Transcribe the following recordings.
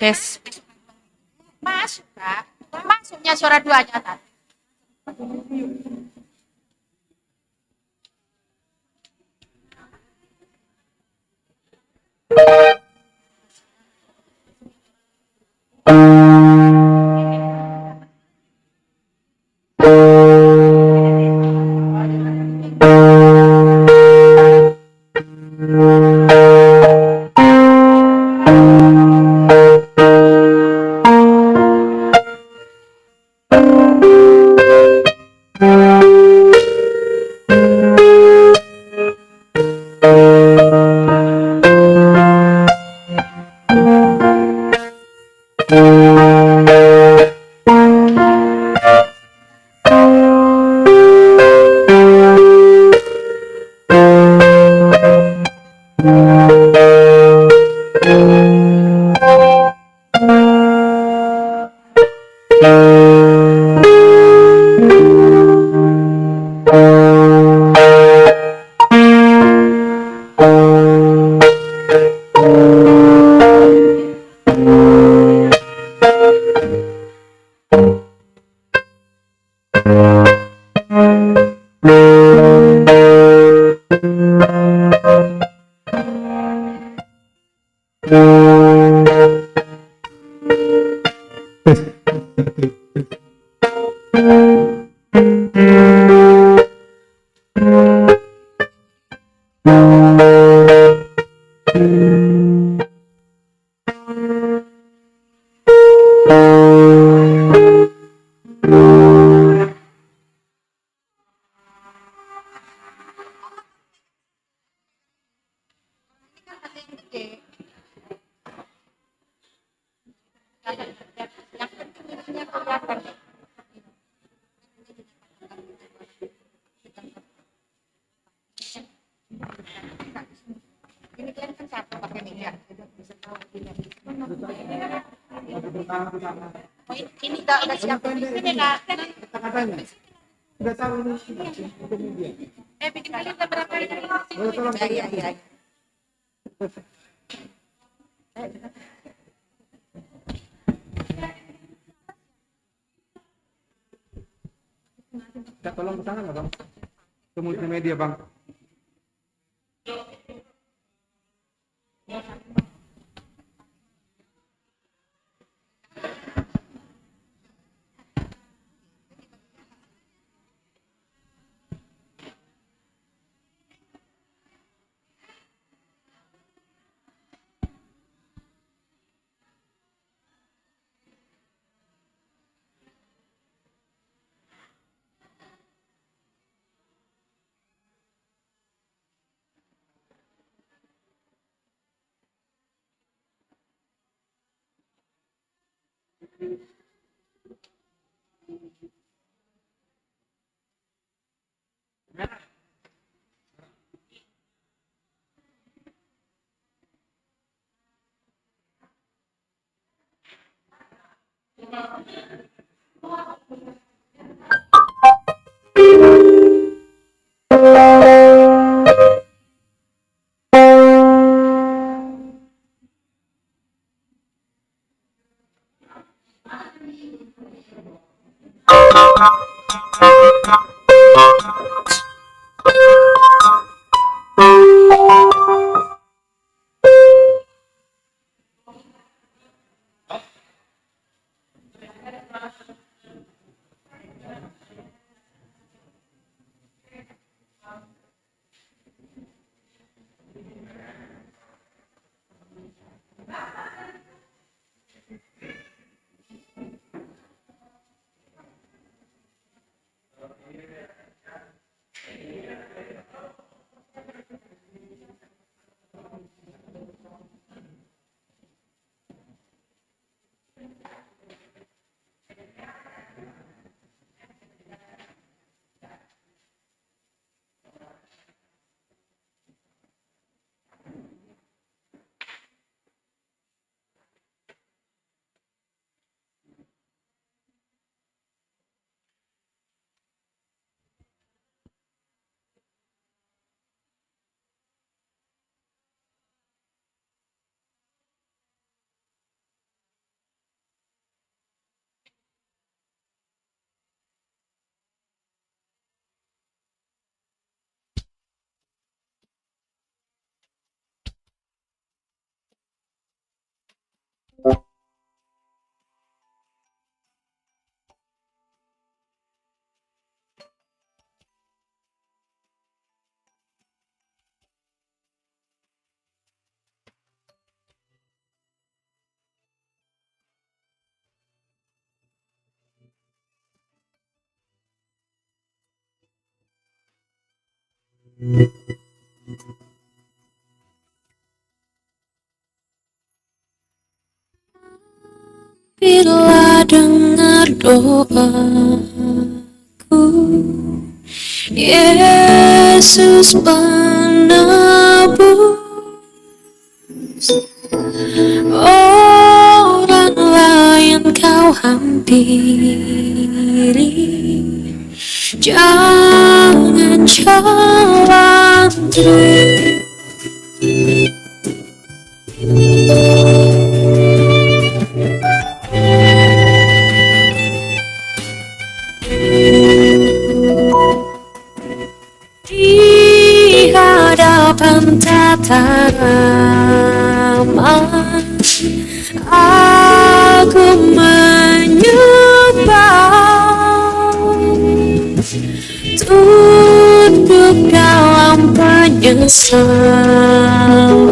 Des, masuk kak, masuknya suara duanya tadi. Ini kan satu pakai meja, bisa tahu tidak. Oh, ini udah siap. Ini kak. Kata-katanya. Sudah tahu ini. Bikin kali berapa ini? Iya, iya. Kita tolong ke sana nggak bang? Ke multimedia bang. Bila dengar doaku, Yesus menebus orang lain kau hampiri, jangan jalan terus. Di hadapan tataman aku penyesalan.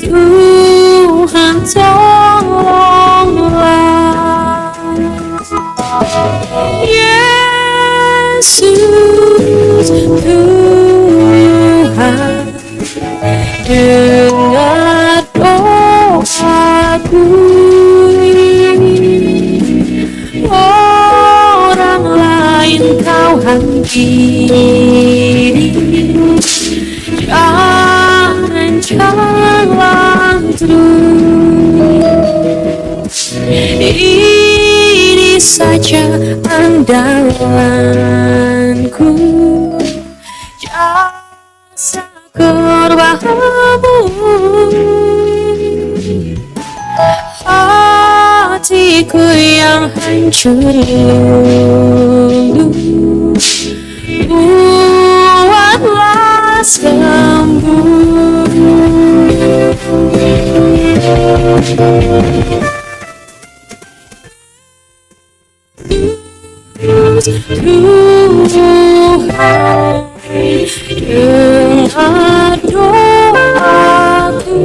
Tuhan tolonglah. Yesus Tuhan, dengar doaku. Orang lain kau hampiri, jangan jalan terus. Ini saja andalanku, jasa korbanmu. Hatiku yang hancur luluh, buatlah sembuh. Tuhan, dengar doaku.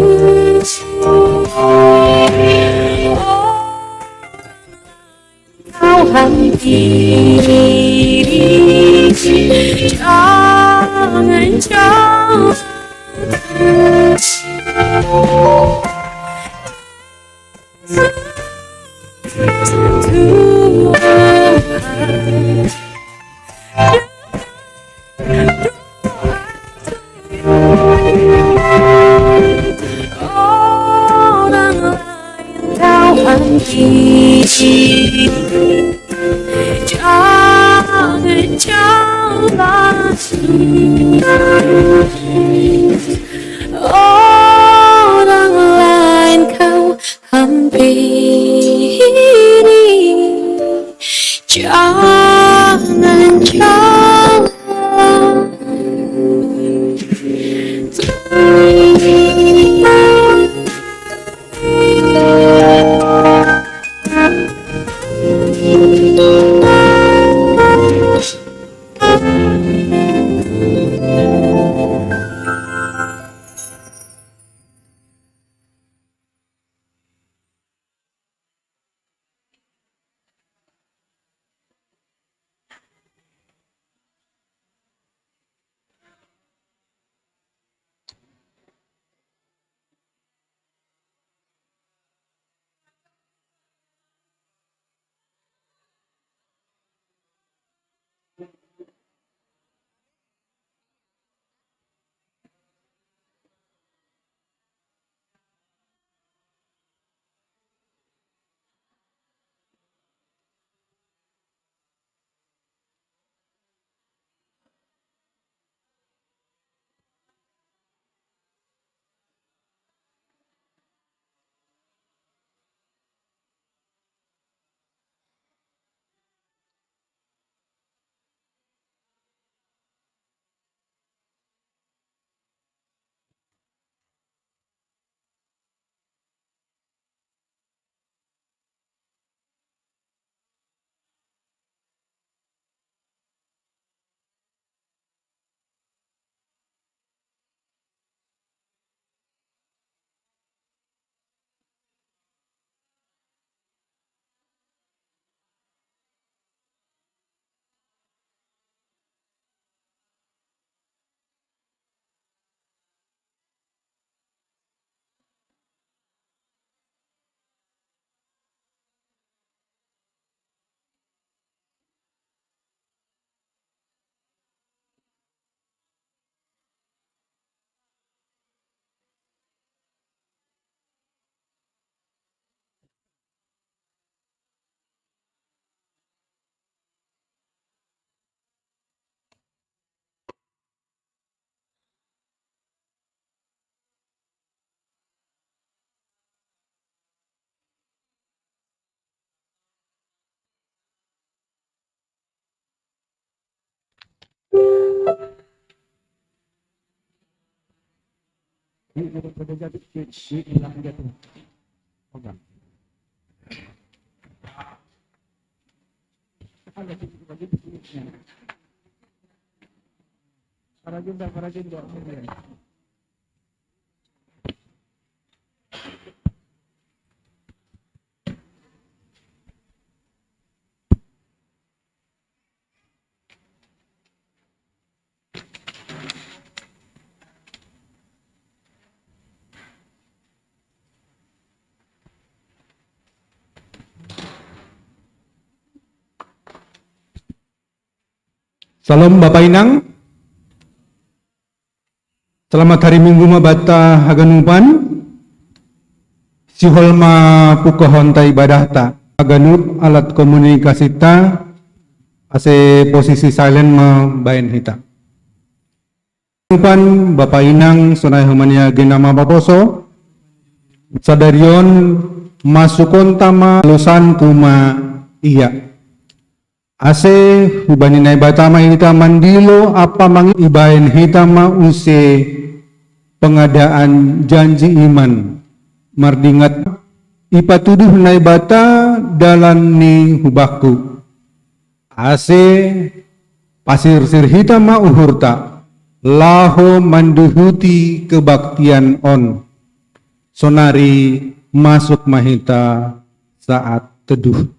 Kau hampiri, jangan jauh. Tuhan, orang lain kau hampiri, jangan jalan terus. Orang lain kau hampiri, jangan jalan para agenda media. Salam Bapak Inang. Selamat hari Minggu mabata haganupan. Siholma pukohon ta ibadah ta. Haganup alat komunikasi ta. Ase posisi silent mabayan hita. Haganupan Bapak Inang sonai humania genama baposo. Sadarion masukon tama lusan kuma iya. Ase hubani nai batama hita mandilo apa mang ibaen hita ma use pengadaan janji iman mardingat ipatuduh nai bata dalan ni hubaku. Ase pasir sir hita ma uhurta laho manduhuti kebaktian on sonari masuk mahita saat teduh.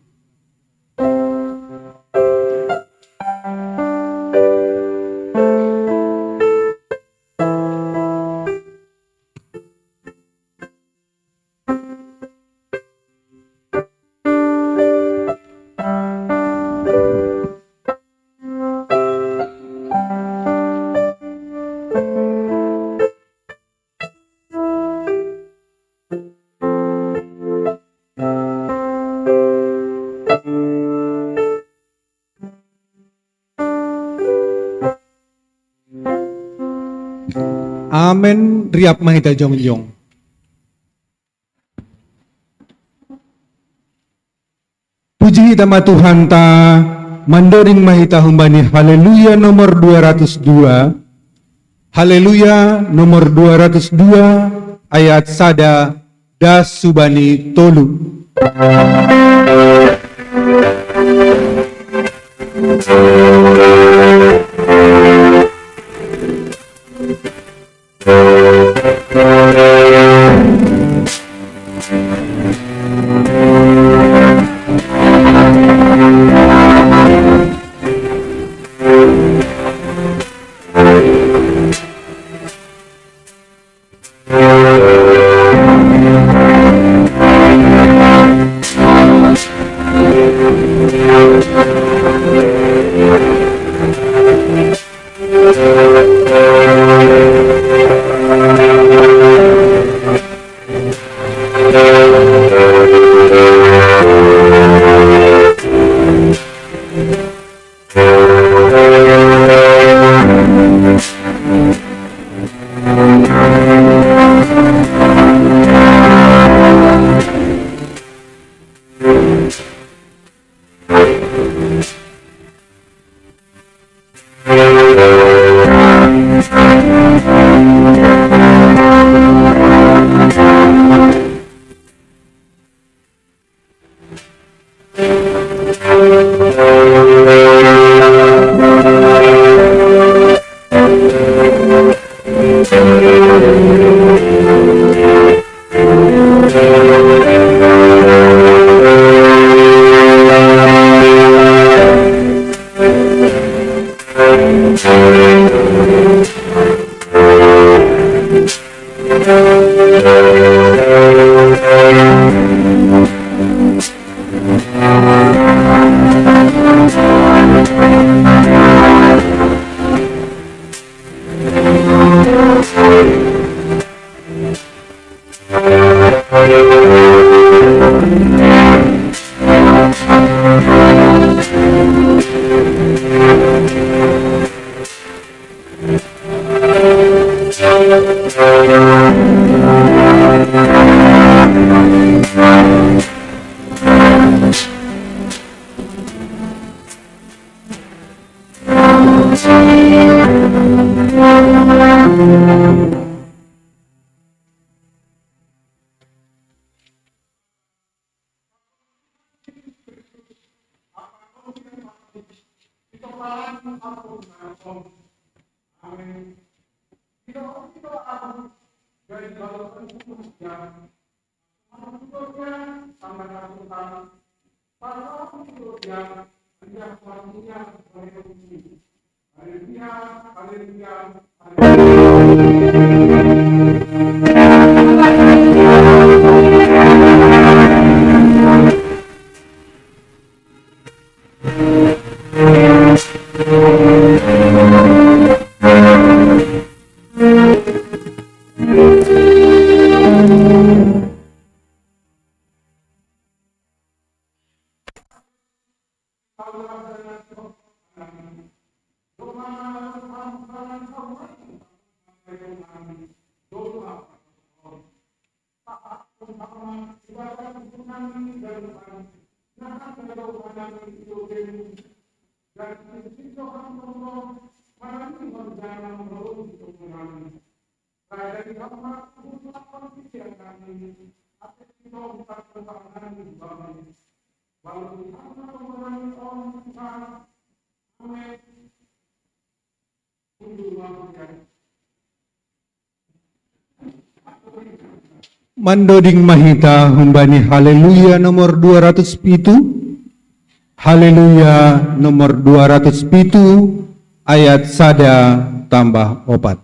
Amen riap mahita jongjong. Puji tama Tuhan ta mandoring mahita humbani haleluya nomor 202. Haleluya nomor 202 ayat sada das subani tolu. Mandoding mahita humbani haleluya nomor 207. Haleluya nomor 207 ayat sada tambah opat.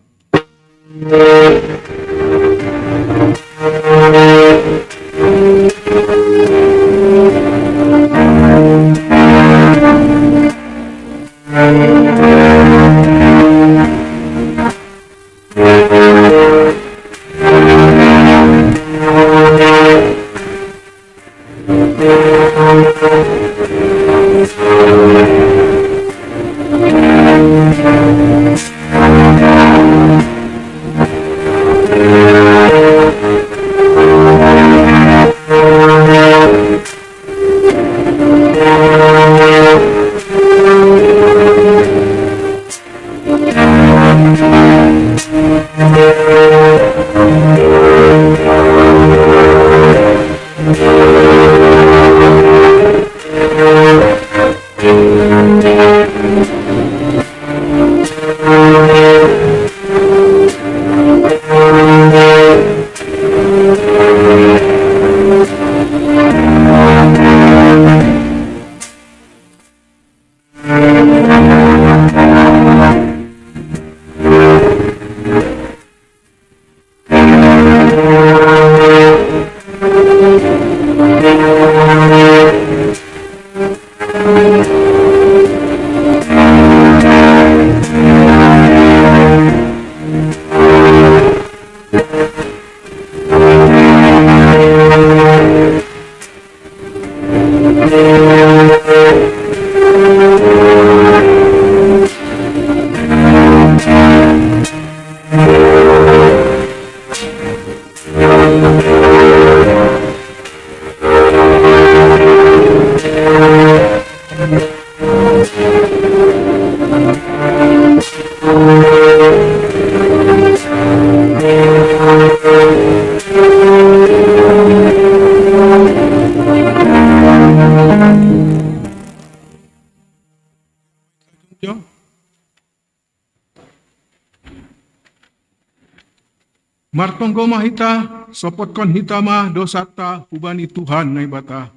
Martonggo mahita, sopot kon hitama dosata hubani Tuhan nai bata.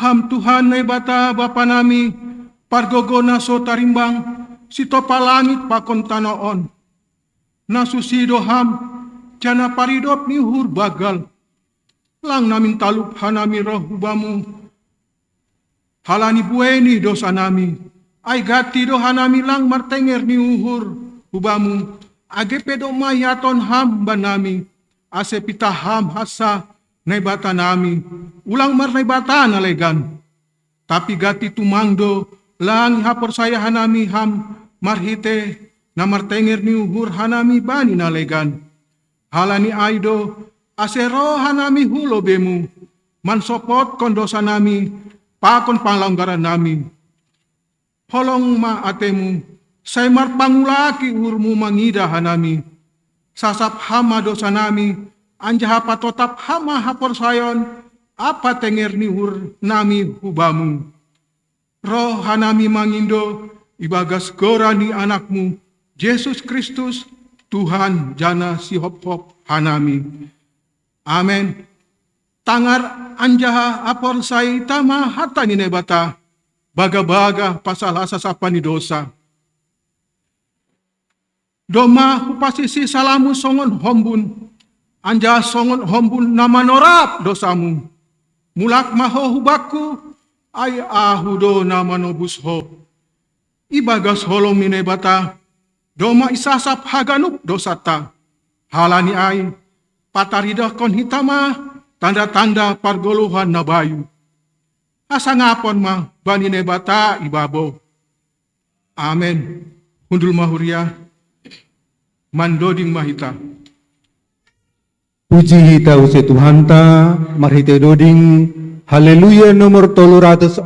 Ham Tuhan nai bata Bapa nami, pargogo naso tarimbang, sitopa langit pakon tanoon. Nasusido ham, jana paridop ni hur bagal. Lang namin talup hanami roh hubamu. Halani bueni dosa nami, ay gati do hanami lang martenger ni uhur hubamu. Age pedo mayaton ham banami, ase pita ham hasa naibata nami, ulang mar naibata nalegan. Tapi gati tumangdo, lang hapor saya hanami ham marhite, na martenger ni uhur hanami bani nalegan. Halani aido, ase roh hanami hulo bemu, mansopot kondosa nami, pakon panglanggaran nami. Holong ma atemu, say marpangulaki urmu mangida hanami. Sasap hama dosa nami, anjaha patotap hama hapor sayon, apa tenger ni ur nami hubamu. Roh hanami mangindo, ibagas gora ni anakmu, Yesus Kristus, Tuhan jana si hop-hop hanami. Amen. Tangar anjaha apor sai tama hata ni nebata, baga-baga pasal asasapa ni dosa. Doma hupasisi salamu songon hombun, anja songon hombun nama norap dosamu. Mulak maho hubaku, ay ahudo nama nobus ho. Ibagas holong minebata, doma isasap haganuk dosata. Halani ay, patarida kon hitama, tanda-tanda pargoluhan na bayu. Asa ngapon ma, bani nebata ibabo. Amen. Hundul mahuria, mandoding mahita. Puji hita use Tuhanta, marhite doding, haleluya nomor 347.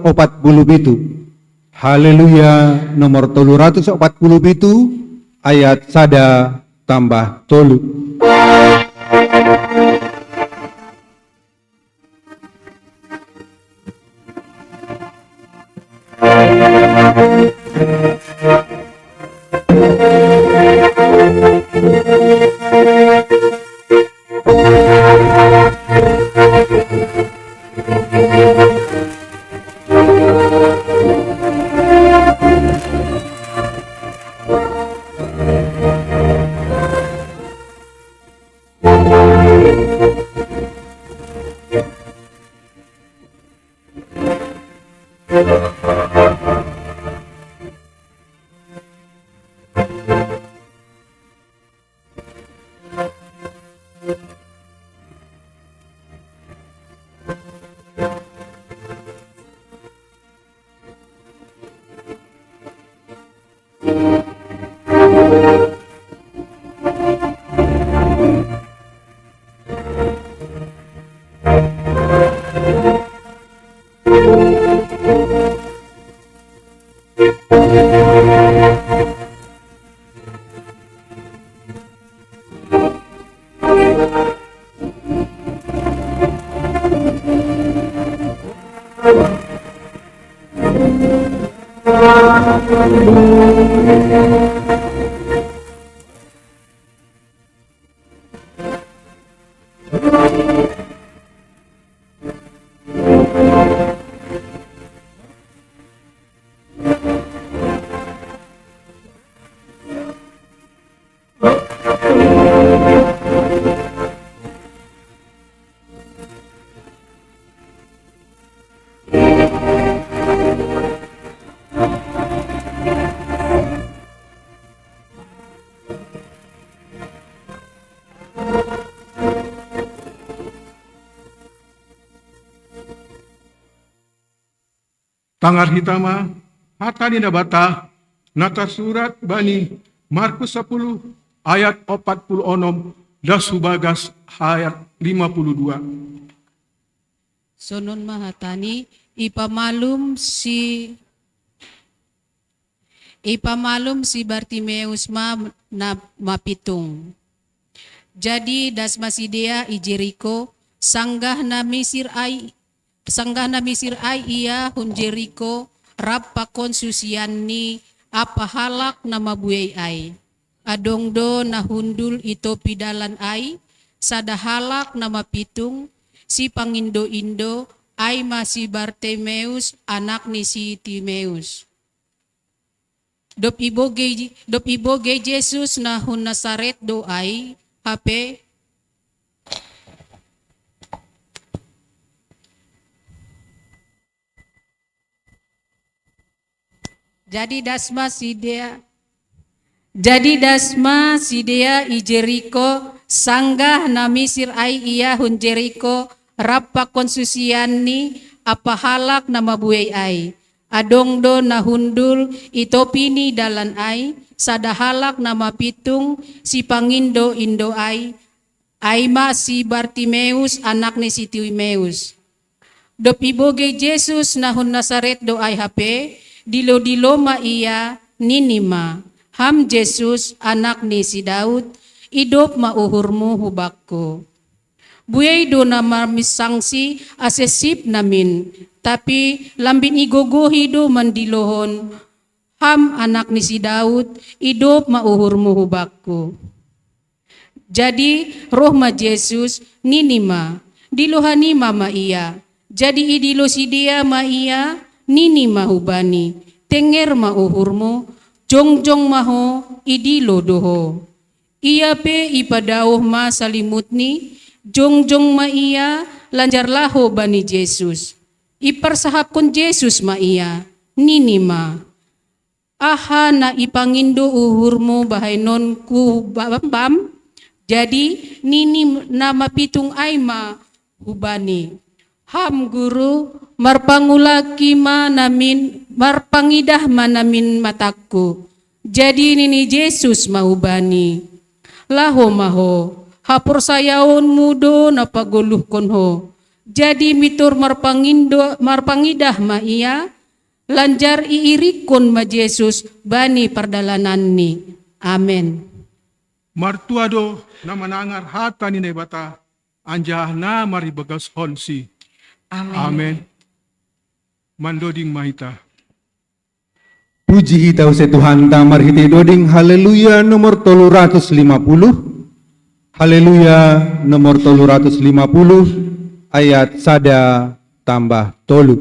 Haleluya nomor 347 ayat sada tambah tolu. Tangar hitama, hata ni nabata, nata surat bani Markus 10 ayat 46 das hubagas ayat 52. Sonon mahatani ipamalum si Bartimeus na mapitung. Jadi das masidea i Jericho sanggah na Misir ay iya hun Jericho rap pakon susian ni apahalak na mabuhay ay. Adongdo na hundul ito pidalan ay sadahalak na mapitung si Pangindo-Indo ay si Bartimeus anak ni si Timeus. Dop iboge Jesus na hun Nazaret do ay hape Jadi dasma sidea i Jericho sanggah na Misir ay iya hun Jericho rapa konsusian ni apahalak na mabuhay ay. Adongdo na hundul itopini dalan ay sadahalak na mapitung si Pangindo-Indo ay si Bartimeus anak ni si Timeus. Do piboge Jesus na hun Nazaret do ay hape dilo-dilo ma iya ninima. Ham Jesus anak ni si Daud, idop mauhurmu hubakko. Buyay do na mamisangsi asesip namin, tapi lambin igogohi do mandilohon. Ham anak ni si Daud, hidup mauhurmu hubakku. Jadi roh ma Yesus nini ma, dilohani mama iya. Jadi idilo si dia ma iya, nini ma hubani. Tenger ma uhurmu, jongjong maho, idilo doho. Iya pe ipadauh ma salimutni, jongjong ma iya, lanjar laho bani Yesus. Iparsahap kon Yesus ma iya, nini ma. Aha na ipangindo uhurmu bahay non ku bam, jadi nini nama pitung ay ma hubani. Ham guru marpangulaki manamin marpangidah manamin mataku. Jadi nini Yesus mahubani. Laho maho hapur sayaon mudo napaguluh konho. Jadi mitur marpangidah ma iya lanjar iirikon ma Yesus bani perdalananni. Amen. Martuado na manangar hata ni nebata anjah na maribagas honsi. Amen. Mandoding mahita. Puji hitau se Tuhan tamar hiti doding haleluya nomor 350. Haleluya nomor 350 ayat sada tambah tolu.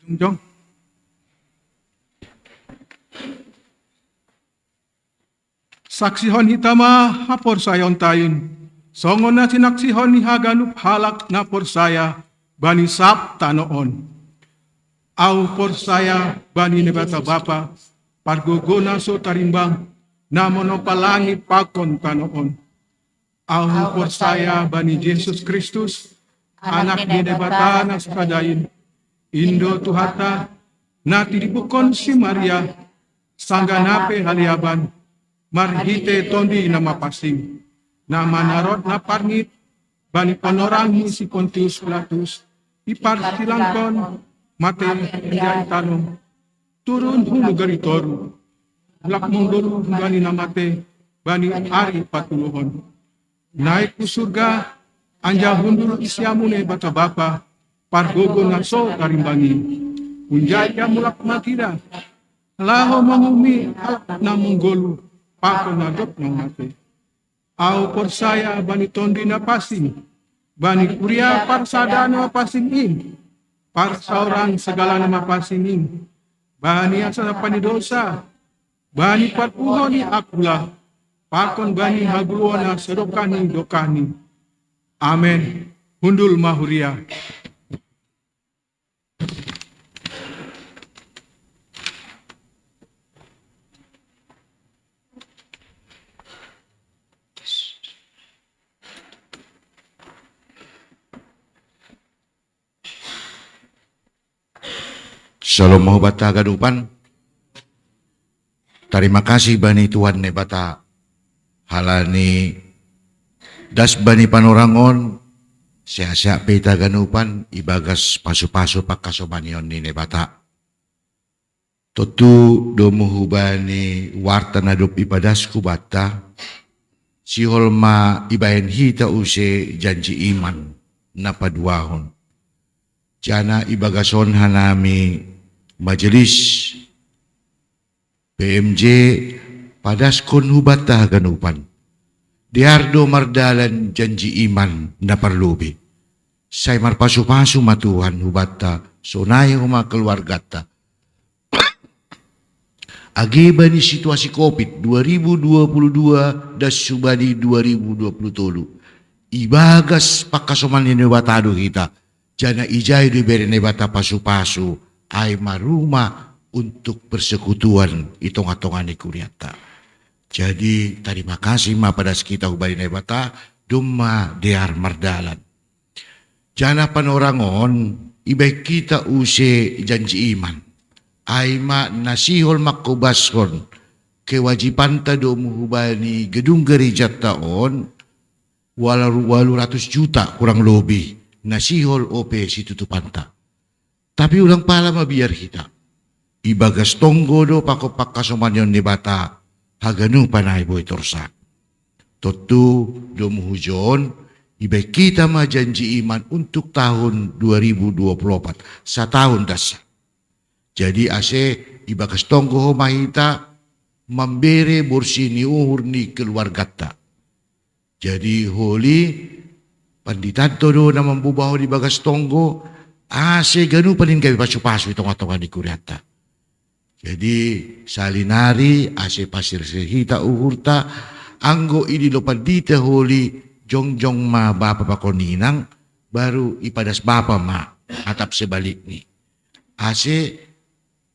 Jong. Saksihon hitama hapor sayon tayin. Songon na sinaksihon ni haganup halak na por saya bani sap tanoon. Au por saya bani nebata bapa pargogona so tarimbang na monopalangi pakon tanoon. Au por saya bani Yesus Kristus anak ni nebata na sakadayin. Indo tuhata na tiripukon si Maria sangganape haliaban marhite tondi na mapasing na manarot na parngit bani panorang ni si Pontius Pilatus iparsilangkon mate enjay tanong turun hulugaritor lak mundur bani na mate bani ari patuluhon naik ku surga anja hundur isyamune bata bapa pargogo na so karimbangi unjay ya mulak makira laho mangumi alak na munggolu pako na dot ng mate au por saya bani tondi na pasing bani kuria parsada na pasingin parsa orang segala nama pasingin bani asa na panidosa bani parpuho ni akula pakon bani haguo na sedokani dokani. Amen. Hundul mahuria. Salam mau bata gadupan. Terima kasih bani Tuhan ne bata halani das bani panorangon sia-sia peta ganupan ibagas pasu-pasu pakasomanion ni ne bata. Totu domu hubani warta nadup ibadasku bata si holma ibayan hita use janji iman na paduahon. Jana ibagason hanami majelis PMJ padaskon hubata ganupan. Diardo mardalan janji iman na parlubi. Say marpasu-pasu matuhan hubata sonay huma keluargata. Agiba ni situasi COVID 2022 dan subadi 2023. Ibagas pakasoman ni batado kita. Jana ijay diberi nebata pasu-pasu ay maruma untuk persekutuan itong-atongan ni kuryata. Jadi terima kasih ma pada kita ubari nebata dumma dear mardalan. Jana panorangon ibay kita use janji iman. Ay ma nasihol makubaskon kewajiban ta do muhubani gedung gereja taon 800 juta kurang lebih. Nasihol OP si tutupanta. Tapi ulang pala mabiar kita. Ibagas tonggo do pakopak kasomanyon ni bata. Haganu panay boy torsa. Totu do muhujon. Ibay kita majanji iman untuk tahun 2024. Sa tahun dasa. Jadi ase ibagas tonggo ho mahita. Mambere borsi ni uhur ni keluargata. Jadi holi panditato do na mambubaho di bagas tonggo, ase ganu panin kami pasu-pasu itong atongan di kuryata. Jadi salinari ase pasir sehita uhurta, anggo ini lo pandita holi jongjong ma bapa pakoninang, baru ipadas bapa ma atap sebalik ni. Ase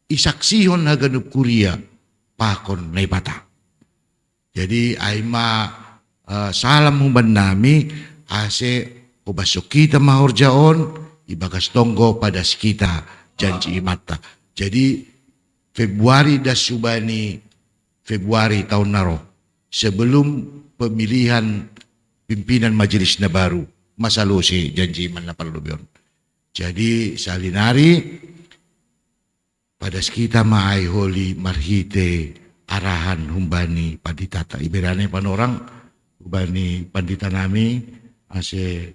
isaksihon na ganup kuria pakon na ibata. Jadi ay ma salam humban nami, ase ubasok kita mahorjaon ibagas tonggo pada kita janji imata. Jadi Februari das subani Februari tahun naro sebelum pemilihan pimpinan majelis na baru masalusi janji iman na palubion. Jadi salinari pada kita maay holi marhite arahan humbani panditata iberane panorang humbani pandita nami ase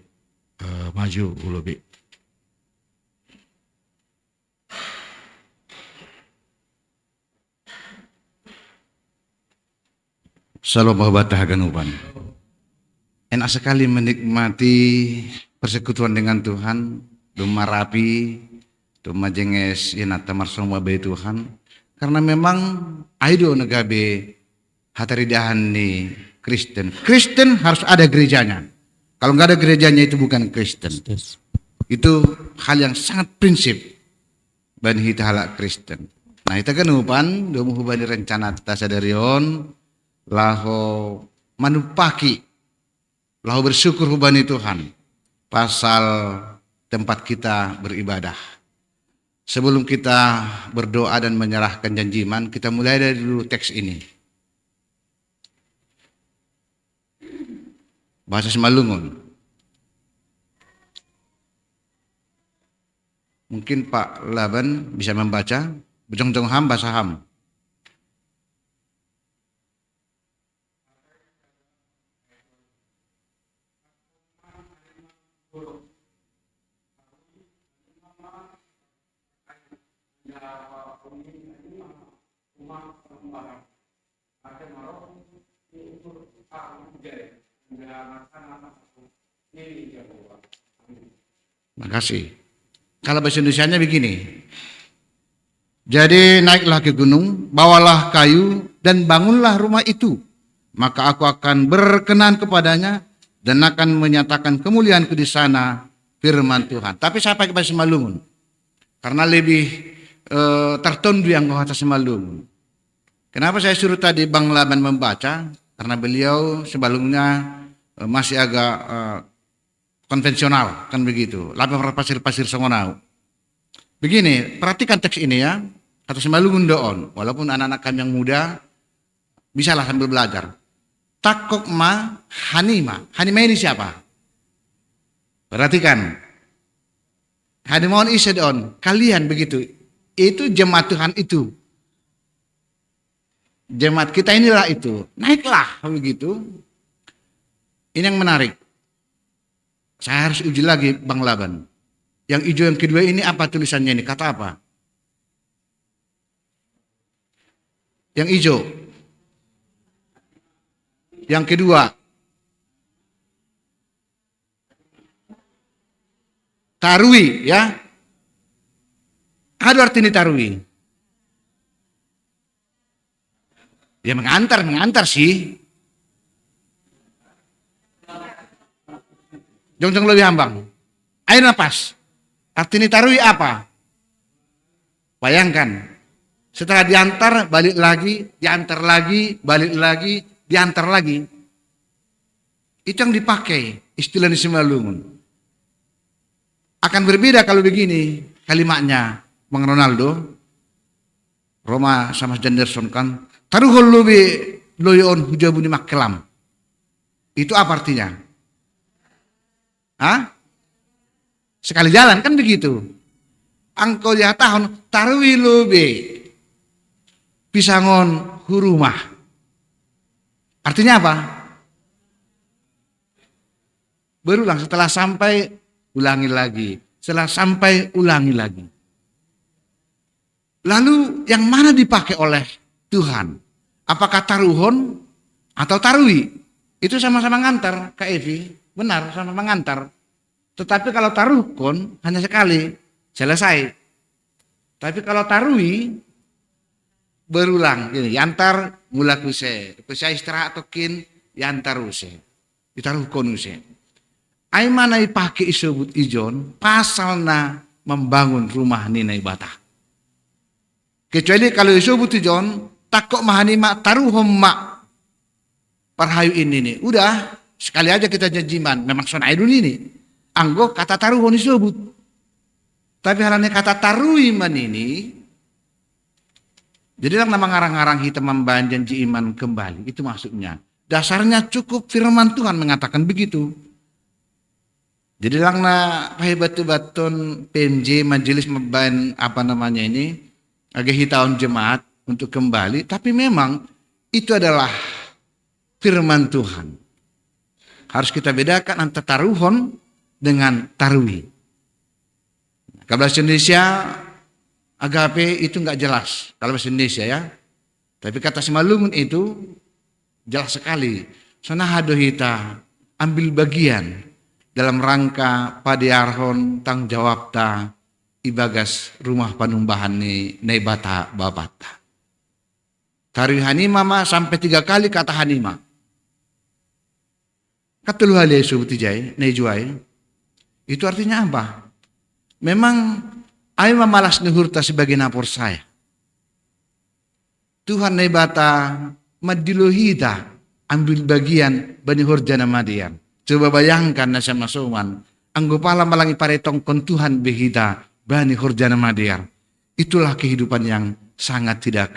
maju ulobi. Salam bahbata ganupan. Enak sekali menikmati persekutuan dengan Tuhan, duma rapi, duma jenges inata marsoma bayi Tuhan. Karena memang aido negabe hataridahan ni Kristen. Kristen harus ada gerejanya. Kalau nggak ada gerejanya itu bukan Kristen. Itu hal yang sangat prinsip bani kita halak Kristen. Nah kita ganupan domu hubani rencana tasadarion laho manupaki laho bersyukur hubani Tuhan pasal tempat kita beribadah. Sebelum kita berdoa dan menyerahkan janji iman, kita mulai dari dulu teks ini. Bahasa Semalungun. Mungkin Pak Laban bisa membaca. Bejong-jong ham, bahasa ham. Makasih. Kalau bahasa Indonesianya begini. Jadi naiklah ke gunung, bawalah kayu dan bangunlah rumah itu. Maka aku akan berkenan kepadanya dan akan menyatakan kemuliaanku di sana, firman Tuhan. Tapi saya pakai bahasa Semalungun. Karena lebih tertendu yang bahasa Semalungun. Kenapa saya suruh tadi Bang Laban membaca? Karena beliau sebelumnya masih agak konvensional, kan begitu. Lapar pasir-pasir songonau. Begini, perhatikan teks ini ya. Kata semalungun doon, walaupun anak-anak kami yang muda, bisalah sambil belajar. Takok ma hanima. Hanima ini siapa? Perhatikan. Hanimon isa doon. Kalian begitu. Itu jemaat Tuhan itu. Jemaat kita inilah itu. Naiklah begitu. Ini yang menarik. Saya harus uji lagi Bang Laban. Yang hijau yang kedua ini apa tulisannya ini? Kata apa? Yang hijau. Yang kedua. Tarwi ya. Ada arti ini tarwi. Ya mengantar sih. Jong-jong lebih hambang. Ayo napas. Arti ini tarwi apa? Bayangkan. Setelah diantar, balik lagi, diantar lagi, balik lagi, diantar lagi. Itu yang dipakai istilah di Simalungun. Akan berbeda kalau begini kalimatnya Bang Ronaldo. Roma sama Janderson kan. Taruhul lobe loyon hujabuni makelam. Itu apa artinya? Hah? Sekali jalan kan begitu. Angko ya tahun tarwi lobe pisangon hurumah. Artinya apa? Berulang setelah sampai ulangi lagi. Setelah sampai ulangi lagi. Lalu yang mana dipakai oleh Tuhan? Apakah taruhon atau tarwi? Itu sama-sama ngantar Kak Evi. Benar, sama-sama ngantar. Tetapi kalau taruhon hanya sekali, selesai. Tapi kalau tarwi berulang, gini, yantar mula kuse istirahat tokin yantar use, ditaruhkon use. Ai mana pakai disebut ijon pasalna membangun rumah nina ibadah. Kecuali kalau disebut ijon takok mahani mak taruhom mak parhayu ini nih, udah sekali aja kita janjiman, memang sonai dulu ini. Anggo kata taruhon disebut. Tapi halanya kata tarui man ini, jadi nama ngarang-ngarang hitam membahan janji iman kembali. Itu maksudnya. Dasarnya cukup firman Tuhan mengatakan begitu. Jadi langna pahibatu-batun PMJ majelis membahan apa namanya ini, agak hitahun jemaat untuk kembali. Tapi memang itu adalah firman Tuhan. Harus kita bedakan antara taruhon dengan tarwi. Kalau bahasa Indonesia agape itu enggak jelas kalau bahasa Indonesia ya. Tapi kata Simalungun itu jelas sekali. Sana hadohita ambil bagian dalam rangka padiarhon tang jawab ta ibagas rumah panumbahan ni naibata babata. Tarwi hanima ma sampai 3 kali kata hanima. Katulu hale subutijai naijuai. Itu artinya apa? Memang ay mamalas nuhurta sebagai napor saya. Tuhan nebata madilohita ambil bagian bani horjana madian. Coba bayangkan nasa masuman. Anggopala malangi paretong kon Tuhan behita bani horjana madian. Itulah kehidupan yang sangat tidak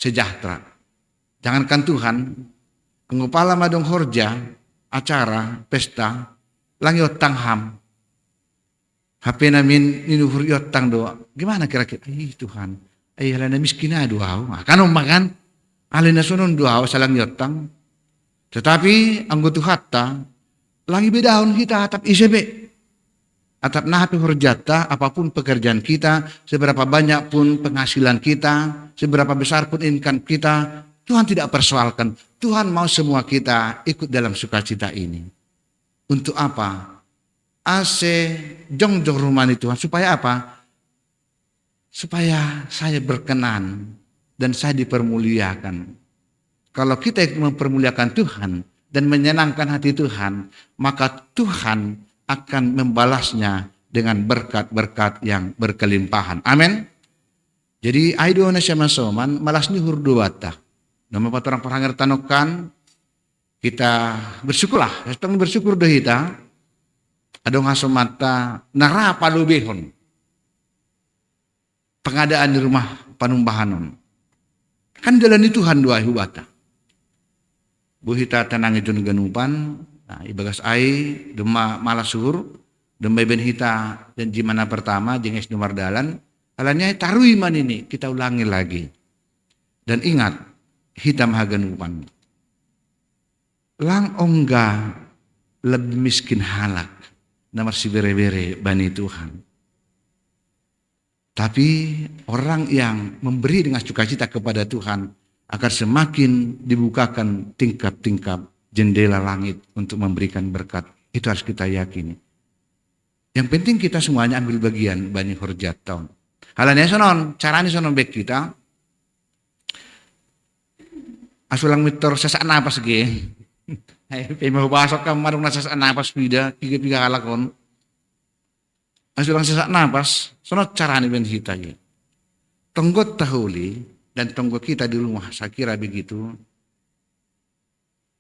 sejahtera. Jangankan Tuhan, anggopala madong horja, acara, pesta, langiot tangham. HP namin ninuhur yotang doa. Gimana kira-kira? Tuhan. Halana miskina doa. Kan makan. Alina sunon doa salang yotang. Tetapi anggotu hatta. Langi bedaun kita atap isebe. Atap nahapi horjata. Apapun pekerjaan kita. Seberapa banyak pun penghasilan kita. Seberapa besar pun income kita. Tuhan tidak persoalkan. Tuhan mau semua kita ikut dalam sukacita ini. Untuk apa? Jongjong rumani Tuhan. Supaya apa? Supaya saya berkenan dan saya dipermuliakan. Kalau kita mempermuliakan Tuhan dan menyenangkan hati Tuhan, maka Tuhan akan membalasnya dengan berkat-berkat yang berkelimpahan. Amin. Jadi aido na siya masoman malas ni hurduwata. Nama patorang parhanger tanokan kita bersyukurlah. Setong bersyukur doh kita. Adong hasomata narapa lubehon. pengadaan di rumah panumbahanon. Kan jalani Tuhan doa hubata. Bu hita tenang itu ganupan, nah, ibagas ai, dema malas suhur, dema ben hita janji mana pertama, jenges nomor dalan, alanya tarui man ini, kita ulangi lagi. Dan ingat, hita maha ganupan. Lang ongga lebih miskin halak, nomor si bere-bere bani Tuhan. Tapi orang yang memberi dengan sukacita kepada Tuhan akan semakin dibukakan tingkap-tingkap jendela langit untuk memberikan berkat. Itu harus kita yakini. Yang penting kita semuanya ambil bagian bani horjat tahun. Halanya sonon, caranya sonon baik kita. Asulang mitor sesak napas ge. Hai mau basok kamar na sesak napas pida, tiga halakon. Asulang sesak napas, sono caranya ben kita ge. Tonggot tahuli dan tonggot kita di rumah, saya kira begitu,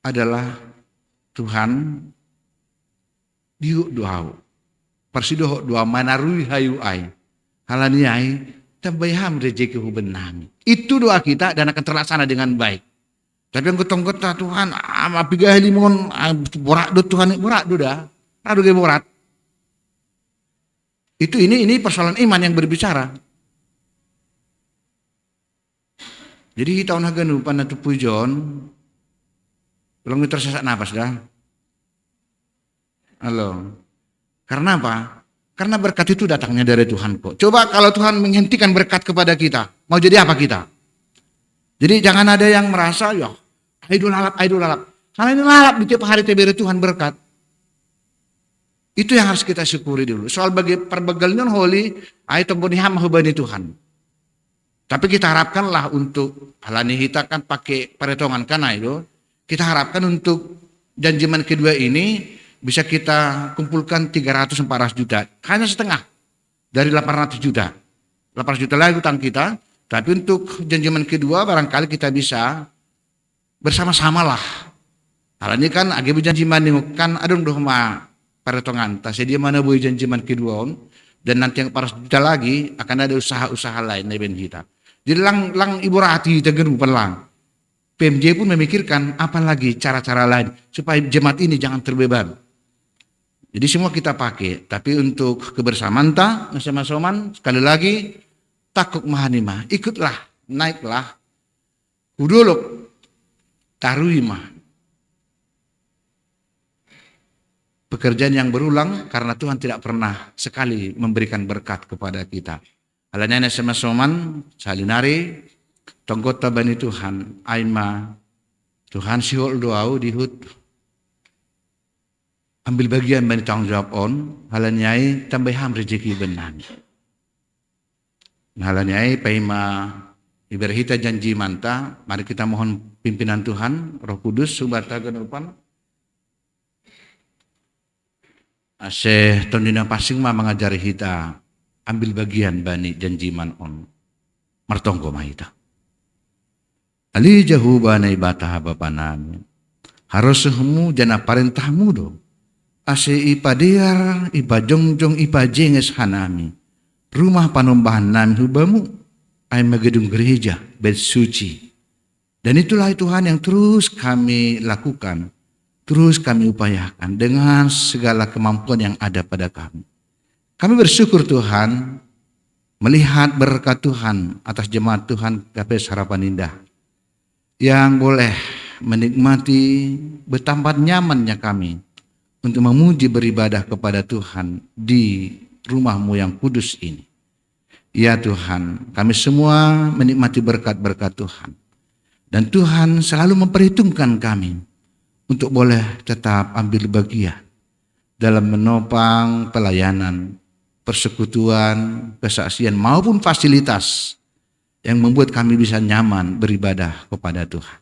adalah Tuhan diuk doa. Persidoh doa manarui hayu ai. Halaniai tambayham rezeki hubenami. Itu doa kita dan akan terlaksana dengan baik. Tapi yang ketonggot Tuhan, apiga limon borak do Tuhan borak do dah. Radu ge borat. Itu ini persoalan iman yang berbicara. Jadi tahun haganu panatu pujon, belum tersesat napas dah. Halo. Karena apa? Karena berkat itu datangnya dari Tuhan kok. Coba kalau Tuhan menghentikan berkat kepada kita, mau jadi apa kita? Jadi jangan ada yang merasa, ya, idol lalap. Karena ini lalap di tiap hari tebere Tuhan berkat. Itu yang harus kita syukuri dulu. Soal bagi perbegalnya holy, itu boniham hubani Tuhan. Tapi kita harapkanlah untuk halani kita kan pakai perhitungan karena itu. Kita harapkan untuk janjiman kedua ini bisa kita kumpulkan 300-400 juta. Hanya setengah dari 800 juta. 800 juta lagi utang kita. Tapi untuk janjiman kedua barangkali kita bisa bersama-sama lah. Hal ini kan agak janjiman kan adung doh ma perhitungan. Tas dia mana boleh janjiman kedua dan nanti yang 400 juta lagi akan ada usaha-usaha lain neben kita. Jadi lang ibu rati tegeru pelang. PMJ pun memikirkan apa lagi cara-cara lain supaya jemaat ini jangan terbeban. Jadi semua kita pakai, tapi untuk kebersamaan tak sama-sama sekali lagi takut mahanimah, ikutlah, naiklah, uduluk, taruimah. Pekerjaan yang berulang karena Tuhan tidak pernah sekali memberikan berkat kepada kita. Halanya sama-sama salinari, tonggota bani Tuhan, aima, Tuhan sihol doau dihut, ambil bagian bani tanggung jawab on, halanyai tambaham rezeki benar. Halanyai paima iberhita janji manta, mari kita mohon pimpinan Tuhan, Roh Kudus, subata genupan. Aseh tondina pasing ma mengajari kita ambil bagian bani janji man on. Martongko mahita. Ali jahu banai batah bapanami. Harus sehemu jana parentahmu do. Ase ipadear, ipajongjong, ipajenges hanami. Rumah panombahan nami hubamu. Ay magedung gereja, bed suci. Dan itulah Tuhan yang terus kami lakukan. Terus kami upayakan dengan segala kemampuan yang ada pada kami. Kami bersyukur Tuhan melihat berkat Tuhan atas jemaat Tuhan KPS Harapan Indah yang boleh menikmati betapa nyamannya kami untuk memuji beribadah kepada Tuhan di rumah-Mu yang kudus ini. Ya Tuhan, kami semua menikmati berkat-berkat Tuhan. Dan Tuhan selalu memperhitungkan kami untuk boleh tetap ambil bagian dalam menopang pelayanan, persekutuan, kesaksian maupun fasilitas yang membuat kami bisa nyaman beribadah kepada Tuhan.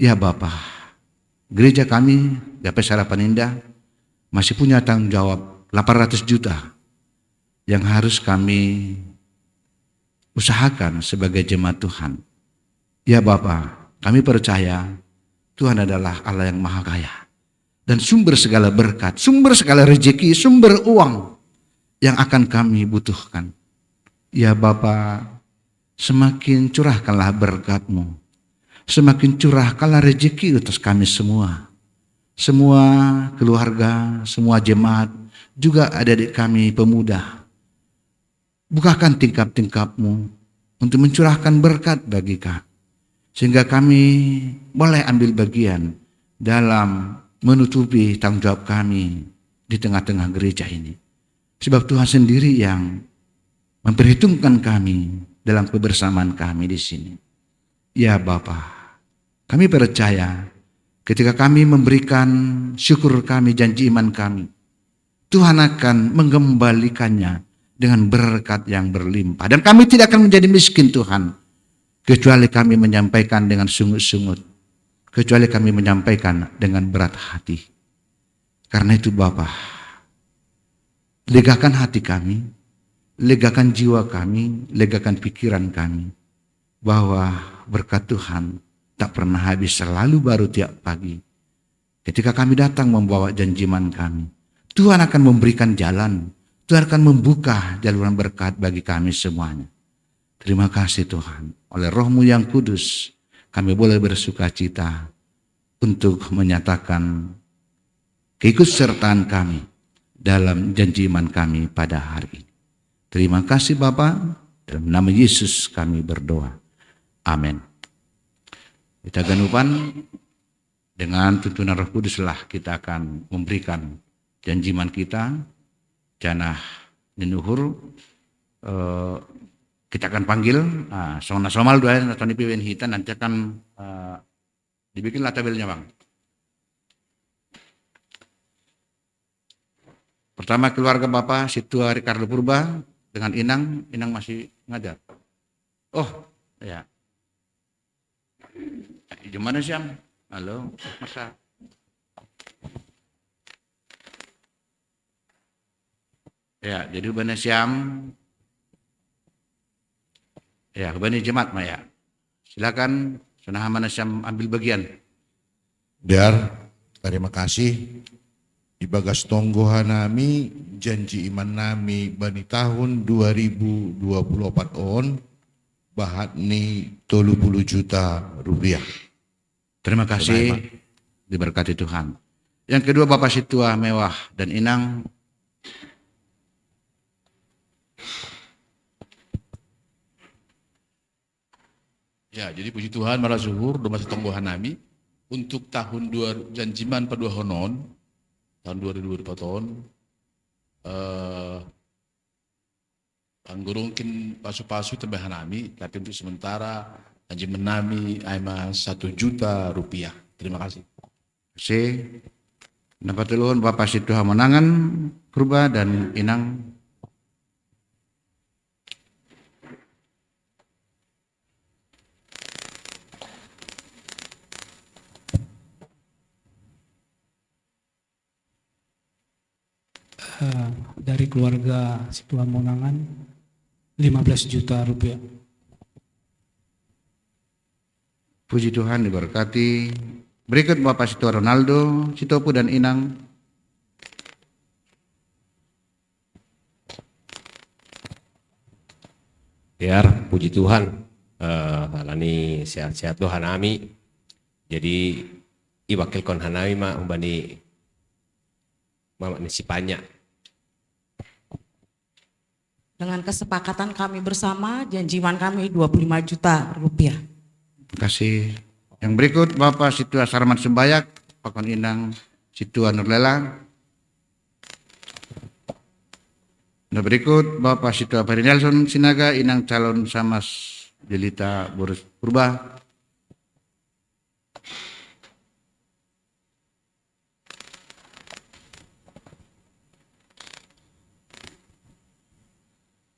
Ya Bapa, gereja kami, KPS Harapan Indah, masih punya tanggung jawab 800 juta yang harus kami usahakan sebagai jemaat Tuhan. Ya Bapa, kami percaya Tuhan adalah Allah yang maha kaya dan sumber segala berkat, sumber segala rezeki, sumber uang yang akan kami butuhkan. Ya Bapa, semakin curahkanlah berkat-Mu. Semakin curahkanlah rezeki atas kami semua. Semua keluarga, semua jemaat, juga adik-adik kami pemuda. Bukakan tingkap-tingkap-Mu untuk mencurahkan berkat bagi kami. Sehingga kami boleh ambil bagian dalam menutupi tanggung jawab kami di tengah-tengah gereja ini. Sebab Tuhan sendiri yang memperhitungkan kami dalam kebersamaan kami di sini. Ya Bapa, kami percaya ketika kami memberikan syukur kami, janji iman kami, Tuhan akan mengembalikannya dengan berkat yang berlimpah. Dan kami tidak akan menjadi miskin Tuhan, kecuali kami menyampaikan dengan sungut-sungut, kecuali kami menyampaikan dengan berat hati. Karena itu Bapa, legakan hati kami, legakan jiwa kami, legakan pikiran kami, bahwa berkat Tuhan tak pernah habis, selalu baru tiap pagi. Ketika kami datang membawa janji iman kami, Tuhan akan memberikan jalan, Tuhan akan membuka jaluran berkat bagi kami semuanya. Terima kasih Tuhan, oleh Roh-Mu yang kudus, kami boleh bersuka cita untuk menyatakan keikutsertaan kami dalam janji iman kami pada hari ini. Terima kasih Bapa, dalam nama Yesus kami berdoa. Amin. Kita ganupan dengan tuntunan Roh Kuduslah kita akan memberikan janji iman kita, janah ninuhur. Kita akan panggil sona somal doa atau nipiwen hitan, nanti akan dibikinlah tabelnya Bang. Pertama keluarga Bapak Situa Ricardo Purba dengan Inang masih ngajar. Oh ya. Gimana Syam? Halo, masa? Ya, jadi Bani Syam. Ya, Bani Jemaat Maya. Silakan, Sunah Mana Syam ambil bagian. Dar, terima kasih. Ibagas tonggo hanami, janji iman nami bani tahun 2024 on, bahat ni 30 juta rupiah. Terima kasih, diberkati Tuhan. Yang kedua Bapak Situa Mewah dan Inang. Ya, jadi puji Tuhan, marah zuhur, domah setonggohan nami, untuk tahun janjiman pada honon, tahun 2024 tahun, panggurungkin pasu-pasu tambahan nami, tapi untuk sementara janjiman nami aima 1 juta rupiah. Terima kasih. Terima kasih. Dapat teluhun Bapak Situa Menangan Purba dan Inang. Dari keluarga Situa Monangan 15 juta rupiah. Puji Tuhan, diberkati. Berikut Bapak Situa Ronaldo, Sitopu dan Inang. Biar puji Tuhan, halani sehat-sehat doa hanami. Jadi iwakil kon hanami mak umbani mama nisi banyak. Dengan kesepakatan kami bersama, janjiman kami 25 juta rupiah. Terima kasih. Yang berikut Bapak Situa Sarman Sembayak, Pakon Inang Situa Nurlela. Yang berikut Bapak Situa Ferry Nelson Sinaga, Inang calon Samas Jelita Boris Purba.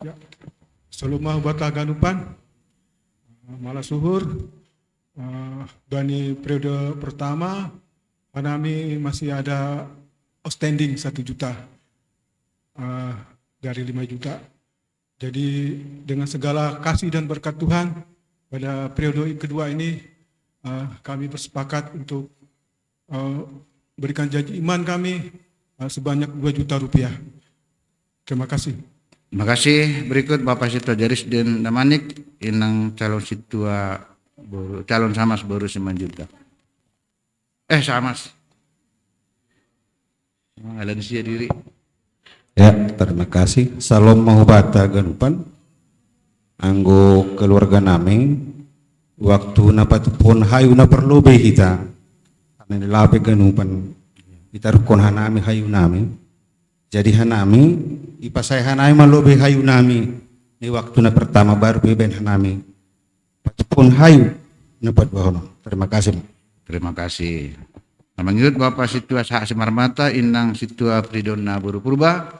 Ya, selumah batah ganupan, malah suhur, Bani periode pertama, kami masih ada outstanding 1 juta dari 5 juta. Jadi dengan segala kasih dan berkat Tuhan, pada periode kedua ini kami bersepakat untuk berikan janji iman kami sebanyak 2 juta rupiah. Terima kasih. Terima kasih. Berikut Bapak Situa Jaris dan Damanik inang calon situa calon samas baru 9 juta. Samas. Alan sia diri. Ya, terima kasih. Salam mahubata ganupan. Anggo keluarga nami waktu napatupon hayu na perlu be kita. Karena lape ganupan kita rukun hanami hayu nami. Jadi hanami ipasay hanami malobe hayu nami. Ni waktu na pertama baru beben hanami. Patupon hayu napat bahono. Terima kasih. Terima kasih. Menurut Bapak Situa Sah Semarmata inang Situa Pridona Buru Purba.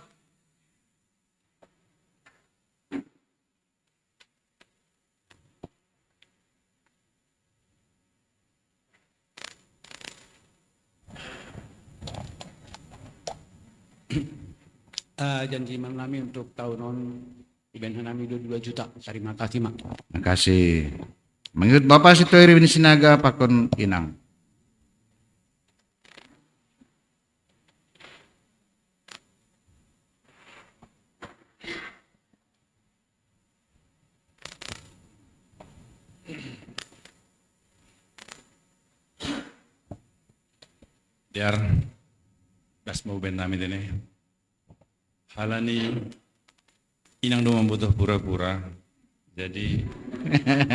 Janji Imam Nami untuk tahunan Iben Hanami 22 juta. Terima kasih, Mak. Terima kasih. Menurut Bapak Situa Irwin Sinaga Pakon Inang. Biar das mau ben nami dene. Halani inang do membutuh pura-pura. Jadi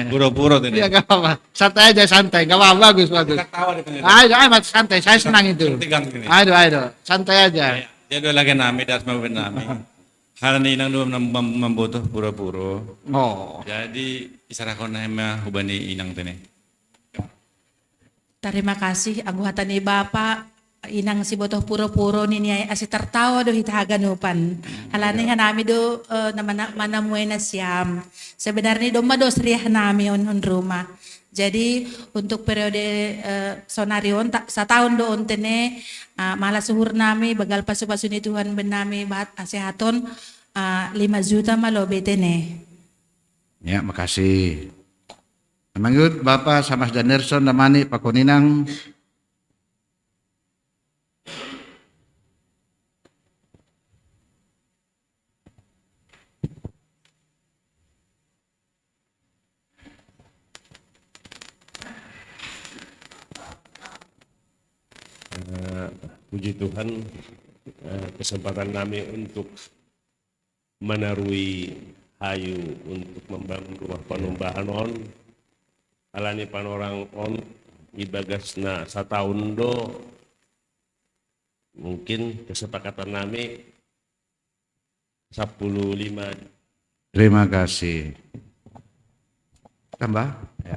pura-pura dene. Ya gak apa-apa. Santai aja santai. Gak apa-apa bagus. Ayo santai. Saya senang itu. Ayo. Santai aja. Jadi lagi nami das mau ben nami. Halani inang do membutuh pura-pura. Oh. Jadi isarakon hema hubani inang dene. Terima kasih anggota ni Bapak inang si botoh puro-puro ni niya asi tertawa do hitaganupan. Halani hanami do mana muena siam. Sebenarnya domba do sriah nami on rumah. Jadi untuk periode sonarion setahun do ontene malah suhur nami bagal pasu-pasuni Tuhan benami bahat asehaton 5 juta malo betene. Ya, makasih. Menurut Bapak Samas dan Nerson Damani Pakoninang. Puji Tuhan, kesempatan kami untuk menarui hayu untuk membangun rumah panumbahan on alani panorang on ibagasna satahun do mungkin kesepakatan kami 15. Terima kasih. Tambah? Ya.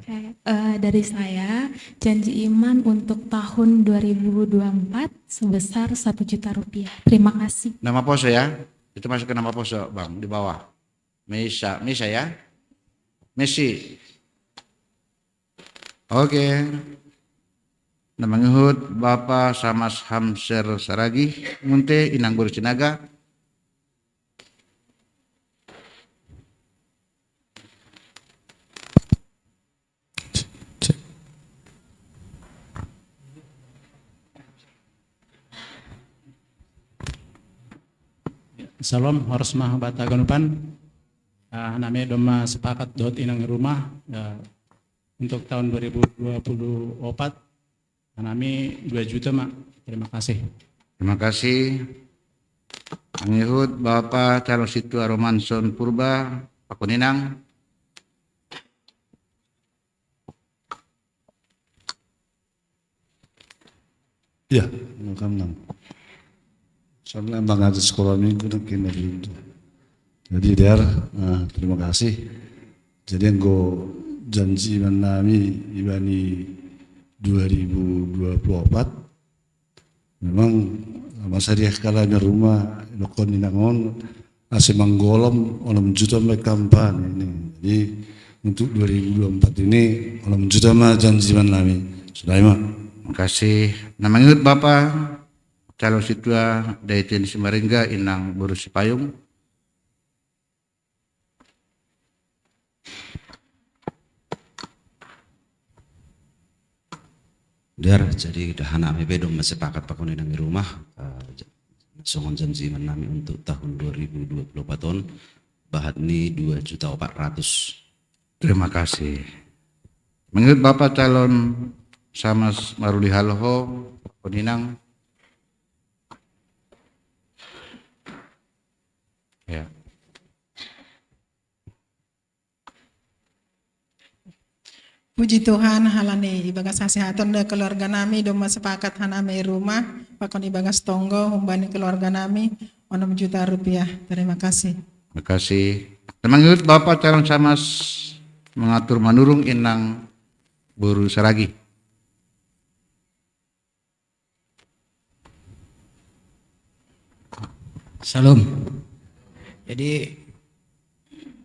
Dari saya, janji iman untuk tahun 2024 sebesar 1 juta rupiah. Terima kasih. Nama pose ya? Itu masuk ke nama pose Bang, di bawah. Misa ya? Messi. Oke. Nama ngehut Bapak Samas Hamser Saragi, Munte Inang Buru Sinaga. Salam harus mah bata ganupan. Nami doma sepakat dot inang rumah untuk tahun 2024. Nami 2 juta mak. Terima kasih. Terima kasih. Mengikut Bapak Calon Situa Romanson Purba Pakuninang. Ya, welcome. Soalnya bang ada sekolah minggu nak kena dulu. Jadi terima kasih. Jadi engko janji nami ibani 2024 memang masa dia kalanya rumah lokon inangon ase manggolom olam juta me kampanye ini. Jadi untuk 2024 ini olam juta mah janji nami. Sudah mak. Terima kasih. Namanya Bapak Calon Situa Daitin Semaringga Inang Buru Sipayung. Dar, jadi dah anak mebe dong sepakat pakon nang rumah songon janji menami untuk tahun 2024 tahun bahat ni 2.400.000. Terima kasih. Menurut Bapak calon Samas Maruli Halho Peninang. Ya. Puji Tuhan, halane ibagas kesehatan dan keluarga nami doma sepakat haname rumah, pakon ibagas tonggo humbani keluarga nami 6 juta rupiah. Terima kasih. Terima kasih. Menurut Bapak calon Samas mengatur manurung inang Buru Saragi. Salam. Jadi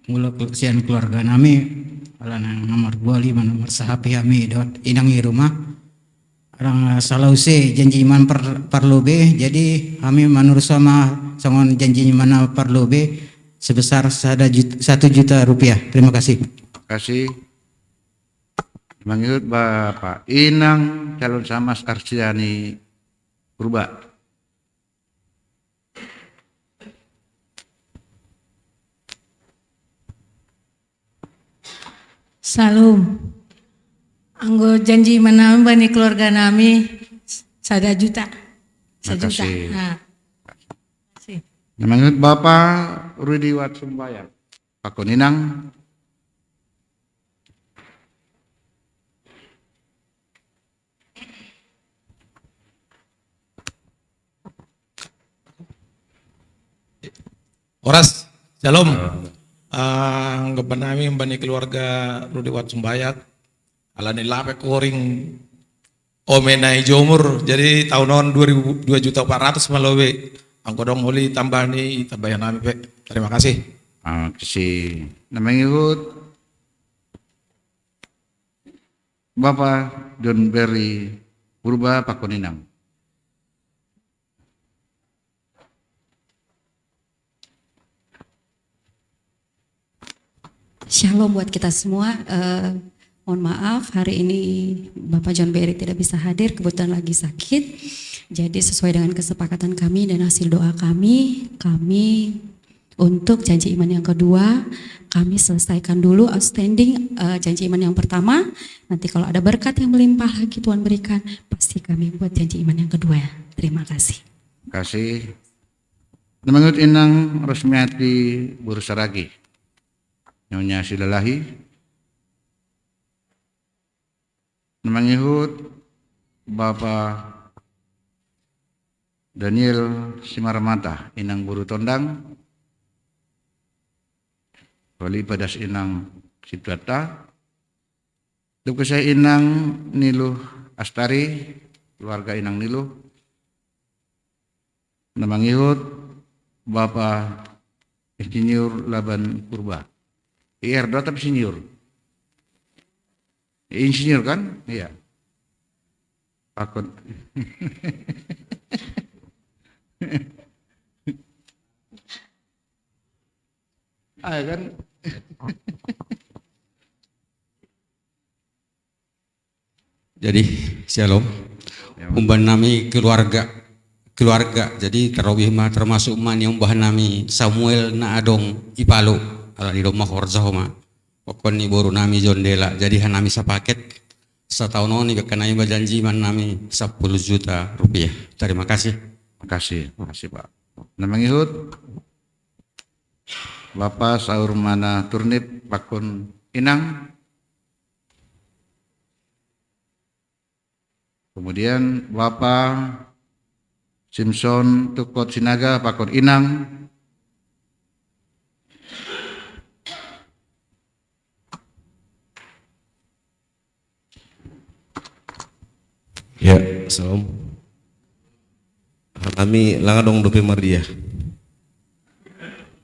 mula kesian keluarga nami alang nomor 25 nomor sahapi kami dot inangi rumah orang salause janji iman perlu be jadi kami menurut sama songon janji mana perlu be sebesar 1 juta rupiah. Terima kasih. Terima kasih. Menurut Bapak Inang calon Samas Arsiani Purba. Salam. Anggo janji menambah nih keluarga nami 1 juta. 1 juta. Makasih. Nah. Menurut Bapak Rudi Watsumbayang. Pak Koninang. Oras, shalom. Nami mbani keluarga Rudi Watsumbayat alani lape koring omenai jomur jadi tahunon 2.400.000 malobe angko dong holi tambani tambayan nami pe. Terima kasih. Terima kasih. Menurut Bapak John Berry Purba Pak Koninang. Shalom buat kita semua. Mohon maaf hari ini Bapak John Berry tidak bisa hadir, kebetulan lagi sakit. Jadi sesuai dengan kesepakatan kami dan hasil doa kami untuk janji iman yang kedua, kami selesaikan dulu outstanding janji iman yang pertama. Nanti kalau ada berkat yang melimpah lagi Tuhan berikan, pasti kami buat janji iman yang kedua. Terima kasih. Terima kasih. Menurut Inang Rosmiati Bursaragi. Nyonya Silalahi. Mengikut Bapak Daniel Simaramata, Inang Buru Tondang. Wali Padas Inang Situata. Dukung saya Inang Niluh Astari, keluarga Inang Niluh. Mengikut Bapak Insinyur Laban Purba. IR2 tapi senior. Insinyur kan? Iya. Pakon. Kan? Jadi shalom. Umban nami keluarga. Jadi terawih mah termasuk man yang umbah nami Samuel na adong Ipalo. Ala di rumah Horzahoma. Pokon ni baru nami John Dela. Jadi hanami sapaket setahun ini kekenai berjanji man nami 10 juta rupiah. Terima kasih. Terima kasih Pak. Mengikut Bapak Saur Mana Turnip Pakun Inang. Kemudian Bapak Simpson Tukot Sinaga Pakun Inang. Ya, salam. Kami langga dong dope Maria.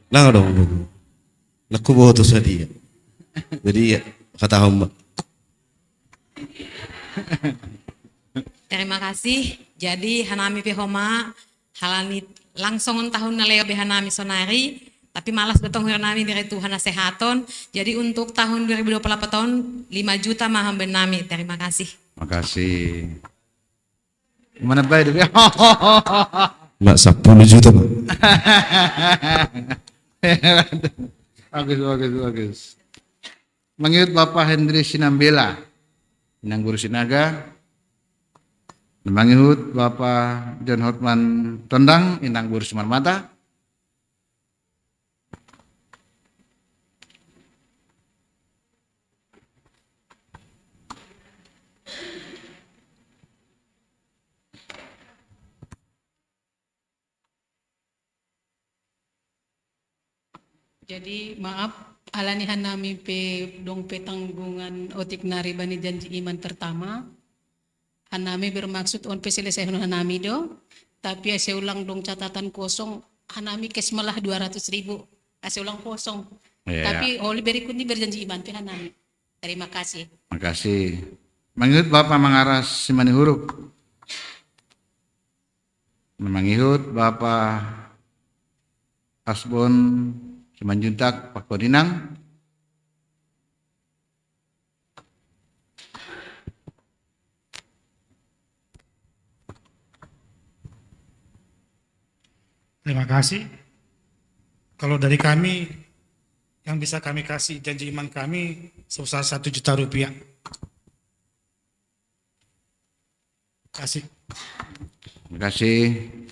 Langga dong. Naku bawa tu sadia. Jadi ya, kata hamba. Terima kasih. Jadi hanami pihoma halani langsung tahun naleo hanami sonari. Tapi malas betong nami dari Tuhan sehaton. Jadi untuk tahun 2028 tahun 5 juta maham benami. Terima kasih. Terima kasih. Mana baik dia? Mbak 10 juta, Pak. Bagus. Mengikut Bapak Hendri Sinambela, Inang Guru Sinaga. Mengikut Bapak John Hotman Tondang, Inang Guru Sumarmata. Jadi maaf, alani hanami dong tanggungan otik nari bani janji iman pertama. Hanami bermaksud on selesai hanami do, tapi saya ulang dong catatan kosong, hanami kes malah 200.000, saya ulang kosong. Ya. Tapi oli berikut ini berjanji iman pe hanami. Terima kasih. Makasih. Mengikut Bapak Mangaras Simani Huruf. Mengikut Bapak Asbon Simanjuntak Pak Kodinang. Terima kasih. Kalau dari kami, yang bisa kami kasih janji iman kami sebesar 1 juta rupiah. Kasih. Terima kasih.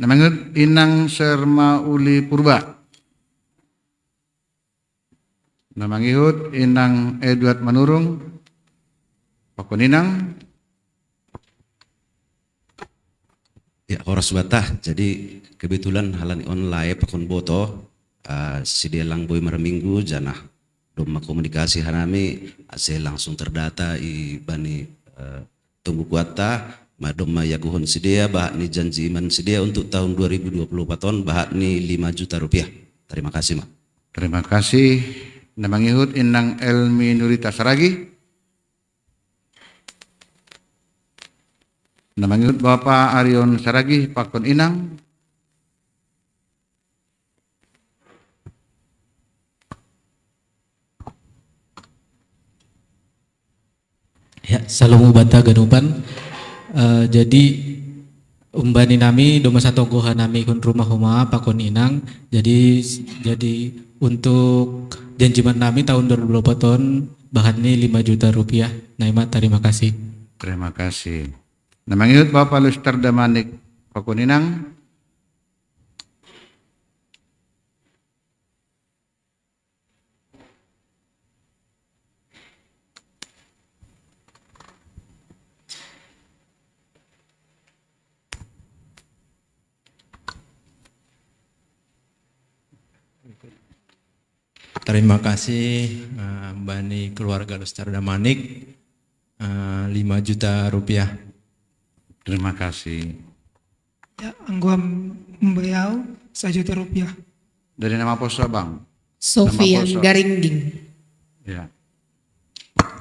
Namanya Inang Serma Uli Purba. Nama ngihut Inang Edward Manurung. Pak Ninang. Ya, horas batah. Jadi kebetulan halani online pakon boto si dia lang boy maraminggu janah doma komunikasi hanami ase langsung terdata i bani tunggu kuata madoma yaguhon si dia bahak ni janji iman si dia untuk tahun 2024 tahun bahak ni 5 juta rupiah. Terima kasih, Mak. Terima kasih. Nama ngihut Inang Elmi Nurita Saragi. Nama ngihut Bapak Arion Saragi, Pakon Inang. Ya, salam ubata ganupan. Jadi umbani nami doma satu goha nami kun rumah huma pakon inang. Jadi untuk janjiman nami tahun 2024 tahun bahan ini 5 juta rupiah. Naima, terima kasih. Terima kasih. Nama ngihut Bapak Luster Damanik Pakon Inang. Terima kasih Bani keluarga Luster Damanik 5 juta rupiah. Terima kasih. Ya, angguam membayau 1 juta rupiah. Dari nama poso Bang? Sofian Nama poso. Garingging. Ya.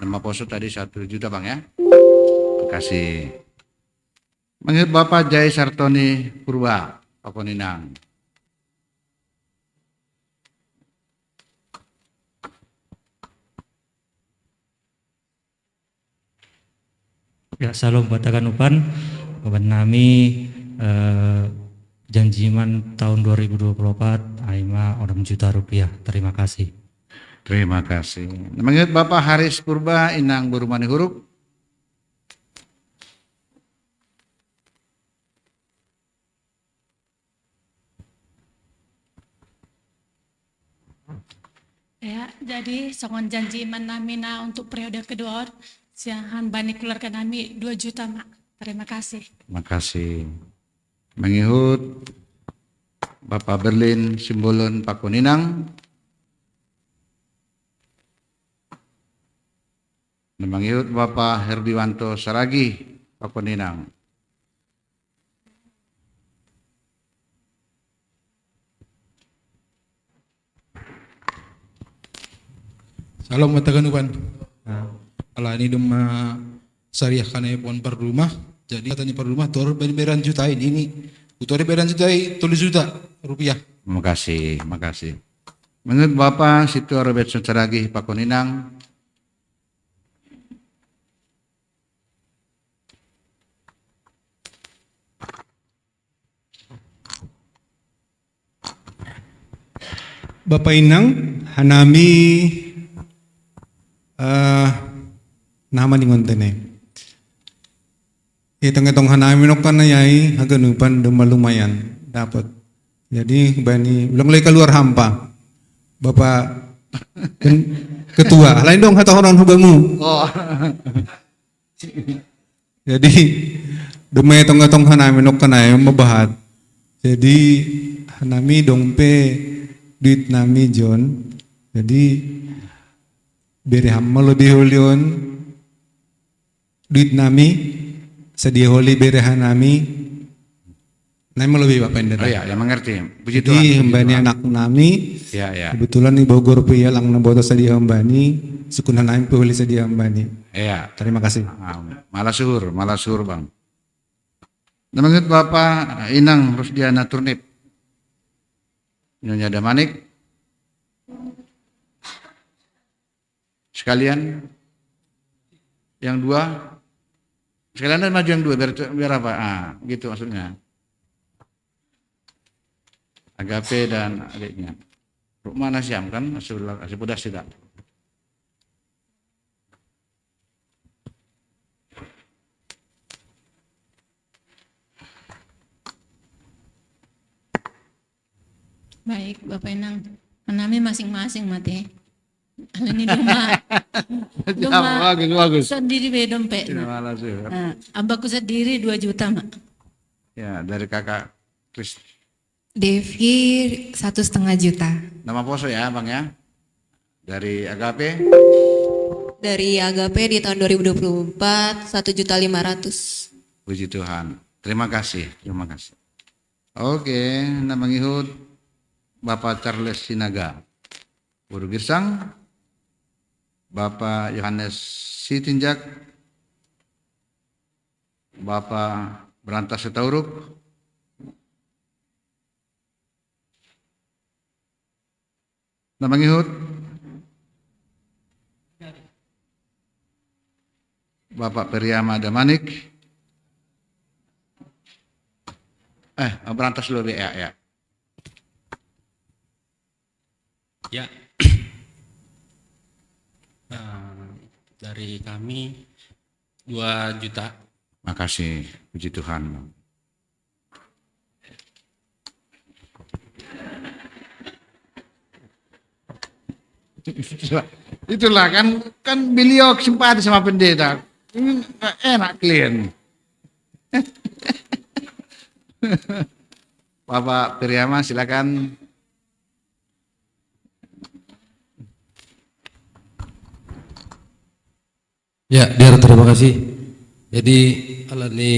Nama poso tadi 1 juta Bang ya. Terima kasih. Menurut Bapak Jai Sartoni Purba, Pakon Inang. Ya, salam batakan upan kawan nami janjiman tahun 2024 aima 6 juta rupiah. Terima kasih. Terima kasih. Menurut Bapak Haris Purba Inang Burmani Huruf. Ya, jadi songon janji iman nami na untuk periode kedua siahan bani keluarga nami 2 juta, Mak. Terima kasih. Terima kasih. Mengihut Bapak Berlin Simbolon Pakon Inang. Mengihut Bapak Herdiwanto Saragi Pakon Inang. Salam mataganupan. Ala ini duma syariah kana pon per rumah. Jadi katanya per rumah tor beran jutain ini. Utore beran jutai 3 juta rupiah. Terima kasih, terima kasih. Menurut Bapak Situ Robert Saragi Pakon Inang. Bapak Inang, hanami nama ni ngontene. Itong hanami no kan yai haganupan lumayan dapat. Jadi bani ulang lagi keluar hampa. Bapak ketua, lain dong kata orang hubamu. Oh. Jadi dumay tong hanami no kan ay mabahat. Jadi hanami dongpe duit nami John. Jadi beri hamma lebih holion duit nami sedia holi beri hanami. Nami lebih Bapak Indra. Oh ya, yang mengerti. Puji Tuhan. Jadi hembani anak nami. Ya, ya. Kebetulan di Bogor pia lang naboto sedia hembani. Sukun hanami holi sedia hembani. Iya. Terima kasih. Malah suhur Bang. Namanya Bapak Inang Rusdiana Turnip. Nyonya Damanik. Sekalian yang dua. Sekalian maju yang dua biar apa? Gitu maksudnya. Agape dan adiknya. Rukmana Syam kan? Sepudas tidak. Baik, Bapak Inang. Nami masing-masing mati. Ini Doma bagus. Sendiri be dompet. Ambaku sendiri 2 juta, Mak. Ya, dari kakak Kris. Devi 1,5 juta. Nama poso ya, Bang ya. Dari Agape. Dari Agape di tahun 2024 1.500.000. Puji Tuhan. Terima kasih. Oke, nama ngihut Bapak Charles Sinaga. Guru Girsang. Bapak Yohanes Sitinjak. Bapak Berantas Setauruk. Nama ngihut Bapak Periama Damanik. Berantas dulu ya. Ya. Dari kami 2 juta. Makasih, puji Tuhan. Itulah kan beliau simpati sama pendeta. Ini enak klien. Bapak Priama silakan. Ya, terima kasih. Jadi alani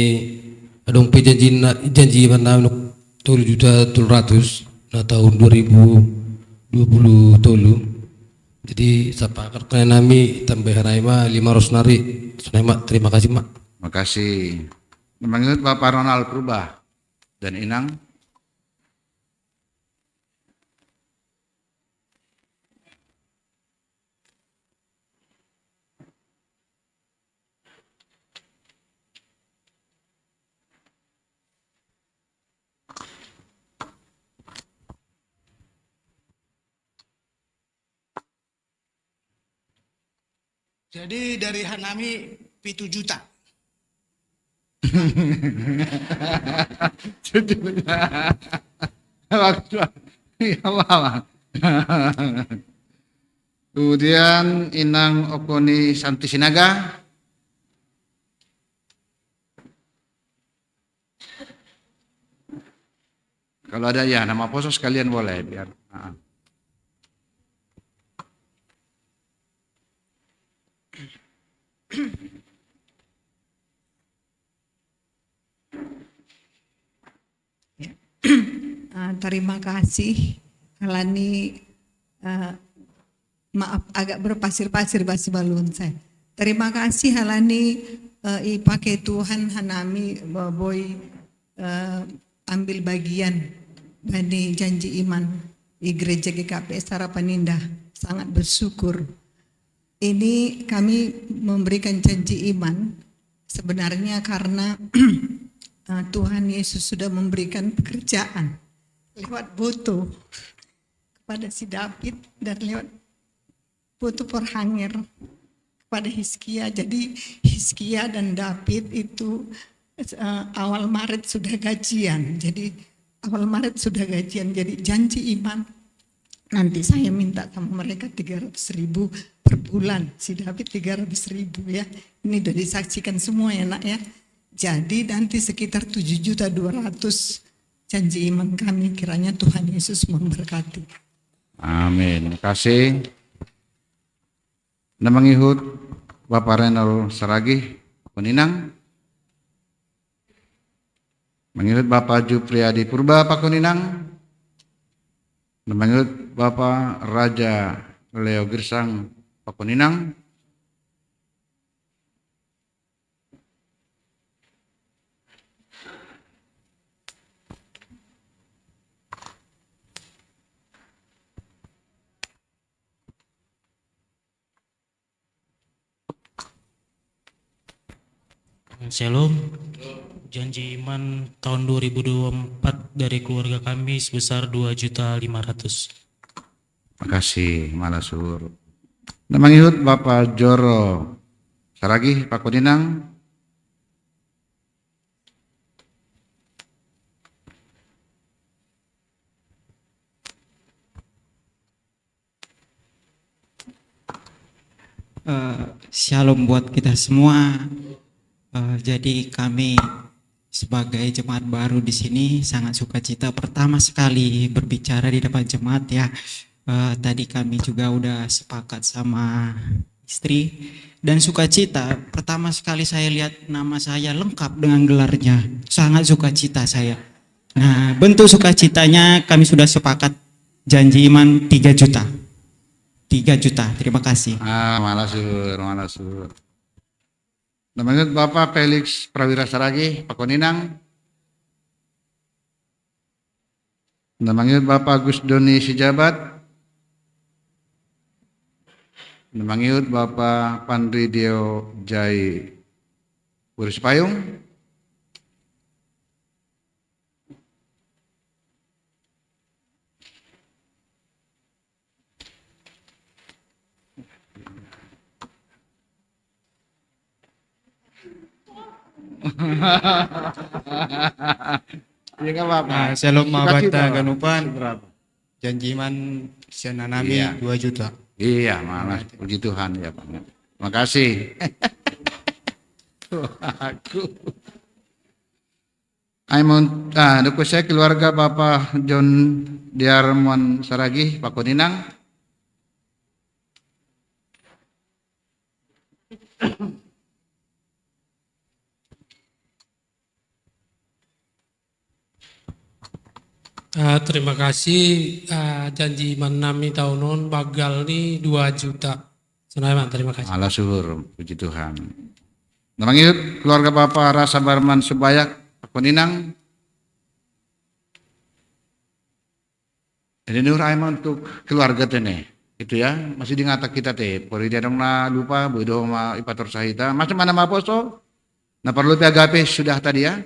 adong janji mana 7.700.000 na tahun 2020 tolu. Jadi sepakat kena nami tambahan aima 500 nari. Terima kasih Mak. Makasih. Memang Bapak Ronald Prubah dan Inang. Jadi dari Hanami 7 juta. Kemudian Inang Okoni Santi Sinaga. Kalau ada ya nama poso sekalian boleh biar. Terima kasih. Kalani maaf agak berpasir-pasir basi balun saya. Terima kasih Halani pakai Tuhan Hanami boy ambil bagian dari janji iman di gereja GKP Sarapanindah. Sangat bersyukur. Ini kami memberikan janji iman sebenarnya karena Tuhan Yesus sudah memberikan pekerjaan lewat Boto kepada si David dan lewat foto perhangir kepada Hizkia. Jadi Hizkia dan David itu awal Maret sudah gajian. Jadi awal Maret sudah gajian. Jadi janji iman, nanti saya minta sama mereka 300.000 per bulan. Si David 300.000 ya. Ini sudah disaksikan semua ya nak ya. Jadi nanti sekitar 7.200.000 janji iman kami. Kiranya Tuhan Yesus memberkati. Amin. Terima kasih. Nama ngihut Bapak Renal Saragih Pakuninang. Mengihut Bapak Jupriyadi Purba Pakuninang. Nama ngihut Bapak Raja Leo Girsang Pakuninang. Shalom. Janji iman tahun 2024 dari keluarga kami sebesar 2.500.000. Makasih Malasur. Nama ngihut Bapak Joro Saragih Pakuninang. Shalom buat kita semua. Jadi kami sebagai jemaat baru di sini sangat sukacita pertama sekali berbicara di depan jemaat ya. Tadi kami juga udah sepakat sama istri dan sukacita pertama sekali saya lihat nama saya lengkap dengan gelarnya. Sangat sukacita saya. Nah, bentuk sukacitanya kami sudah sepakat janji iman 3 juta. 3 juta, terima kasih. Malasur. Namanya Bapak Felix Prawira Saragih Pakuninang. Namanya Bapak Gus Doni Sijabat. Namanya Bapak Pandri Dio Jai Urus Payung. Iya nggak apa-apa. Shalom Mabata Ganupan. Janji iman Siananami 2 juta. Iya, malas puji Tuhan ya Pak. Makasih. Aku. Aimon, dukung saya keluarga Bapak John Diarmon Saragih Pakuninang. Terima kasih. Janji iman nami tahunon bagal ni 2 juta. Senang terima kasih. Allah syukur, puji Tuhan. Namanya keluarga Bapak Rasa Barman Subayak Pakuninang. Ini nur aiman untuk keluarga tene. Itu ya, masih dingata kita teh. Pori dia dong na lupa, bodoh ma ipator sahita. Macam mana ma poso? Nah perlu agape sudah tadi ya.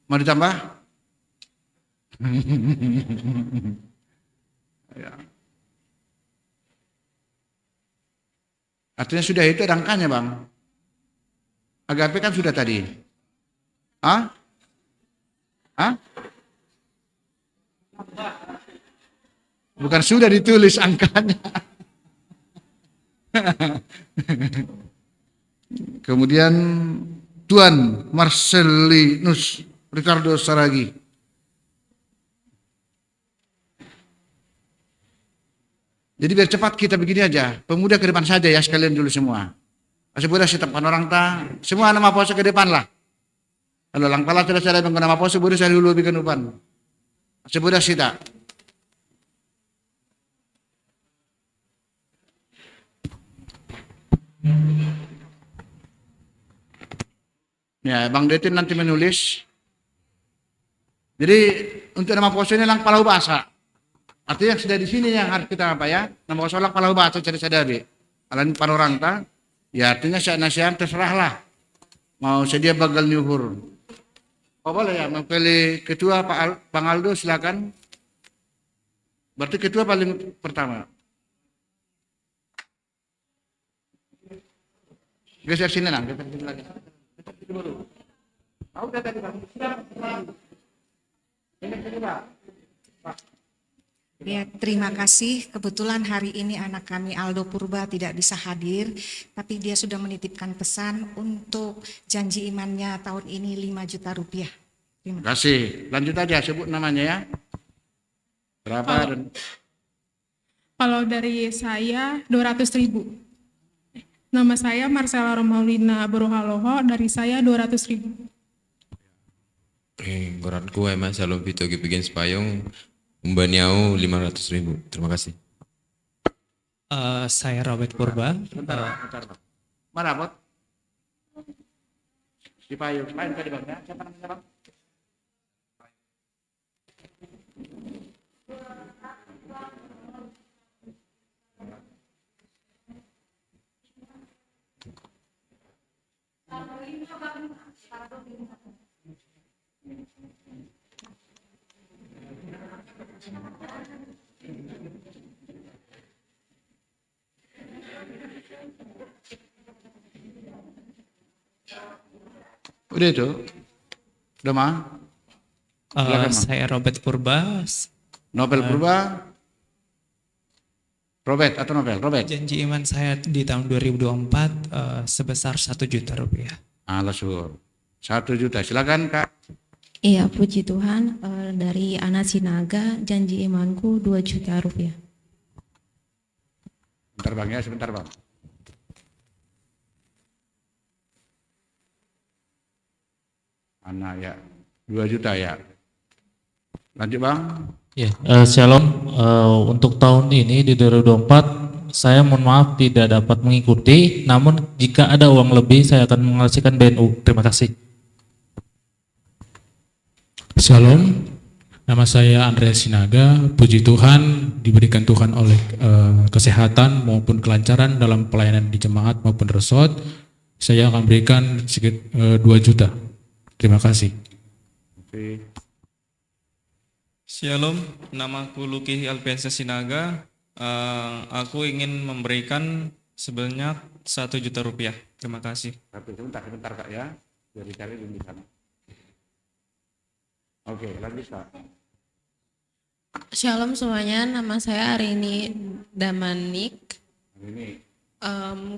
Mau ditambah? Ya. Artinya sudah itu rangkanya bang. Agape kan sudah tadi. Hah? Hah? Bukan sudah ditulis angkanya. Kemudian Tuan Marcelinus Ricardo Saragih. Jadi biar cepat kita begini aja, pemuda ke depan saja ya sekalian dulu semua. Masih muda sitapkan orang ta, semua nama pose ke depan lah. Kalau langkala sudah saya menggunakan nama pose, boleh saya dulu bikin depan. Masih muda sita. Ya, Bang Detin nanti menulis. Jadi untuk nama pose ini lang palau bahasa. Artinya yang sudah di sini yang harus kita apa ya? Nama solak palau bahasa cari sadabi. Alan panorang ta, ya artinya saya nasihat terserahlah. Mau sedia bagal nyuhur. Oh boleh ya, mempilih ketua Pak Aldo silakan. Berarti ketua paling pertama. Geser sini lah, geser sini lagi. Geser sini dulu. Tahu udah tadi Bang. Ini Pak. Ya, terima kasih. Kebetulan hari ini anak kami Aldo Purba tidak bisa hadir, tapi dia sudah menitipkan pesan untuk janji imannya tahun ini 5 juta rupiah. Terima kasih. Lanjut aja, sebut namanya ya. Berapa? Kalau dari saya 200.000. Nama saya Marcella Romaulina Brohaloho, dari saya 200.000. Goranku emang Salom Vito Gipigin Spayong Umbaniau 500.000. Terima kasih. Saya Robert Purba. Bentar. Mana Bot? Di payung tadi Bang ya. Siapa namanya Bang? Udah itu? Udah mah? Saya Robert Purba. Nobel Purba? Robert atau Nobel? Robert. Janji iman saya di tahun 2024 sebesar 1 juta rupiah. Syukur. 1 juta. Silakan Kak. Iya, puji Tuhan, dari Ana Sinaga, janji imanku 2 juta rupiah. Bentar Bang ya, sebentar Bang. Anak ya, 2 juta ya. Lanjut Bang. Ya, Shalom. Untuk tahun ini di 2024, saya mohon maaf tidak dapat mengikuti. Namun jika ada uang lebih, saya akan mengalihkan BNU. Terima kasih. Shalom. Nama saya Andreas Sinaga. Puji Tuhan, diberikan Tuhan oleh kesehatan maupun kelancaran dalam pelayanan di jemaat maupun resort. Saya akan berikan sekitar 2 juta. Terima kasih. Shalom, namaku Luki Alpiansa Sinaga. Aku ingin memberikan sebanyak 1 juta rupiah. Terima kasih. Sebentar Kak ya, biar dicari di sana. Oke, lanjut Kak. Shalom semuanya, nama saya Arini Damanik.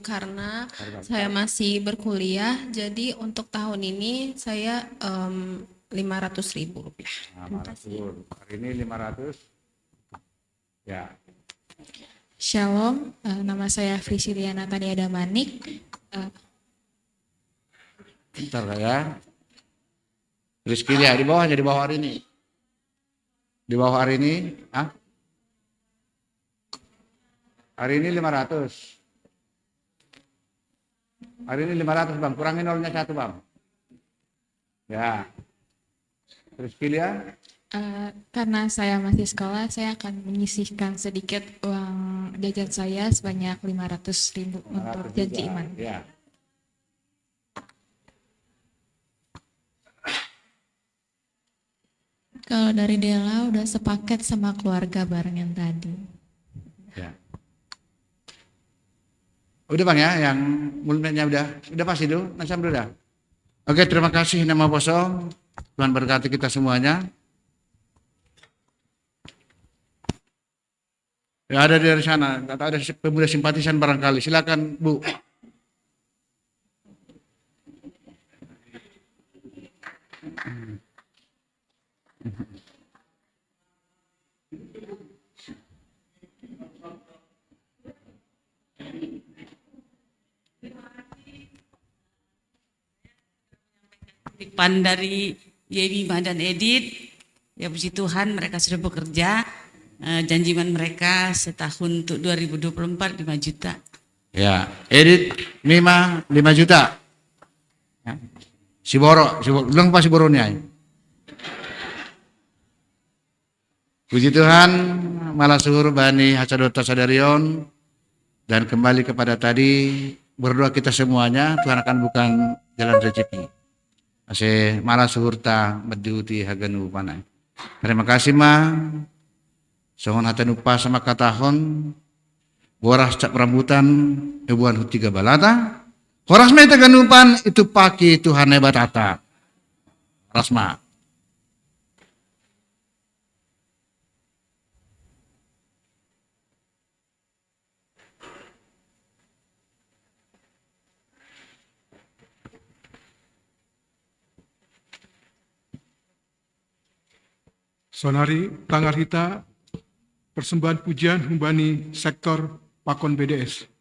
Karena saya masih berkuliah, jadi untuk tahun ini saya 500.000 rupiah. Terima kasih. Hari ini 500. Ya. Shalom, nama saya Frisilia Natania Damanik. Bentar Kak ya. Rizky dia di bawahnya, di bawah hari ini. Di bawah hari ini, hari ini 500. Hari ini 500 Bang, kurangin nolnya 1 Bang. Ya. Rizky dia. Karena saya masih sekolah, saya akan menyisihkan sedikit uang jajan saya sebanyak 500.000 untuk janji iman. Ya. Kalau dari Dela udah sepaket sama keluarga bareng yang tadi. Ya. Udah Bang ya, yang mulutnya udah pasti itu, Nasam udah. Oke, terima kasih nama Bosong. Tuhan berkati kita semuanya. Ya ada dari sana, atau ada pemuda simpatisan barangkali. Silakan Bu. Titipan dari Yemi dan Edit, ya puji Tuhan mereka sudah bekerja. Janji iman mereka setahun untuk 2024 5 juta. Ya, Edit Mima 5 juta. Ya. Siboro, bilang apa Siboronya? Puji Tuhan, malah suhur Bani Hasadota Sadarion, dan kembali kepada tadi, berdoa kita semuanya, Tuhan akan bukan jalan rezeki. Malah suhur ta mediuti haganu panai. Terima kasih Ma. Songon hatan upah sama katahon, boras cak rambutan, ebuan hutiga balata, horas meta ganupan itu paki Tuhan batata. Rasma. Sonari tanggal hita persembahan pujian humbani sektor Pakon BDS.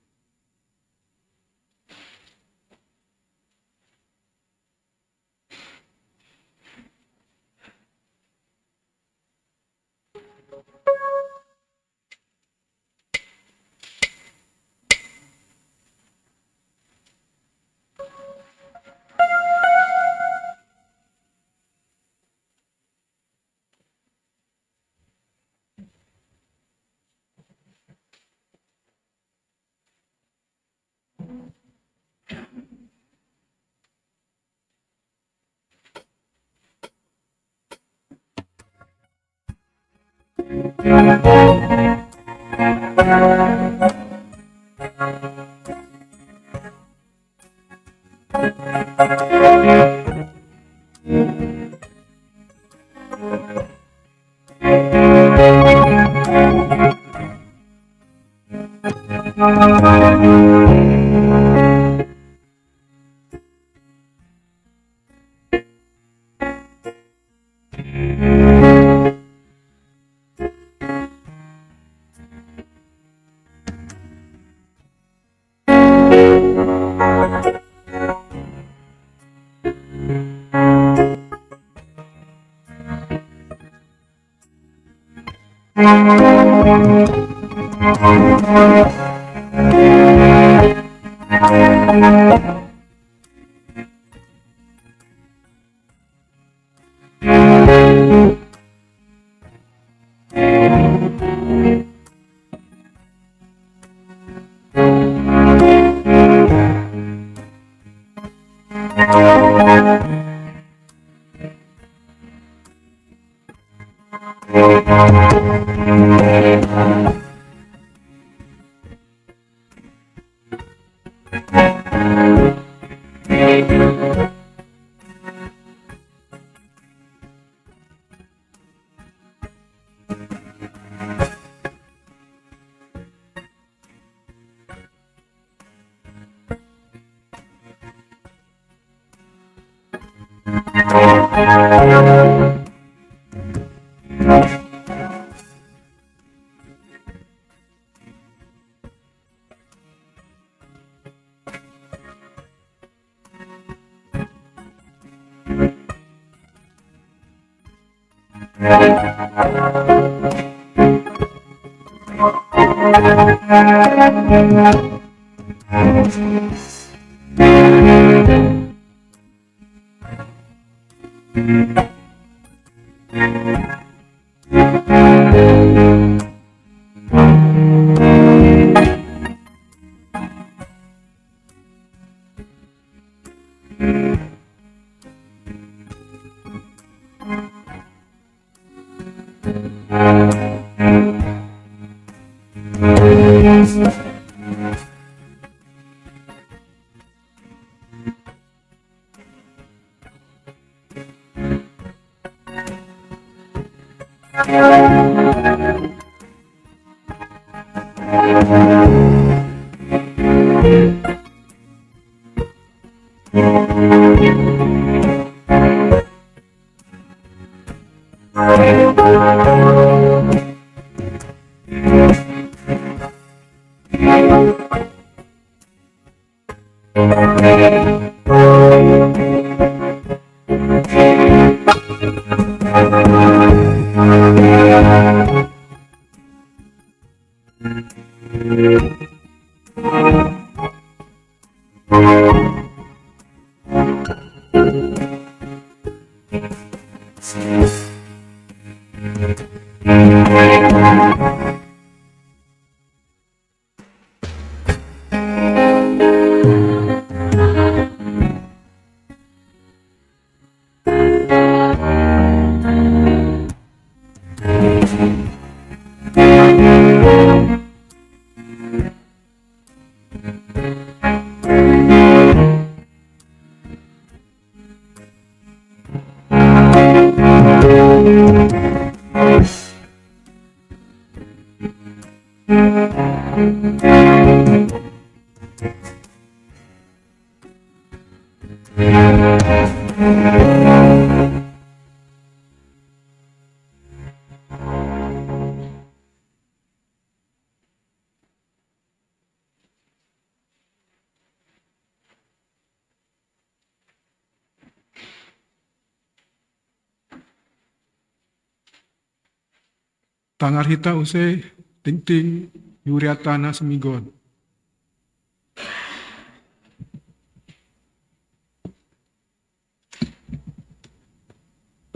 Tangarhita Use Ting Yuriatana Semigon.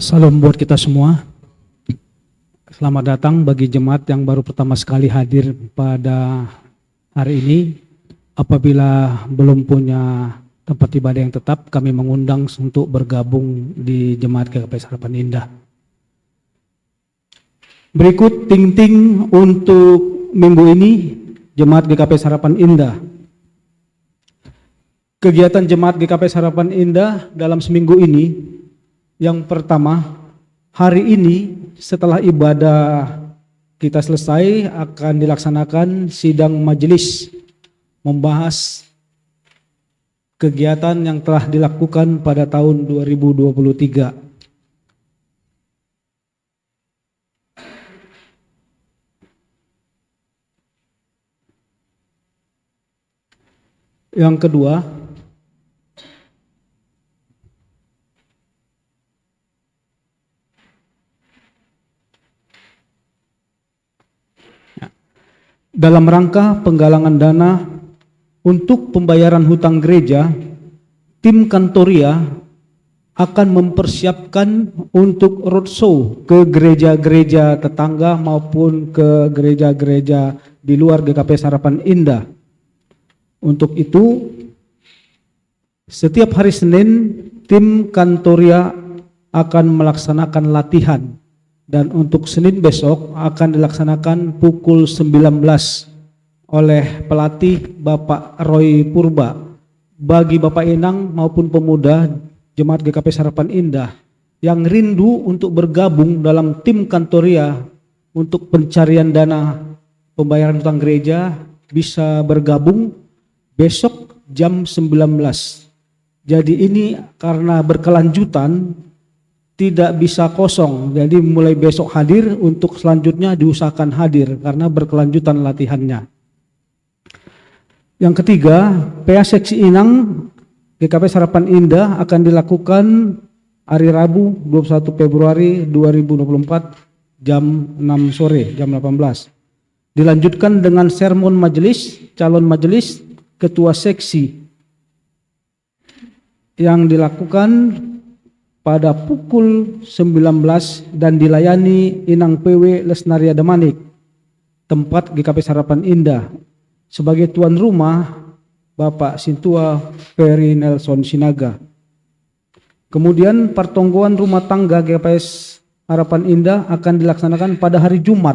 Salam buat kita semua. Selamat datang bagi jemaat yang baru pertama sekali hadir pada hari ini. Apabila belum punya tempat ibadah yang tetap, kami mengundang untuk bergabung di jemaat GKP Harapan Indah. Berikut ting-ting untuk minggu ini jemaat GKP Harapan Indah. Kegiatan jemaat GKP Harapan Indah dalam seminggu ini, yang pertama, hari ini setelah ibadah kita selesai akan dilaksanakan sidang majelis membahas kegiatan yang telah dilakukan pada tahun 2023. Yang kedua, dalam rangka penggalangan dana untuk pembayaran hutang gereja, tim Kantoria akan mempersiapkan untuk roadshow ke gereja-gereja tetangga maupun ke gereja-gereja di luar GKP Harapan Indah. Untuk itu, setiap hari Senin, tim Kantoria akan melaksanakan latihan. Dan untuk Senin besok akan dilaksanakan pukul 19 oleh pelatih Bapak Roy Purba. Bagi Bapak Inang maupun pemuda Jemaat GKP Harapan Indah yang rindu untuk bergabung dalam tim Kantoria untuk pencarian dana pembayaran hutang gereja, bisa bergabung besok jam 19. Jadi ini karena berkelanjutan, tidak bisa kosong, jadi mulai besok hadir, untuk selanjutnya diusahakan hadir karena berkelanjutan latihannya. Yang ketiga, PA Seksi Inang GKP Harapan Indah akan dilakukan hari Rabu 21 Februari 2024 jam 6 sore, jam 18. Dilanjutkan dengan sermon majelis, calon majelis, ketua seksi yang dilakukan pada pukul 19 dan dilayani Inang PW Lesnaria Damanik, tempat GKP Harapan Indah. Sebagai tuan rumah, Bapak Sintua Ferry Nelson Sinaga. Kemudian pertonggoan rumah tangga GKP Harapan Indah akan dilaksanakan pada hari Jumat.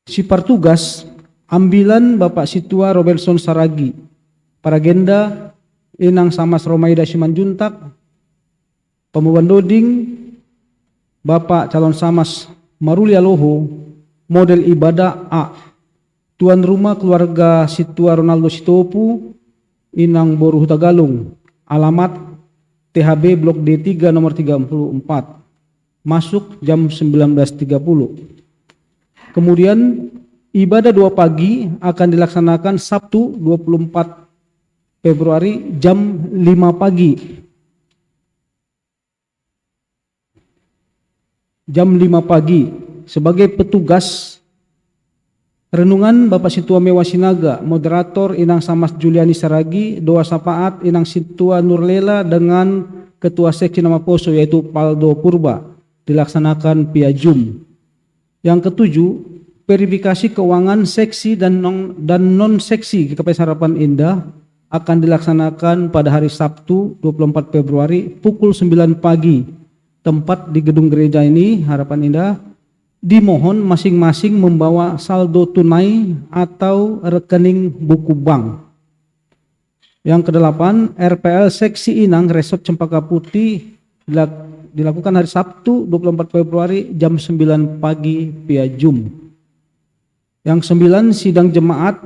Sipar tugas, ambilan Bapak Situa Robertson Saragi, Paragenda Inang Samas Romaida Simanjuntak, Pembuan Doding, Bapak Calon Samas Marulia Loho, model ibadah A. Tuan rumah keluarga Situa Ronaldo Sitopu, Inang Boru Hutagalung, alamat THB Blok D3 nomor 34, masuk jam 19.30. Kemudian ibadah 2 pagi akan dilaksanakan Sabtu 24 Februari jam 5 pagi. Jam 5 pagi sebagai petugas renungan Bapak Situa Mewa Sinaga, moderator Inang Samas Juliani Saragi, doa syafaat Inang Situa Nurlela dengan ketua seksi nama Poso yaitu Paldo Purba, dilaksanakan via Zoom. Yang ketujuh, verifikasi keuangan seksi dan non seksi GKP Harapan Indah akan dilaksanakan pada hari Sabtu 24 Februari pukul 9 pagi. Tempat di gedung gereja ini Harapan Indah, dimohon masing-masing membawa saldo tunai atau rekening buku bank. Yang kedelapan, RPL Seksi Inang Resort Cempaka Putih dilakukan hari Sabtu 24 Februari jam 9 pagi via Zoom. Yang 9 sidang jemaat,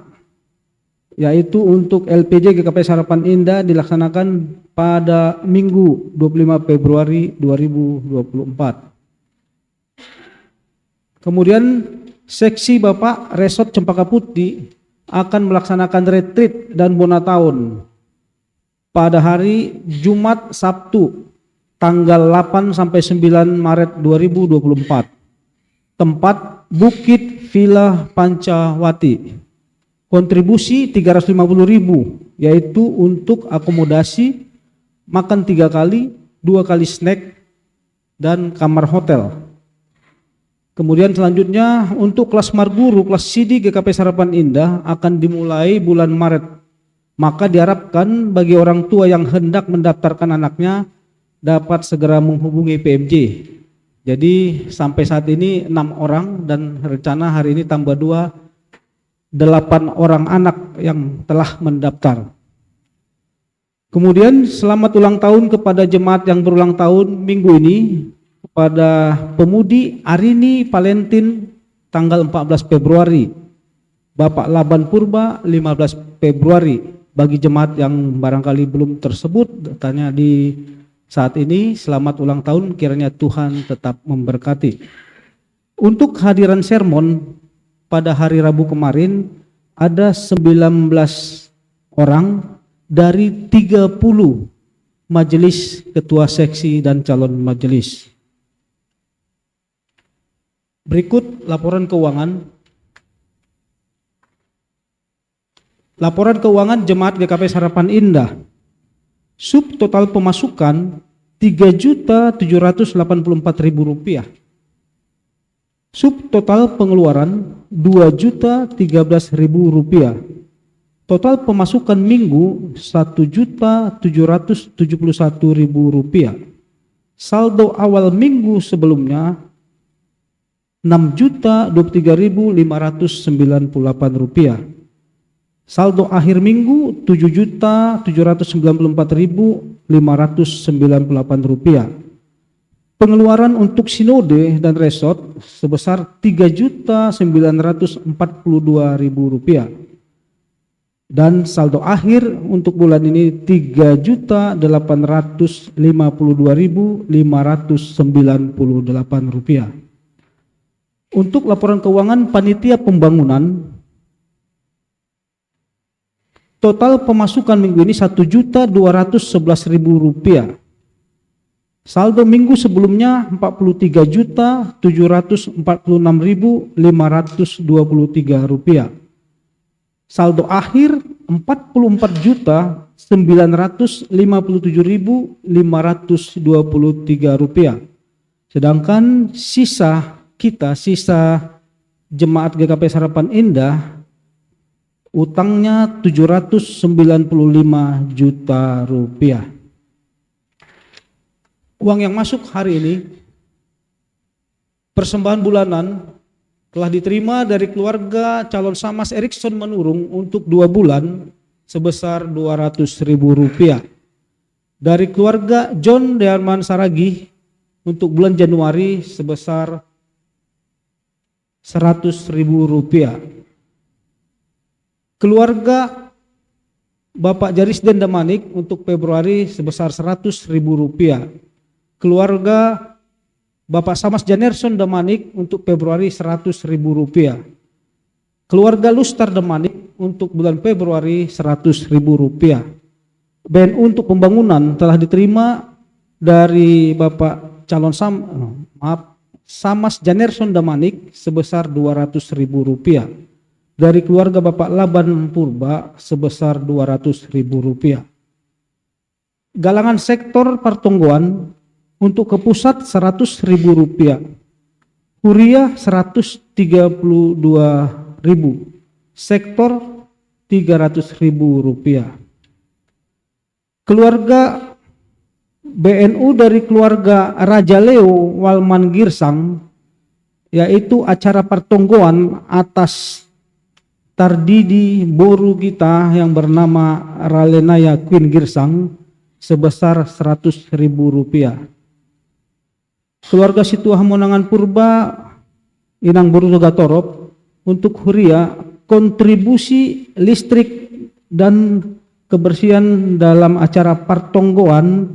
yaitu untuk LPJ GKP Harapan Indah dilaksanakan pada Minggu 25 Februari 2024. Kemudian seksi Bapak Resort Cempaka Putih akan melaksanakan retreat dan bona tahun pada hari Jumat Sabtu tanggal 8 sampai 9 Maret 2024. Tempat Bukit Villa Pancawati. Kontribusi 350.000 yaitu untuk akomodasi, makan 3 kali, 2 kali snack dan kamar hotel. Kemudian selanjutnya untuk kelas Marguru, kelas CD GKP Harapan Indah akan dimulai bulan Maret. Maka diharapkan bagi orang tua yang hendak mendaftarkan anaknya dapat segera menghubungi PMJ. Jadi sampai saat ini 6 orang dan rencana hari ini tambah 2, 8 orang anak yang telah mendaftar. Kemudian selamat ulang tahun kepada jemaat yang berulang tahun minggu ini, kepada pemudi Arini Valentin tanggal 14 Februari, Bapak Laban Purba 15 Februari. Bagi jemaat yang barangkali belum tersebut tanya di saat ini, selamat ulang tahun, kiranya Tuhan tetap memberkati. Untuk hadiran sermon pada hari Rabu kemarin ada 19 orang dari 30 majelis ketua seksi dan calon majelis. Berikut laporan keuangan. Laporan keuangan Jemaat GKP Harapan Indah. Subtotal pemasukan Rp3.784.000. Subtotal pengeluaran Rp2.013.000. Total pemasukan minggu Rp1.771.000. Saldo awal minggu sebelumnya Rp6.023.598. Saldo akhir minggu Rp7.094.598. Pengeluaran untuk sinode dan resort sebesar Rp3.942.000. Dan saldo akhir untuk bulan ini Rp3.852.598. Untuk laporan keuangan panitia pembangunan, total pemasukan minggu ini Rp1.211.000. Saldo minggu sebelumnya Rp44.746.523. Saldo akhir Rp49.957.523. Sedangkan sisa jemaat GKP Harapan Indah utangnya Rp795 juta. Uang yang masuk hari ini, persembahan bulanan telah diterima dari keluarga calon Samas Erikson Menurung untuk 2 bulan sebesar Rp200.000. Dari keluarga John Dearman Saragih untuk bulan Januari sebesar Rp100.000. Keluarga Bapak Jarisden Damanik untuk Februari sebesar Rp100.000. Keluarga Bapak Samas Janerson Damanik untuk Februari Rp100.000. Keluarga Lustar Damanik untuk bulan Februari Rp100.000. BNU untuk pembangunan telah diterima dari Bapak calon Samas Janerson Damanik sebesar Rp200.000. Dari keluarga Bapak Laban Purba sebesar Rp200.000. Galangan sektor pertonggoan untuk ke pusat Rp100.000. Kuria Rp132.000. Sektor Rp300.000. Keluarga BNU dari keluarga Raja Leo Walman Girsang, yaitu acara pertonggoan atas Tardidi Boru kita yang bernama Ralenaya Queen Girsang sebesar Rp100.000. Keluarga Situ Hamonangan Purba Inang Boru Gatorop untuk Huria kontribusi listrik dan kebersihan dalam acara partonggoan,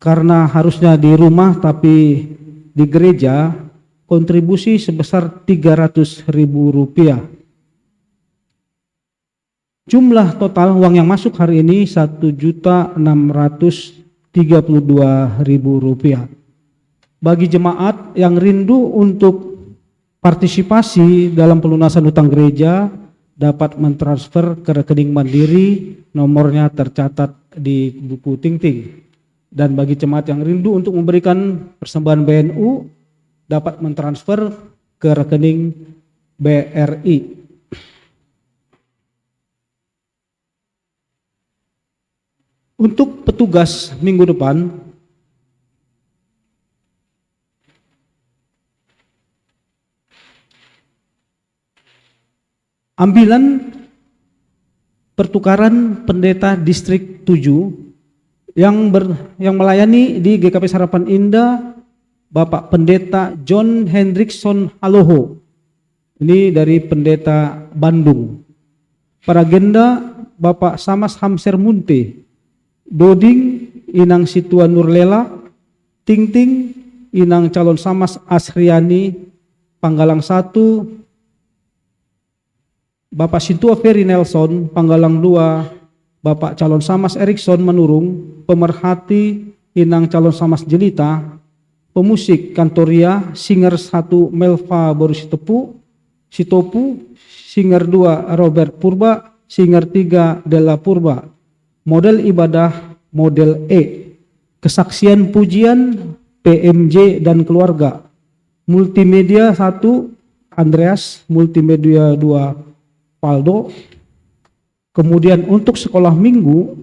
karena harusnya di rumah tapi di gereja, kontribusi sebesar Rp300.000. Jumlah total uang yang masuk hari ini Rp1.632.000. Bagi jemaat yang rindu untuk partisipasi dalam pelunasan hutang gereja, dapat mentransfer ke rekening mandiri, nomornya tercatat di buku Ting-Ting. Dan bagi jemaat yang rindu untuk memberikan persembahan BNU, dapat mentransfer ke rekening BRI. Untuk petugas minggu depan, ambilan pertukaran pendeta distrik 7 yang melayani di GKP Harapan Indah, Bapak Pendeta John Hendrickson Haloho. Ini dari pendeta Bandung. Para agenda Bapak Samas Hamser Munte, Doding Inang Situa Nurlela, Ting-Ting Inang calon Samas Asriani, Panggalang 1, Bapak Sintua Ferry Nelson, Panggalang 2, Bapak calon Samas Erikson Menurung, pemerhati Inang calon Samas Jelita, pemusik Kantoria, singer 1 Melva Borusitopu, Sitopu, singer 2 Robert Purba, singer 3 Della Purba. Model ibadah model E, kesaksian pujian PMJ dan keluarga. Multimedia 1 Andreas, multimedia 2 Paldo. Kemudian untuk sekolah minggu,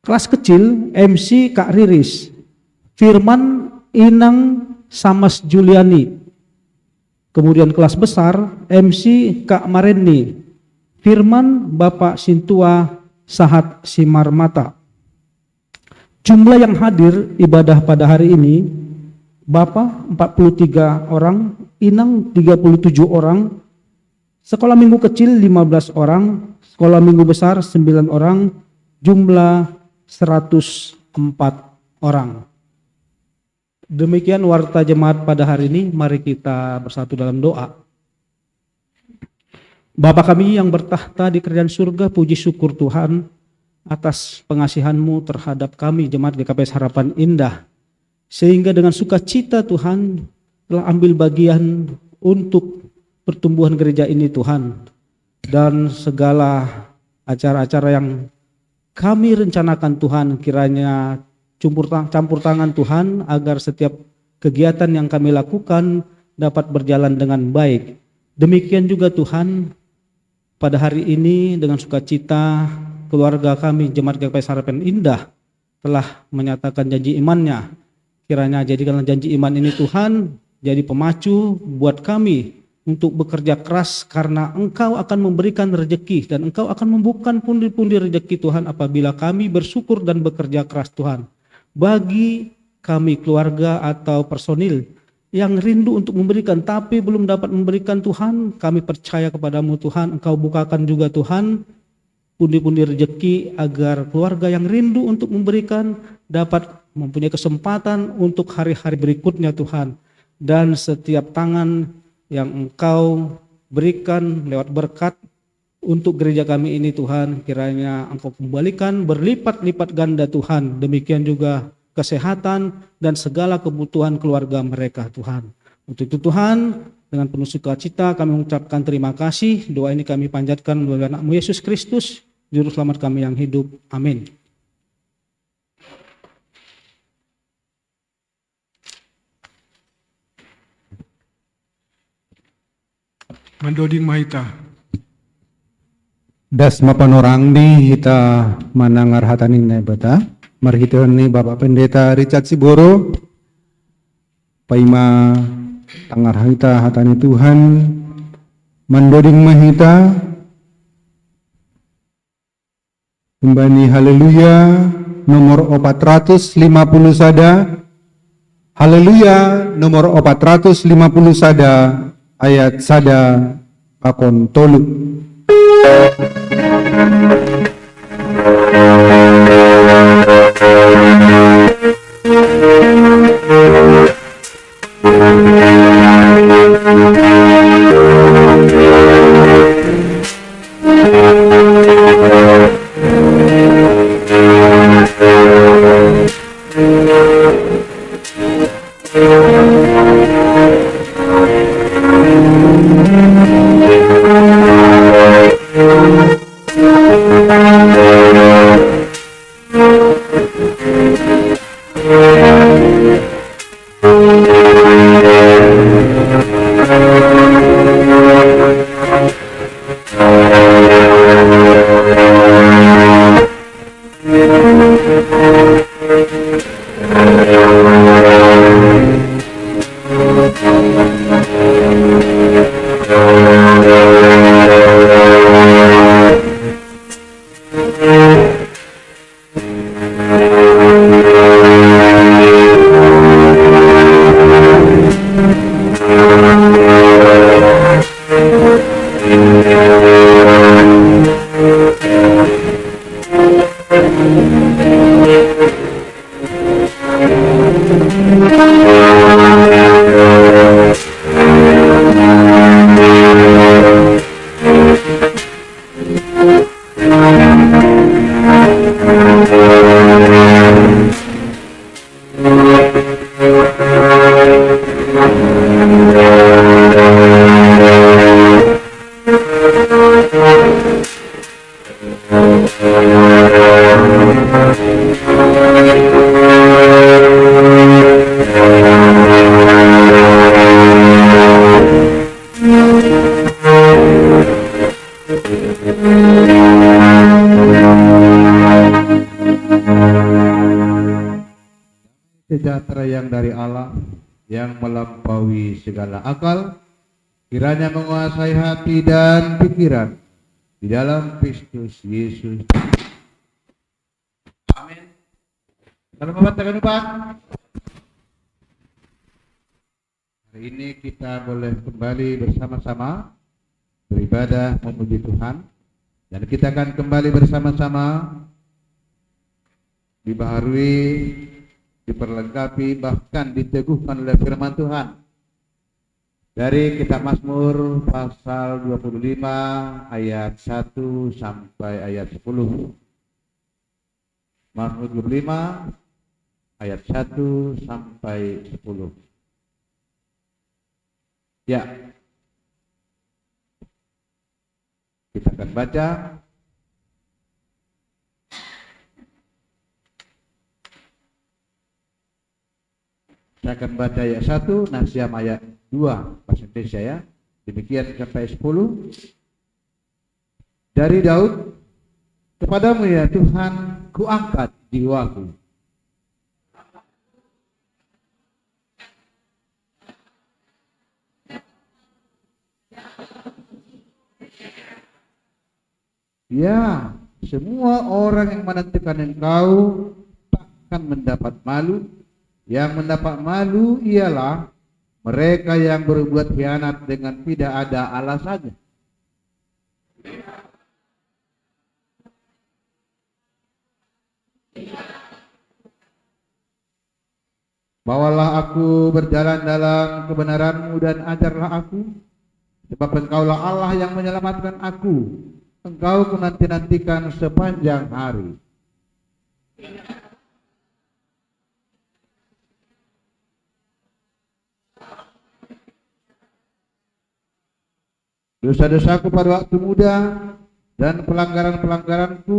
kelas kecil MC Kak Riris, Firman Inang Samas Juliani. Kemudian kelas besar MC Kak Mareni, Firman Bapak Sintua Sahat Simarmata. Jumlah yang hadir ibadah pada hari ini, Bapak 43 orang, Inang 37 orang, sekolah minggu kecil 15 orang, sekolah minggu besar 9 orang, jumlah 104 orang. Demikian warta jemaat pada hari ini, mari kita bersatu dalam doa. Bapa kami yang bertahta di kerajaan surga, puji syukur Tuhan atas pengasihan-Mu terhadap kami jemaat GKP Harapan Indah, sehingga dengan sukacita Tuhan telah ambil bagian untuk pertumbuhan gereja ini Tuhan, dan segala acara-acara yang kami rencanakan Tuhan, kiranya campur tangan Tuhan agar setiap kegiatan yang kami lakukan dapat berjalan dengan baik. Demikian juga Tuhan, pada hari ini dengan sukacita keluarga kami Jemaat GKP Harapan Indah telah menyatakan janji imannya. Kiranya jadikanlah janji iman ini Tuhan jadi pemacu buat kami untuk bekerja keras, karena Engkau akan memberikan rezeki dan Engkau akan membuka pundi-pundi rezeki Tuhan apabila kami bersyukur dan bekerja keras Tuhan. Bagi kami keluarga atau personil yang rindu untuk memberikan tapi belum dapat memberikan Tuhan, kami percaya kepadamu Tuhan, Engkau bukakan juga Tuhan pundi-pundi rezeki agar keluarga yang rindu untuk memberikan dapat mempunyai kesempatan untuk hari-hari berikutnya Tuhan. Dan setiap tangan yang Engkau berikan lewat berkat untuk gereja kami ini Tuhan, kiranya Engkau kembalikan berlipat-lipat ganda Tuhan. Demikian juga kesehatan dan segala kebutuhan keluarga mereka Tuhan. Untuk itu Tuhan, dengan penuh sukacita kami mengucapkan terima kasih. Doa ini kami panjatkan melalui anak-Mu Yesus Kristus, Juru Selamat kami yang hidup. Amin. Mandoding Mahita. Das mapanorang di hita manangar hataning na bata. Marhituhan ni Bapak Pendeta Richard Siboro. Paima tangar hita hatani Tuhan. Mandoding Mahita. Kembali haleluya nomor 450 sada. Haleluya nomor 450 sada. ayat sada pakon tolu. Sejahtera yang dari Allah yang melampaui segala akal, kiranya menguasai hati dan pikiran di dalam Kristus Yesus. Amin. Kalau membacakan upah, hari ini kita boleh kembali bersama-sama beribadah memuji Tuhan, dan kita akan kembali bersama-sama dibaharui, diperlengkapi, bahkan diteguhkan oleh firman Tuhan dari kitab Mazmur pasal 25 ayat 1 sampai ayat 10. Mazmur 25 ayat 1 sampai 10. Ya, kita akan baca. Saya akan baca ayat 1, Nasiam ayat 2 bahasa Indonesia ya. Demikian sampai 10. Dari Daud, kepadamu ya Tuhan kuangkat jiwaku. Ya, semua orang yang menantikan engkau takkan mendapat malu. Yang mendapat malu ialah mereka yang berbuat khianat dengan tidak ada alasannya. Bawalah aku berjalan dalam kebenaran-Mu dan ajarlah aku, sebab Engkaulah Allah yang menyelamatkan aku. Engkau kunanti-nantikan sepanjang hari. Dosa-dosaku pada waktu muda dan pelanggaran-pelanggaranku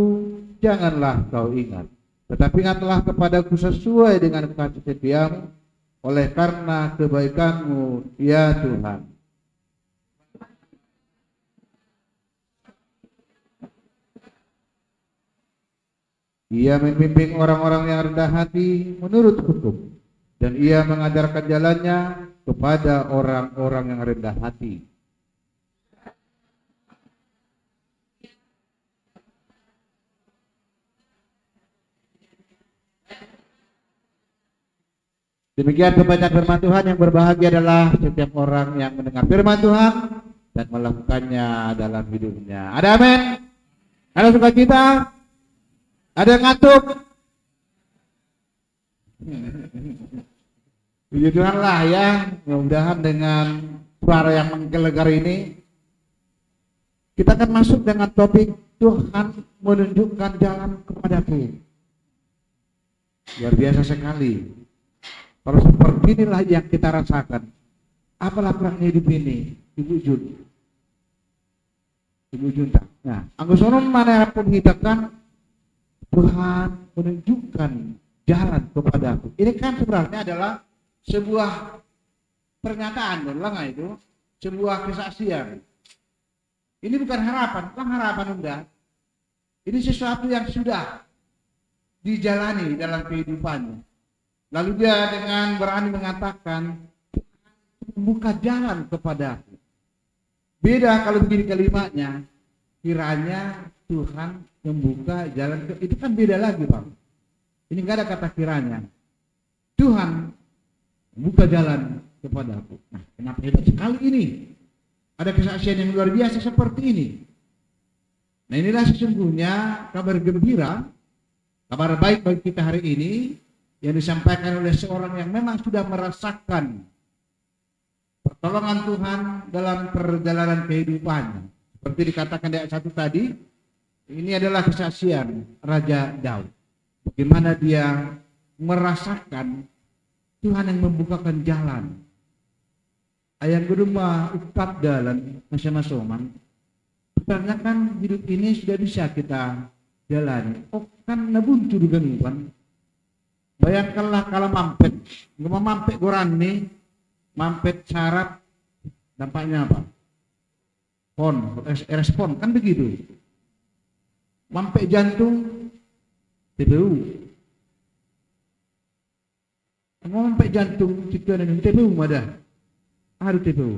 janganlah kau ingat. Tetapi ingatlah kepadaku sesuai dengan kasih setiamu oleh karena kebaikanmu ya Tuhan. Ia membimbing orang-orang yang rendah hati menurut hukum, dan ia mengajarkan jalannya kepada orang-orang yang rendah hati. Demikian pembacaan firman Tuhan. Yang berbahagia adalah setiap orang yang mendengar firman Tuhan dan melakukannya dalam hidupnya. Ada amin? Ada sukacita? Ada ngantuk? Puji Tuhan lah ya. Mudah-mudahan dengan suara yang menggelegar ini kita akan masuk dengan topik Tuhan menunjukkan jalan kepadaku. Luar biasa sekali. Kalau seperti inilah yang kita rasakan. Apalah kurangnya hidup ini, Ibu Jun. Ibu Junta. Nah, anggosonon mana pun kita kan Tuhan menunjukkan jalan kepadaku. Ini kan sebenarnya adalah sebuah pernyataan, nggak itu? Sebuah kesaksian. Ini bukan harapan enggak. Ini sesuatu yang sudah dijalani dalam kehidupannya. Lalu dia dengan berani mengatakan, membuka jalan kepadaku. Beda kalau begini kalimatnya, kiranya Tuhan membuka jalan itu kan beda lagi, Bang. Ini enggak ada kata kiranya. Tuhan membuka jalan kepadaku. Nah, kenapa hebat sekali ini? Ada kesaksian yang luar biasa seperti ini. Nah, inilah sesungguhnya kabar gembira, kabar baik bagi kita hari ini yang disampaikan oleh seorang yang memang sudah merasakan pertolongan Tuhan dalam perjalanan kehidupannya. Seperti dikatakan di ayat 1 tadi, ini adalah kesaksian Raja Daud. Bagaimana dia merasakan Tuhan yang membukakan jalan. Ayang geduma upat dalan masya-masyaman. Sebenarnya kan hidup ini sudah bisa kita jalani. Oh kan nabuntu dengan bayangkanlah kalau mampet, nggak mampet gorani, mampet syarat, dampaknya apa? Respon kan begitu. Mampet jantung, TPU. Mampet jantung, TPU ada. Harus TPU.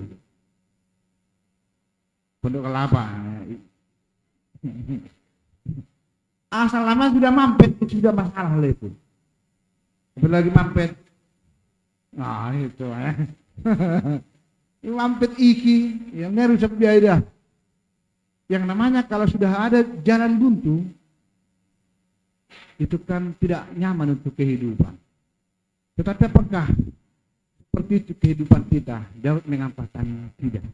Pondok Kelapa. Asal lama sudah mampet, itu sudah masalah itu. Apalagi mampet. Nah itu mampet iki yang rusak biaya. Yang namanya kalau sudah ada jalan buntu itu kan tidak nyaman untuk kehidupan. Tetapi apakah seperti itu kehidupan kita? Daud mengatakan tidak.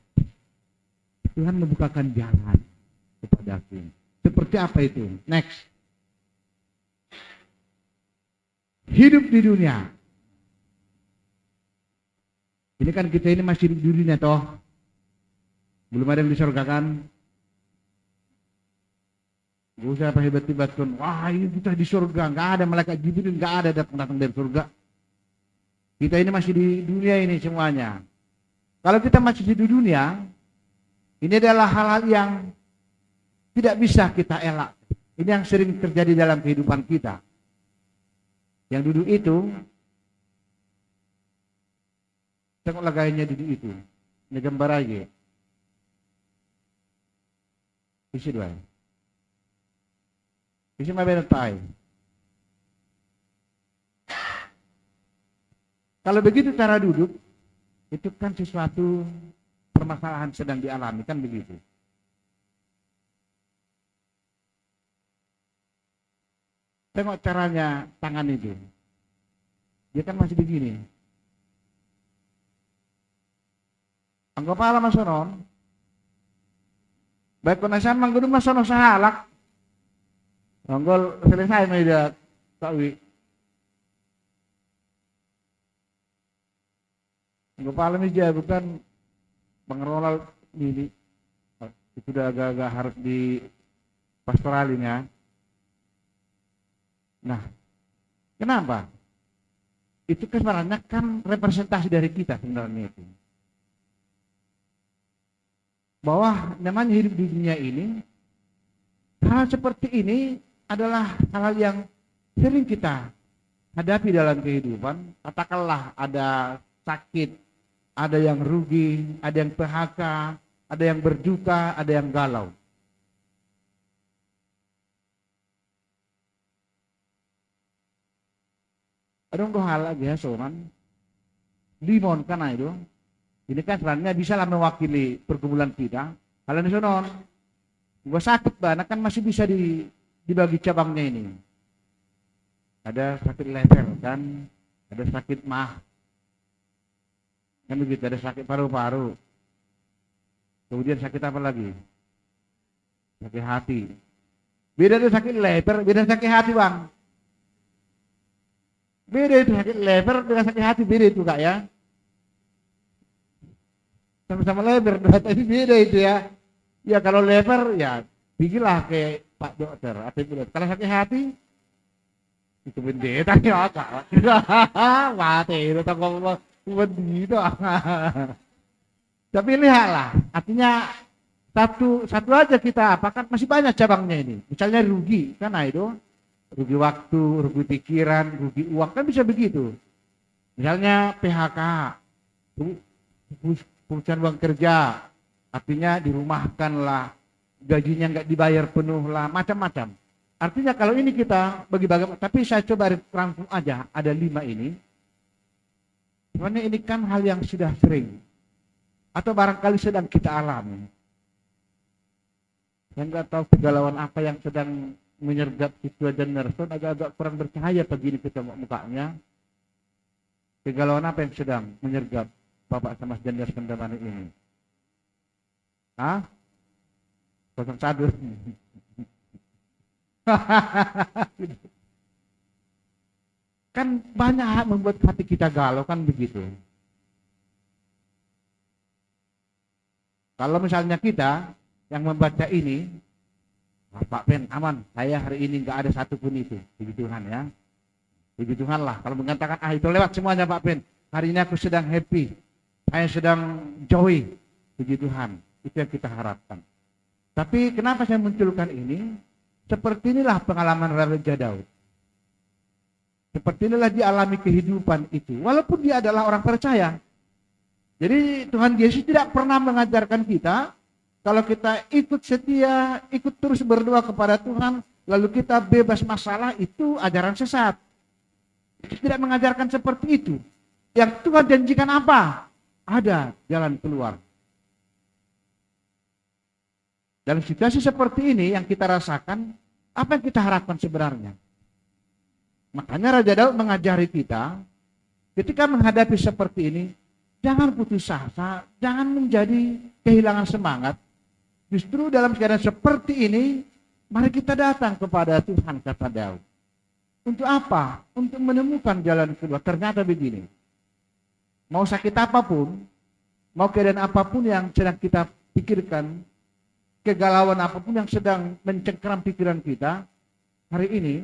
Tuhan membukakan jalan kepadaku. Seperti apa itu? Next. Hidup di dunia. Ini kan kita ini masih di dunia toh. Belum ada yang di surga kan? Gak usah apa hebat-hebat kan. Wah ini kita di surga. Gak ada malaikat Jibril. Gak ada datang dari surga. Kita ini masih di dunia ini semuanya. Kalau kita masih di dunia, ini adalah hal-hal yang tidak bisa kita elak. Ini yang sering terjadi dalam kehidupan kita. Yang duduk itu, tengoklah gayanya duduk itu. Ini gambar aja. Isi dua. Isi mah benetai. Kalau begitu cara duduk, itu kan sesuatu permasalahan sedang dialami, kan begitu. Tengok caranya tangan itu. Dia kan masih begini. Anggap apa mas sonon? Baik konasan manggudu mas sonon sahalak. Anggol selesai media tawi. Anggap alam aja bukan pengelola ini. Itu udah agak-agak harus di pastoralinya. Nah, kenapa? Itu sebenarnya kan representasi dari kita sebenarnya itu. Bahwa namanya hidup di dunia ini, hal seperti ini adalah hal yang sering kita hadapi dalam kehidupan. Katakanlah ada sakit, ada yang rugi, ada yang PHK, ada yang berduka, ada yang galau. Ada hal lagi ya soman. limon kan itu. Ini kan sebenarnya bisa lah mewakili pergumulan kita. Kalau di sono, gua sakit banget kan masih bisa dibagi cabangnya ini. Ada sakit leher kan, ada sakit mah, kan begitu, ada sakit paru-paru. Kemudian sakit apa lagi? Sakit hati. Beda itu sakit leher, beda sakit hati bang. Beda itu sakit leher dengan sakit hati, beda itu kak ya. Sama-sama leher, tapi beda itu ya. Ya kalau leher ya pergilah ke Pak Dokter. Kalau sakit hati itu pendeta ya kak. Mati itu tanggung begitu. Tapi lihatlah, artinya satu aja kita, apakah masih banyak cabangnya ini. Misalnya rugi, kan itu rugi waktu, rugi pikiran, rugi uang, kan bisa begitu. Misalnya PHK, perusahaan uang kerja, artinya dirumahkan lah, gajinya nggak dibayar penuh lah, macam-macam. Artinya kalau ini kita bagi-bagi, tapi saya coba rangkum aja, ada 5 ini. Sebenarnya ini kan hal yang sudah sering, atau barangkali sedang kita alami. Saya nggak tahu kegalauan apa yang sedang menyergap siswa dan Nelson, agak-agak kurang bercahaya begini kita mukanya. Kegalauan apa yang sedang menyergap Bapak sama dan Nelson Damani ini? Hah? 01. Kan banyak membuat hati kita galau kan begitu. Kalau misalnya kita yang membaca ini, Pak Ben aman, saya hari ini nggak ada satupun itu, puji Tuhan ya, puji Tuhan lah. Kalau mengatakan itu lewat semuanya Pak Ben, hari ini aku sedang happy, saya sedang joy, puji Tuhan, itu yang kita harapkan. Tapi kenapa saya munculkan ini? Seperti inilah pengalaman Raja Daud. Seperti inilah dia alami kehidupan itu, walaupun dia adalah orang percaya. Jadi Tuhan Yesus tidak pernah mengajarkan kita, kalau kita ikut setia, ikut terus berdoa kepada Tuhan, lalu kita bebas masalah, itu ajaran sesat. Tidak mengajarkan seperti itu. Yang Tuhan janjikan apa? Ada jalan keluar. Dalam situasi seperti ini yang kita rasakan, apa yang kita harapkan sebenarnya? Makanya Raja Daud mengajari kita, ketika menghadapi seperti ini, jangan putus asa, jangan menjadi kehilangan semangat. Justru dalam keadaan seperti ini, mari kita datang kepada Tuhan, kata Daud. Untuk apa? Untuk menemukan jalan keluar. Ternyata begini, mau sakit apapun, mau keadaan apapun yang sedang kita pikirkan, kegalauan apapun yang sedang mencengkeram pikiran kita, hari ini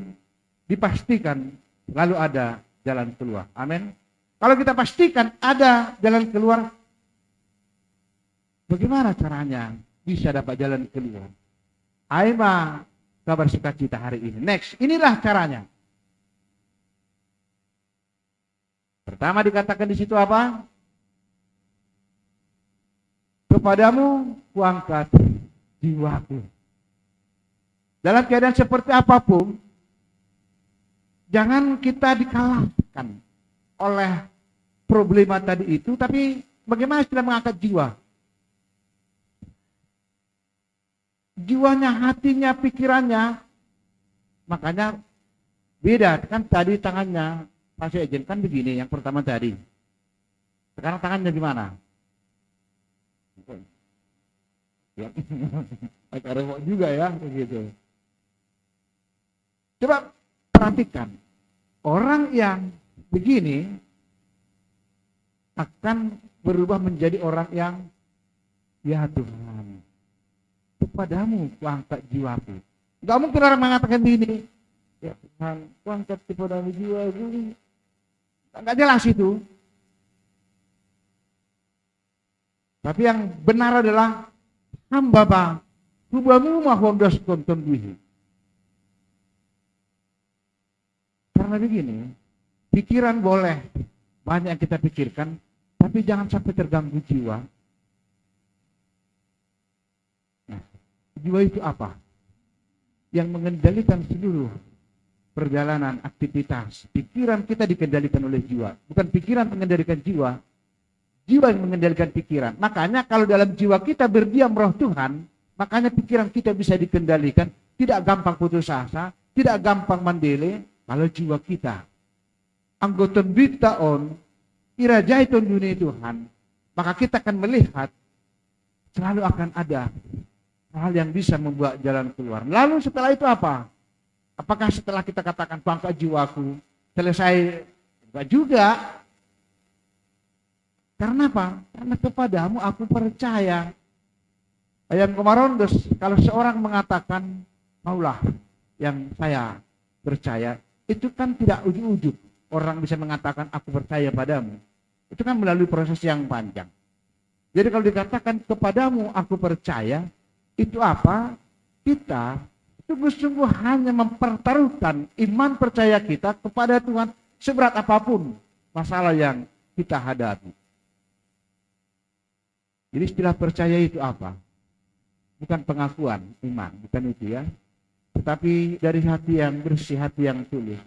dipastikan lalu ada jalan keluar. Amin. Kalau kita pastikan ada jalan keluar, bagaimana caranya bisa dapat jalan keluar? Aima kabar sukacita hari ini. Next, inilah caranya. Pertama dikatakan di situ apa? Kepadamu kuangkat jiwaku. Dalam keadaan seperti apapun, jangan kita dikalahkan oleh problema tadi itu, tapi bagaimana sudah mengangkat jiwa. Jiwanya, hatinya, pikirannya. Makanya beda, kan tadi tangannya Pak Sejen kan begini, yang pertama tadi. Sekarang tangannya gimana? Ya, agak repot juga ya, begitu. Coba perhatikan, orang yang begini akan berubah menjadi orang yang, ya Tuhan, kepadamu kuangkat jiwaku. Gak mungkin orang mengatakan begini, ya Tuhan, kuangkat kepadamu jiwaku. Gak jelas itu. Tapi yang benar adalah hamba bang, kubamu mahondas konton duhi. Karena begini, pikiran boleh banyak yang kita pikirkan, tapi jangan sampai terganggu jiwa. Nah, jiwa itu apa? Yang mengendalikan seluruh perjalanan, aktivitas, pikiran kita dikendalikan oleh jiwa. Bukan pikiran mengendalikan jiwa, jiwa yang mengendalikan pikiran. Makanya kalau dalam jiwa kita berdiam roh Tuhan, makanya pikiran kita bisa dikendalikan, tidak gampang putus asa, tidak gampang mandele. Kalau jiwa kita anggoton bitaon, irajaiton dunia Tuhan, maka kita akan melihat selalu akan ada hal yang bisa membuat jalan keluar. Lalu setelah itu apa? Apakah setelah kita katakan bangka jiwaku selesai? Enggak juga. Karena apa? Karena kepadamu aku percaya. Ayam kemarondos, kalau seorang mengatakan maulah yang saya percaya, itu kan tidak ujuk-ujuk. Orang bisa mengatakan aku percaya padamu. Itu kan melalui proses yang panjang. Jadi kalau dikatakan kepadamu aku percaya, itu apa? Kita sungguh-sungguh hanya mempertaruhkan iman percaya kita kepada Tuhan seberat apapun masalah yang kita hadapi. Jadi istilah percaya itu apa? Bukan pengakuan iman, bukan itu ya. Tetapi dari hati yang bersih, hati yang tulus.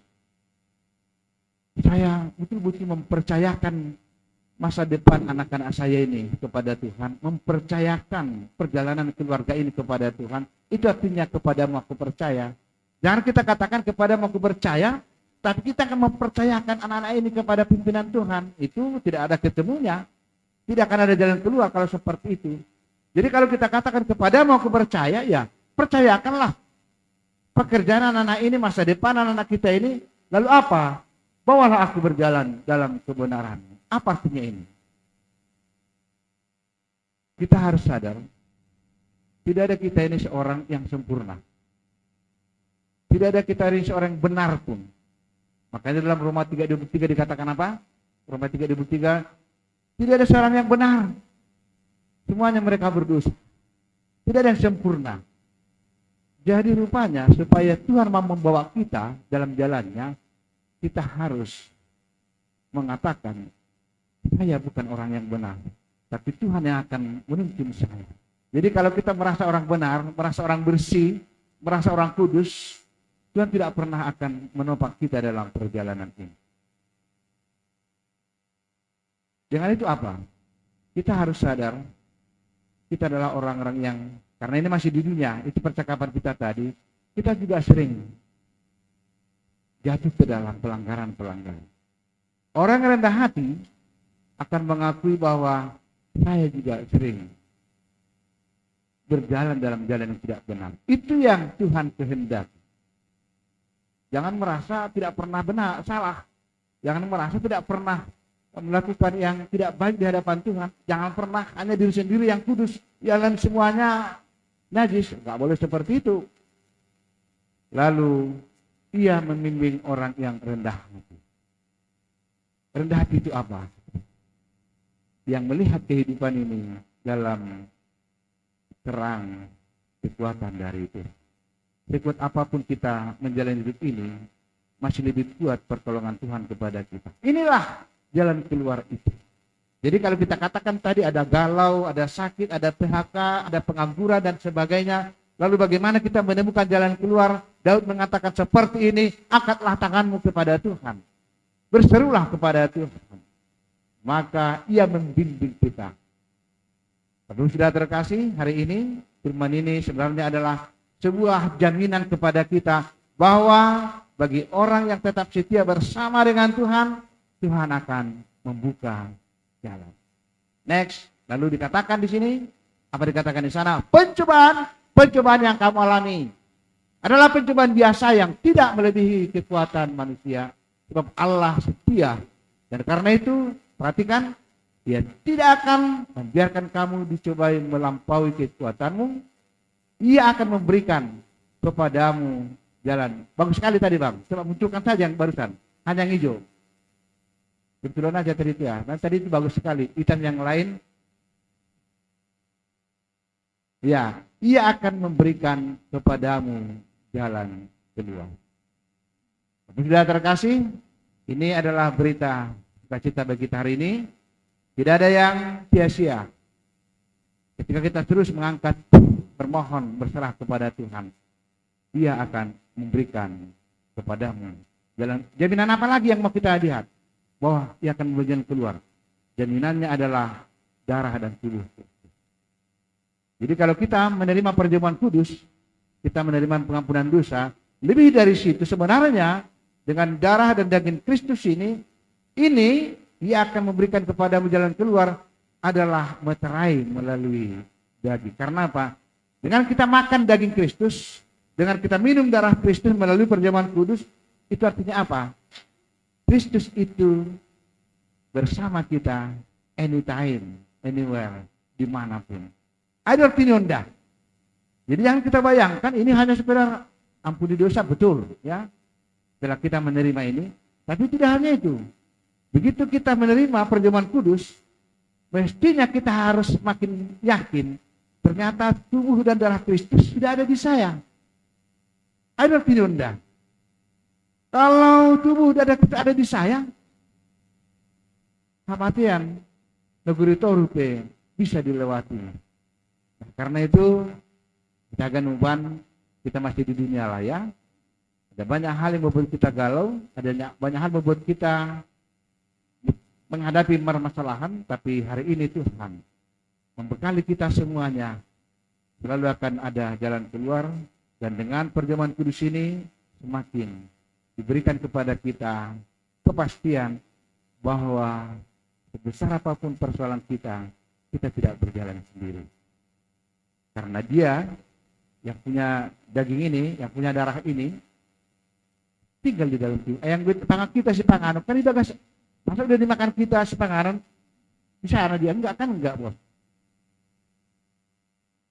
Saya betul-betul mempercayakan masa depan anak-anak saya ini kepada Tuhan, mempercayakan perjalanan keluarga ini kepada Tuhan. Itu artinya kepadamu aku percaya. Jangan kita katakan kepadamu aku percaya, tapi kita akan mempercayakan anak-anak ini kepada pimpinan Tuhan. Itu tidak ada ketemunya, tidak akan ada jalan keluar kalau seperti itu. Jadi kalau kita katakan kepadamu aku percaya, ya percayakanlah pekerjaan anak-anak ini, masa depan anak-anak kita ini. Lalu apa? Bawalah aku berjalan dalam kebenaran. Apa artinya ini? Kita harus sadar, tidak ada kita ini seorang yang sempurna. Tidak ada kita ini seorang yang benar pun. Makanya dalam Roma 3:23 dikatakan apa? Roma 3:23, tidak ada seorang yang benar. Semuanya mereka berdosa. Tidak ada yang sempurna. Jadi rupanya supaya Tuhan mau membawa kita dalam jalannya, kita harus mengatakan, saya bukan orang yang benar, tapi Tuhan yang akan menuntun saya. Jadi kalau kita merasa orang benar, merasa orang bersih, merasa orang kudus, Tuhan tidak pernah akan menopang kita dalam perjalanan ini. Dengan itu apa? Kita harus sadar, kita adalah orang-orang yang, karena ini masih di dunia, itu percakapan kita tadi, kita juga sering jatuh ke dalam pelanggaran-pelanggaran. Orang yang rendah hati akan mengakui bahwa saya juga sering berjalan dalam jalan yang tidak benar. Itu yang Tuhan kehendaki. Jangan merasa tidak pernah benar, salah. Jangan merasa tidak pernah melakukan yang tidak baik di hadapan Tuhan. Jangan pernah hanya diri sendiri yang kudus, yang lain semuanya najis. Enggak boleh seperti itu. Lalu ia membimbing orang yang rendah hati. Rendah hati itu apa? Yang melihat kehidupan ini dalam terang kekuatan dari itu. Sekuat apapun kita menjalani hidup ini, masih lebih kuat pertolongan Tuhan kepada kita. Inilah jalan keluar itu. Jadi kalau kita katakan tadi ada galau, ada sakit, ada PHK, ada pengangguran dan sebagainya, lalu bagaimana kita menemukan jalan keluar? Daud mengatakan seperti ini, angkatlah tanganmu kepada Tuhan. Berserulah kepada Tuhan. Maka ia membimbing kita. Perlu sudah terkasih, hari ini firman ini sebenarnya adalah sebuah jaminan kepada kita bahwa bagi orang yang tetap setia bersama dengan Tuhan, Tuhan akan membuka jalan. Next, lalu dikatakan di sini, apa dikatakan di sana? Pencobaan yang kamu alami adalah pencobaan biasa yang tidak melebihi kekuatan manusia, sebab Allah setia. Dan karena itu, perhatikan, Dia tidak akan membiarkan kamu dicobai melampaui kekuatanmu. Ia akan memberikan kepadamu jalan. Bagus sekali tadi Bang, coba munculkan saja yang barusan, hanya yang hijau. Kebetulan aja tadi itu ya, dan tadi itu bagus sekali. Hitam yang lain, ya, ia akan memberikan kepadamu jalan keluar. Sudah terkasih, ini adalah berita sukacita bagi kita hari ini. Tidak ada yang sia-sia. Ketika kita terus mengangkat, bermohon, berserah kepada Tuhan, Dia akan memberikan kepadamu. Jaminan apa lagi yang mau kita lihat? Bahwa ia akan memberikan keluar. Jaminannya adalah darah dan tubuh. Jadi kalau kita menerima perjamuan kudus, kita menerima pengampunan dosa, lebih dari situ sebenarnya dengan darah dan daging Kristus ini ia akan memberikan kepadamu jalan keluar adalah meterai melalui daging. Karena apa? Dengan kita makan daging Kristus, dengan kita minum darah Kristus melalui perjamuan kudus, itu artinya apa? Kristus itu bersama kita anytime, anywhere, dimanapun. Ada artinya dah. Jadi yang kita bayangkan ini hanya sekedar ampuni dosa, betul ya. Setelah kita menerima ini, tapi tidak hanya itu. Begitu kita menerima perjamuan kudus, mestinya kita harus makin yakin ternyata tubuh dan darah Kristus sudah ada di saya. Ada artinya dah. Kalau tubuh dan darah kita ada di saya, kematian negeri Torupe bisa dilewati. Nah, karena itu kita akan umpan, kita masih di dunia lah ya. Ada banyak hal yang membuat kita galau, ada banyak hal membuat kita menghadapi permasalahan, tapi hari ini Tuhan membekali kita semuanya. Selalu akan ada jalan keluar, dan dengan perjamuan kudus ini semakin diberikan kepada kita kepastian bahwa sebesar apapun persoalan kita tidak berjalan sendiri. Karena Dia yang punya daging ini, yang punya darah ini, tinggal di dalam kita. Yang tangan kita si panganan, kan itu agak, masa udah dimakan kita si panganan, bisa anak dia enggak kan, enggak bos.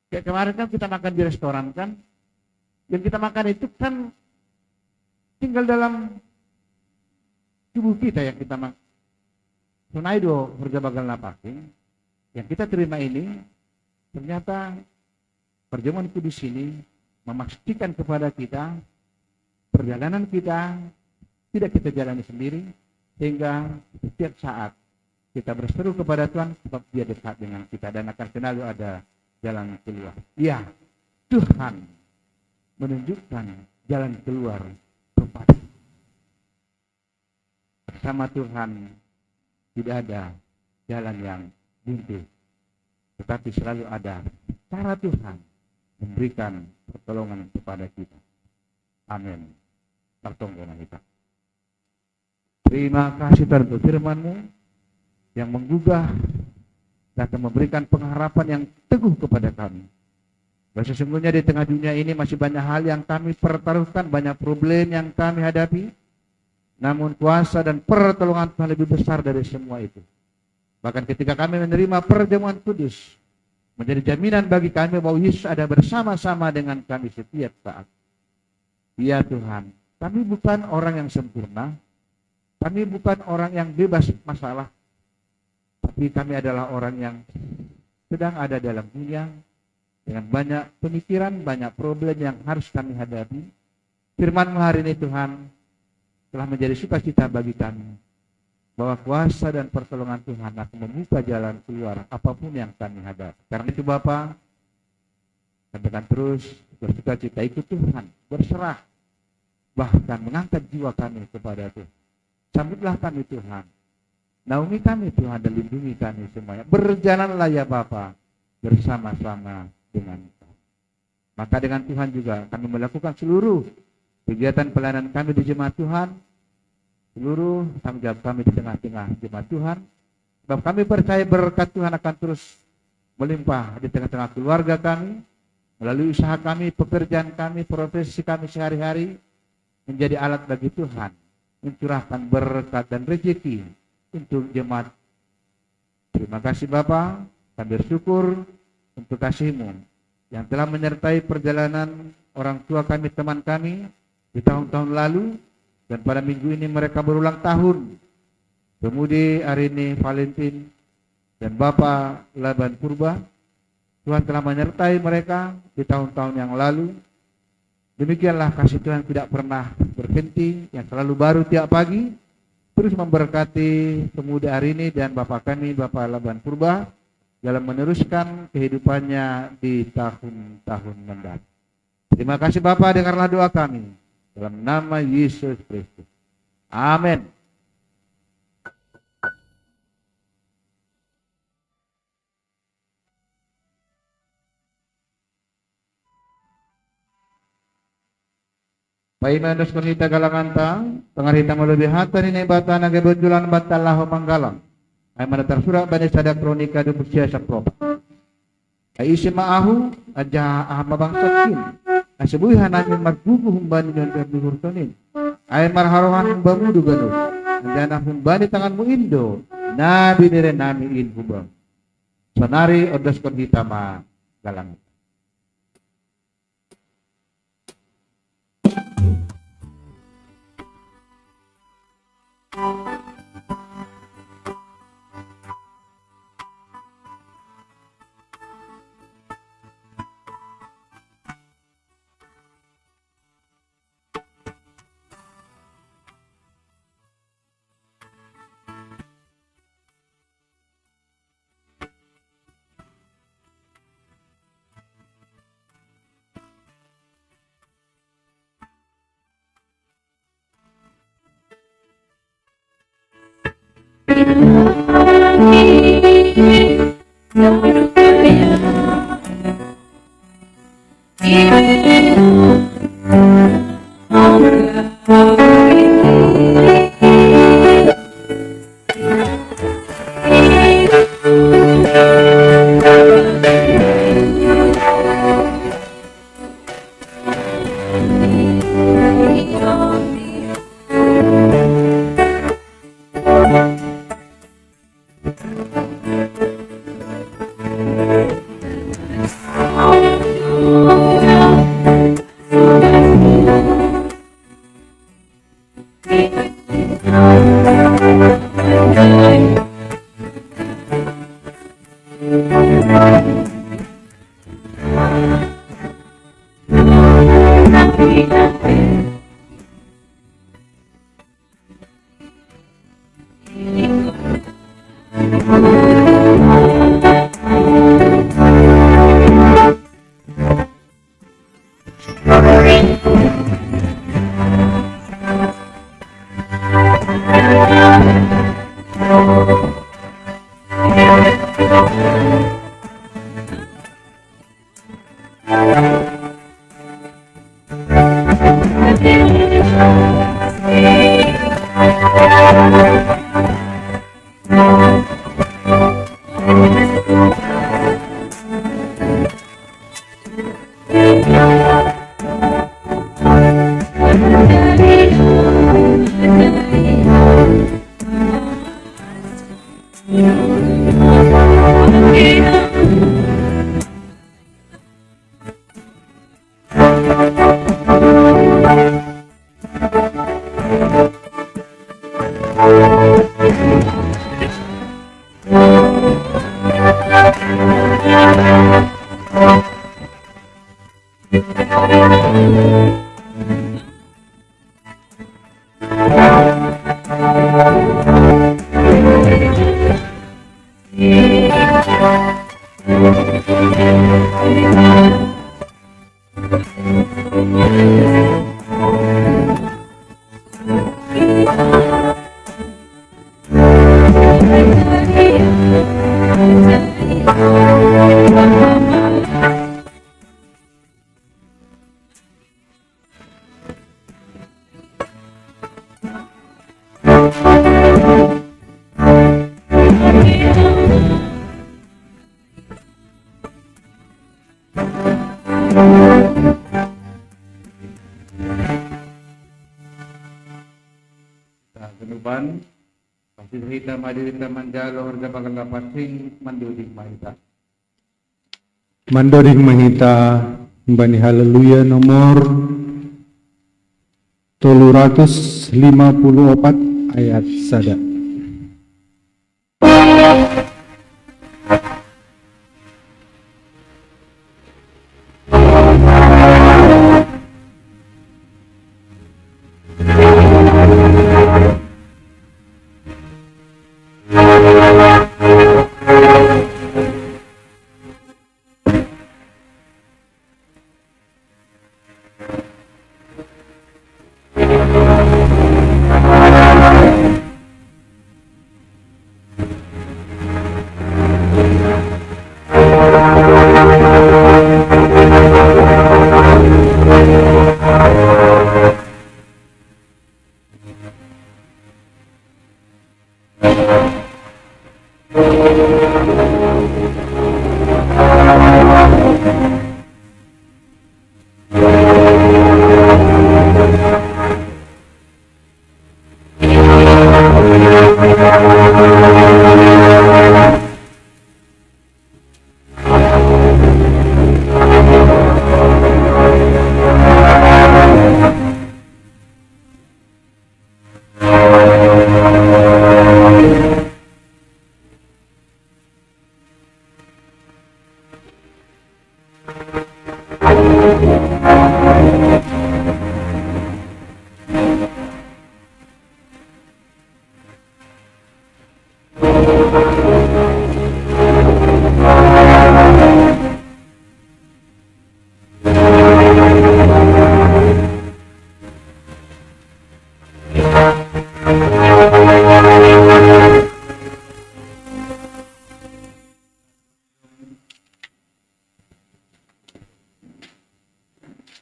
Kayak kemarin kan kita makan di restoran kan, yang kita makan itu kan tinggal dalam tubuh kita yang kita makan. Sunaido berjabagal napaking, yang kita terima ini ternyata perjamuan kudus ini memastikan kepada kita perjalanan kita tidak kita jalani sendiri, sehingga setiap saat kita berseru kepada Tuhan sebab Dia dekat dengan kita dan akan selalu ada jalan keluar. Ya, Tuhan menunjukkan jalan keluar kepada bersama Tuhan. Tidak ada jalan yang buntu, tetapi selalu ada cara Tuhan memberikan pertolongan kepada kita. Amin. kita. Terima kasih Tuhan untuk firman-Mu yang menggugah dan memberikan pengharapan yang teguh kepada kami. Bahwa sesungguhnya di tengah dunia ini masih banyak hal yang kami pertaruhkan, banyak problem yang kami hadapi. Namun kuasa dan pertolongan Tuhan lebih besar dari semua itu. Bahkan ketika kami menerima perjamuan kudus, menjadi jaminan bagi kami bahwa Yesus ada bersama-sama dengan kami setiap saat. Ya Tuhan, kami bukan orang yang sempurna, kami bukan orang yang bebas masalah, tapi kami adalah orang yang sedang ada dalam dunia dengan banyak pemikiran, banyak problem yang harus kami hadapi. Firman-Mu hari ini Tuhan telah menjadi sukacita bagi kami, bahwa kuasa dan pertolongan Tuhan akan membuka jalan keluar apapun yang kami hadapi. Karena itu Bapa, kami akan terus bersukacita ikut Tuhan, berserah, bahkan mengangkat jiwa kami kepada Tuhan. Sambutlah kami Tuhan, naungi kami Tuhan, dan lindungi kami semuanya. Berjalanlah ya Bapa bersama-sama dengan kami. Maka dengan Tuhan juga kami melakukan seluruh kegiatan pelayanan kami di jemaat Tuhan, seluruh tanggung jawab kami di tengah-tengah jemaat Tuhan, sebab kami percaya berkat Tuhan akan terus melimpah di tengah-tengah keluarga kami, melalui usaha kami, pekerjaan kami, profesi kami sehari-hari, menjadi alat bagi Tuhan mencurahkan berkat dan rezeki untuk jemaat. Terima kasih Bapa, kami bersyukur untuk kasih-Mu yang telah menyertai perjalanan orang tua kami, teman kami di tahun-tahun lalu, dan pada minggu ini mereka berulang tahun. Kemudi hari ini Valentin dan Bapak Laban Purba, Tuhan telah menyertai mereka di tahun-tahun yang lalu. Demikianlah kasih Tuhan tidak pernah berhenti, yang selalu baru tiap pagi, terus memberkati pemuda hari ini dan Bapak kami, Bapak Laban Purba, dalam meneruskan kehidupannya di tahun-tahun mendatang. Terima kasih Bapak, dengarlah doa kami. Dalam nama Yesus Kristus. Amin. Paimanus kunita galangan tang, tengah hitam lebih hata ni bata naga bejulan batalah manggalang. Ay manatar surat bani sada kronika 26 Oktober. Ay isi maahu aja mabang sakin. Ay sebuihan namin margugu humbani dan berdurtonin. Ay marharohan humbamu duganus. Andana humbani tanganmu indo. Nabi nire nami in hubang. Sanari odas kunita ma galangan. Genuban pasti kita madirita manjalo harga bagala pasing manduding mahita. Mandoding mahita Bani Haleluya nomor 354 ayat sada.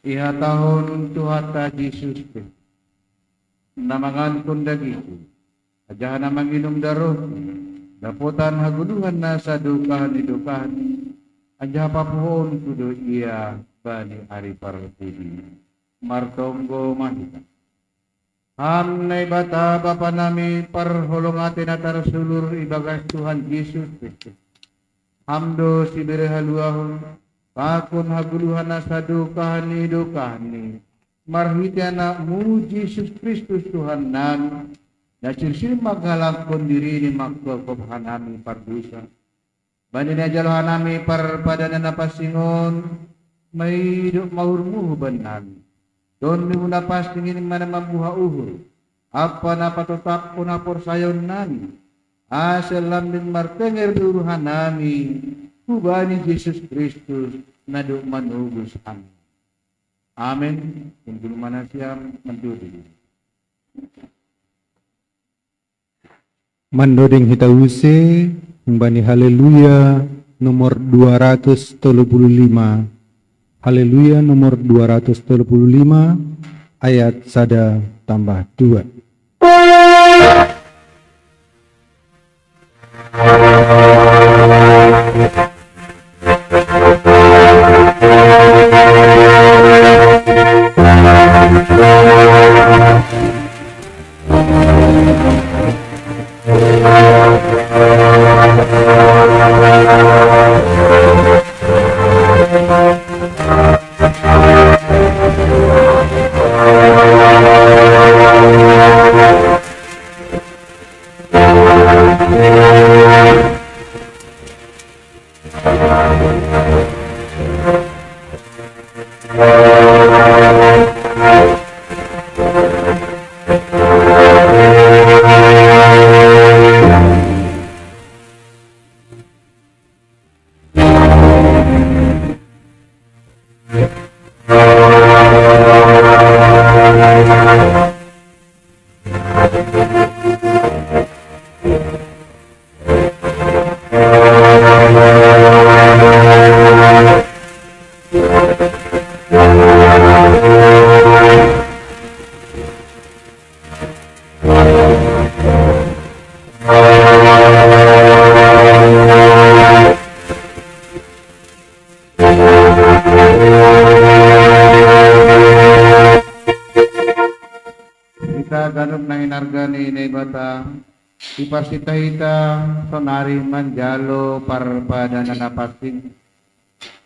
Iha tahun Tuhata Yesus Kristus. Namangan kundagiku. Ajahan namang inum daruh. Daputan haguluhan nasa dukahan idukahan. Aja papuhon kudu iya bani ari partidi. Martonggo mahita. Hamnay bata bapa nami perholongatin atar sulur ibagas Tuhan Yesus Kristus. Hamdo si berehaluahun. Pakun haguluhan nasa dukahan idukahan. Marhiti anak muji Yesus Kristus Tuhan nami. Nasir magalakon diri ni magkakobhan nami pardusa. Bani na jalohan nami parpadana na pasingon. May mahurmuhuban nami. Doon ni muna pastingin mana mabuha uhur. Apa na patutap po na porsayon nami. Asal lambing martenger duruhan nami. Hubani Yesus Kristus na duman ubus amin. Amin. Untuk mana siang menduduk. Mandodeng hitause Mbani Haleluya nomor 235. Haleluya nomor 235 ayat 1 tambah 2. Iparsitahita sonari manjalo parpadana napasin.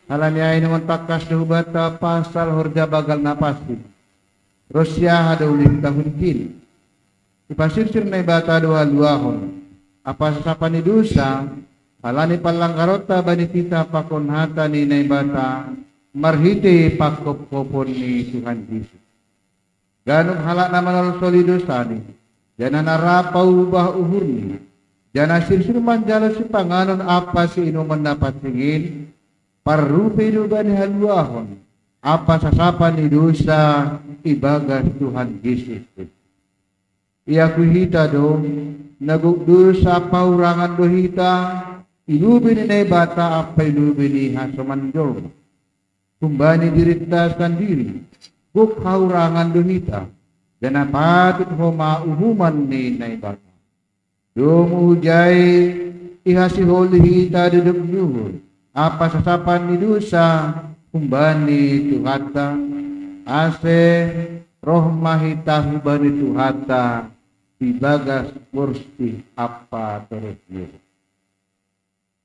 Halaniay naman takas dahubata pasal horja bagal napasin. Rosya hadaulim tahunkin. Ipasirsir na ibata duha-duahon. Apa sasapan ni dusa, halani palangkarota banitita pakonhata ni naibata, marhiti pakop-kopon ni Tuhan Yesus. Ganong halak naman solidosa ni. Jana narapau bah uhurni. Jana sirsir manjalo si panganon apa si inuman dapat singin. Parrupi bani haluahon. Apa sasapan ni dosa ibagas Tuhan Yesus. Ia kuhita do. Nagugdur sa paurangan dohita. Ilubi ni bata apa ilubi ni hasamanjol. Kumbani dirita sendiri. Buk paurangan dohita. Dan patut homa uhuman ni naibata. Dumuhujay ihasi holihi ta duduk yuhur. Apa sasapan ni dosa kumbani tuhata. Ase rohmahita hubani tuhata. Ibagas kursi apa terus yuhur.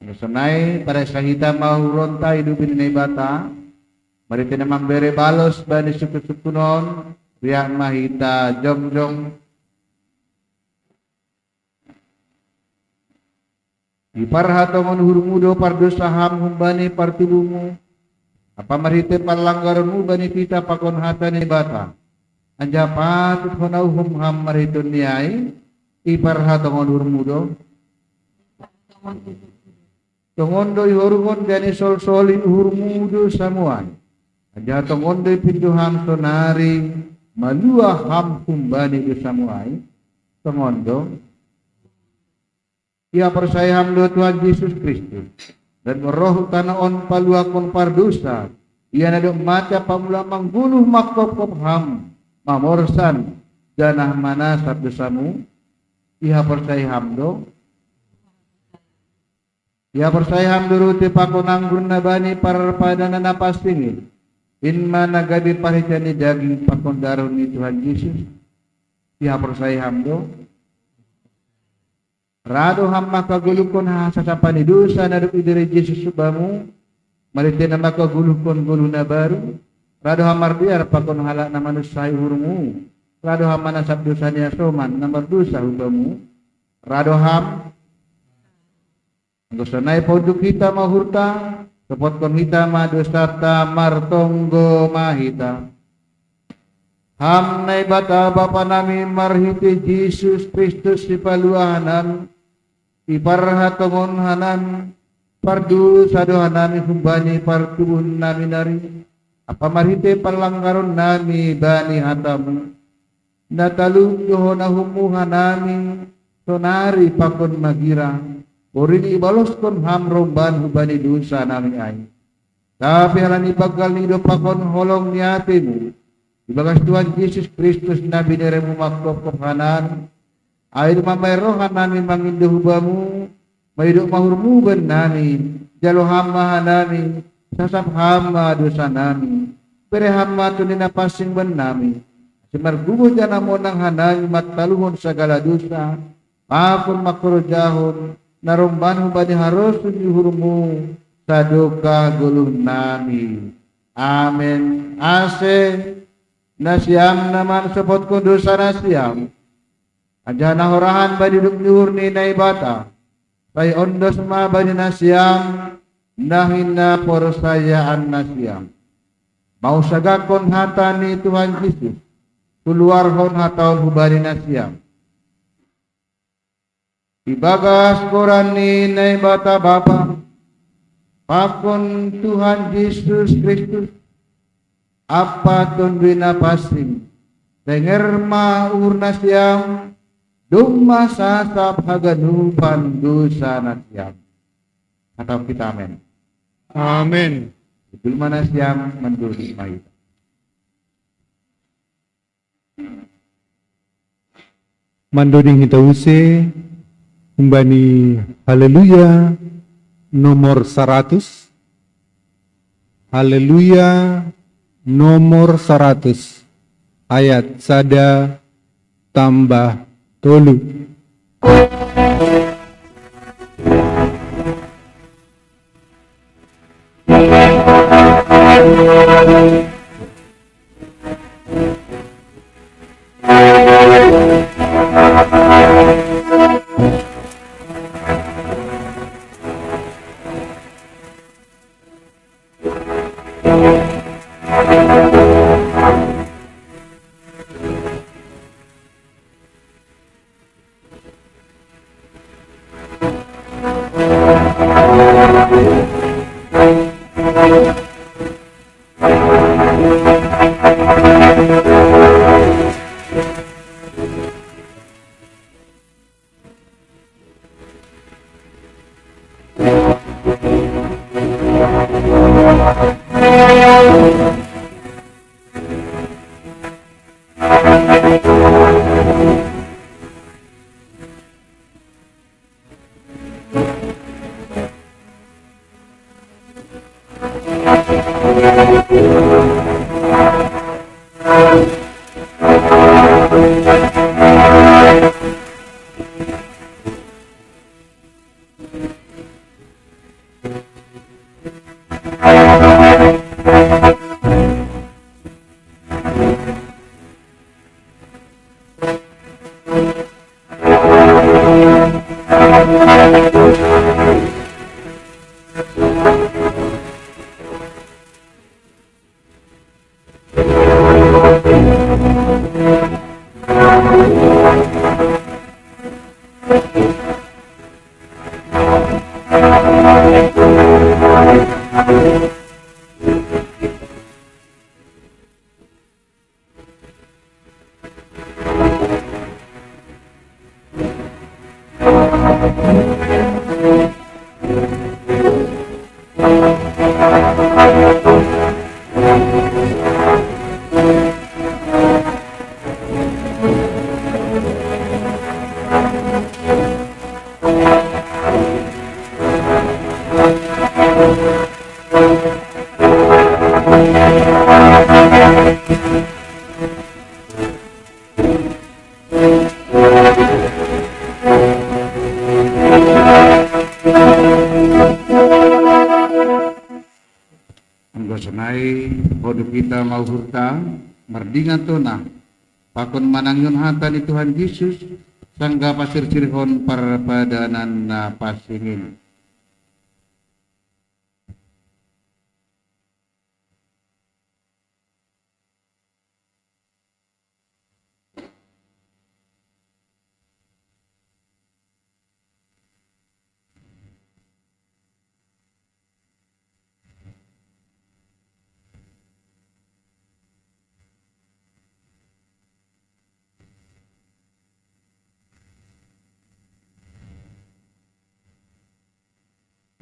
Nasanay para sahita mahuronta idupin naibata. Mariti namang bere balos bani sukusukunon. Riang mahita jong-jong iparhatongon hurmudo pardosaham humbani partibumu apa marite palanggaranmu bani pita pakon hata ni bata anja patut honau humham mariton niai iparhatongon hurmudo tongondo ihurungon gani sol-solin hurmudo samuan anja tongondo pinduham sonari malua ham kumbani besamuai pengondo ia percaya ham do Tuhan Yesus Kristus dan roh tanah on paluakon pardosa Ia nadok mata pamula mangguluh makop ham mamorsan janah mana sabdosamu iha persai hamdo iha persai hamdo ruti pakonanggur nabani parpadana napastingi in mana gabi paricani daging pakon daruni Tuhan Yesus iha persai hamdo rado ham maka gulukon hasasapani dosa nadok idere Yesus subamu marite nama ka gulukon guluna baru rado hamar biar pakon halak na manusai hurmu rado ham mana sabdosanya soman nomor dosa hubamu rado ham dosanai poduk kita mahurta sepotkon kita ma dosata martonggo mahita ham nai bata bapa nami marhiti Yesus Kristus si paluahanan iparhatongon hanan pardu sadohanami humbani partubun nami nari apa marhite palanggaron nami bani hatamu natalu johona humuhanami sonari pakon magira porini ibaloskon ham romban hubani dosa nami ai tapi halani bagal nido pakon holong niatimu ibagas Tuhan Yesus Kristus nabi neremu maklop kepanan air mamai rohan nami mangindu hubamu maiduk mahurmu ben nami jalo hama nami sasap hama dosa nami pere hama tunina pasing ben nami semar gugu jana monang hanami mataluhun segala dosa apun makro jahun naromban hubani harus hurmu sadoka guluh nami amin ase nasiam naman sepot ko dosa nasiam ajana horahan badi duk nyurni naibata Pai ondos ma bani nasiam nahina porosayaan nasiam mau sagakon hatani Tuhan Yesus keluar hon hataon hubani nasiam ibagas korani nai bata bapa pakon Tuhan Yesus Kristus apa tundwina pasing denger ma ur nasiam Dumma sasap haganupan dosa nasiam. Atau kita amin. Amin. Itul manasiam menduri mahita. Mandoding kita use umbani haleluya nomor 100. Haleluya nomor 100 ayat sada tambah tolu. hodu kita mau hurta merdingan tona pakon manangyun hata ni Tuhan Yesus sangga pasir cirihon parpadanan na pasingin.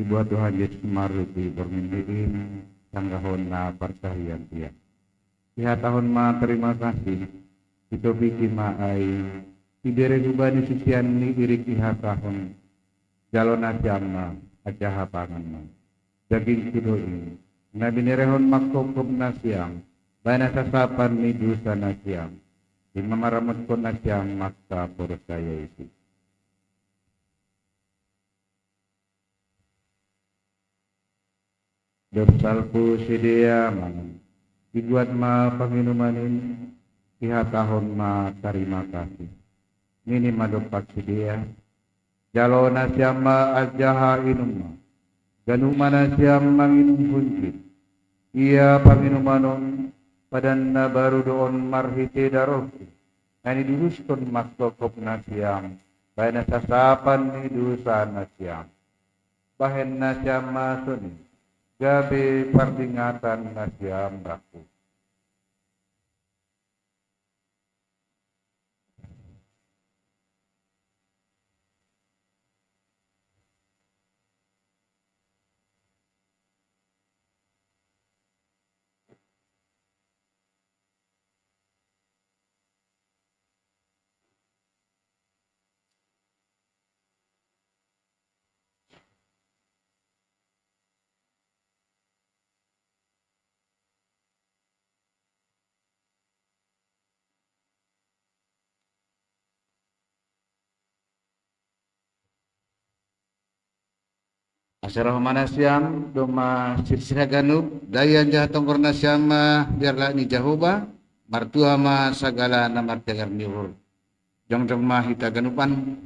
Dibuat Tuhan Yesus maruti bermindiin sanggahon na percayaan dia. Iha tahun ma terima kasih. Itu bikin ma ay idere gubani susian ni irik iha tahun jalon asyam ma ajaha pangan ma. Daging kudoin. Nabi nerehon makokob na siyang. Bana sasapan ni dusa na siyang. Imamaramot ko na siyang makta percaya isi. Dapsalpu sedia mangan. Dibuat ma panginumanin iha tahun ma terima kasih. Nini madopak sedia. Jalona siama ajaha inuma. Ganumana siam manginum kunci. Ia panginumanon padanna baru doon marhite daroki. Ani duruskon maktokop na siam. Baina sasapan ni dusa na siam. Bahen na siam masuni. Gabi peringatan nasyam raku. Asyarah manasyam doma sirsina ganub dayan jahatong kornasyam biarlah ni Jahoba martua ma sagala namar jagar niur jong ma hita ganupan.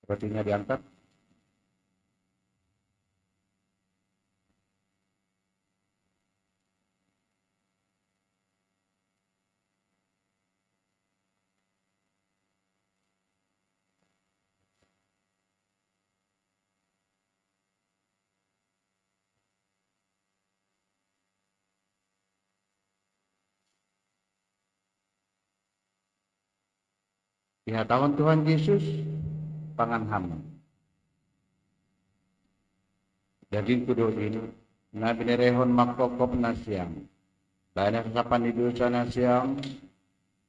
Rotinya diangkat. Di hadapan Tuhan Yesus, pangan hama. Daging kudu ini, nabi nerehon makokop nasyam. Lain sasapan di dosa nasyam,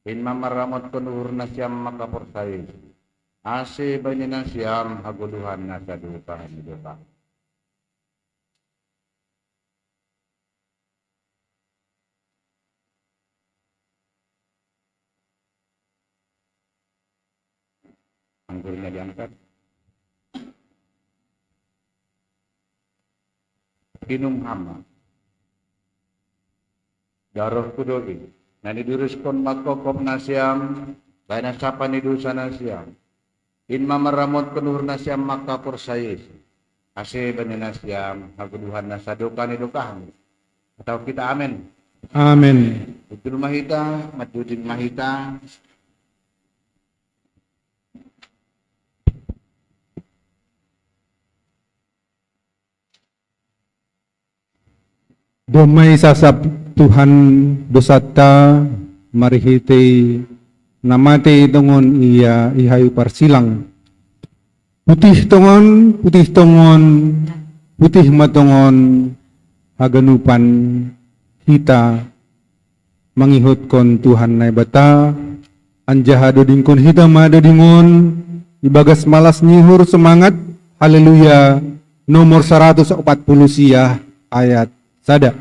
in mamaramot penuhur nasyam maka persayis. Ase bani nasyam haguduhan nasadu tahan hidupan. Anggurnya diangkat. Minum hama. Darah kudoi. Nani diruskon makokop nasyam. Lain sapan dosa nasyam. In mamaramot penuhur nasyam maka persayis. Ase bani nasyam haguduhan nasadukan hidupan. Atau kita amin. Amin. Betul mahita, matudin mahita. Domai sasab Tuhan dosata marihite namate tongon iya ihayu parsilang. Putih tongon, putih matongon haganupan kita mangihut kon Tuhan nai bata anjaha dodingkon hita madodingon ibagas malas nyihur semangat haleluya nomor 140 siyah ayat sada.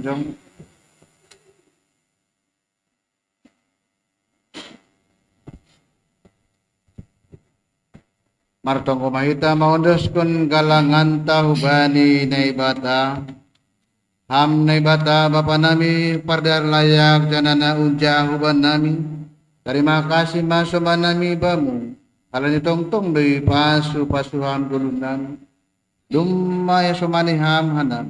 Jong. Martong kumahita maundoskon galangan tahubani na ibata. Ham na ibata Bapa nami pardar layak janana unja huban nami. Terima kasih masuban nami bamu. Kalau tong dari pasuhan gulunan. Dumma sumani ham hanam.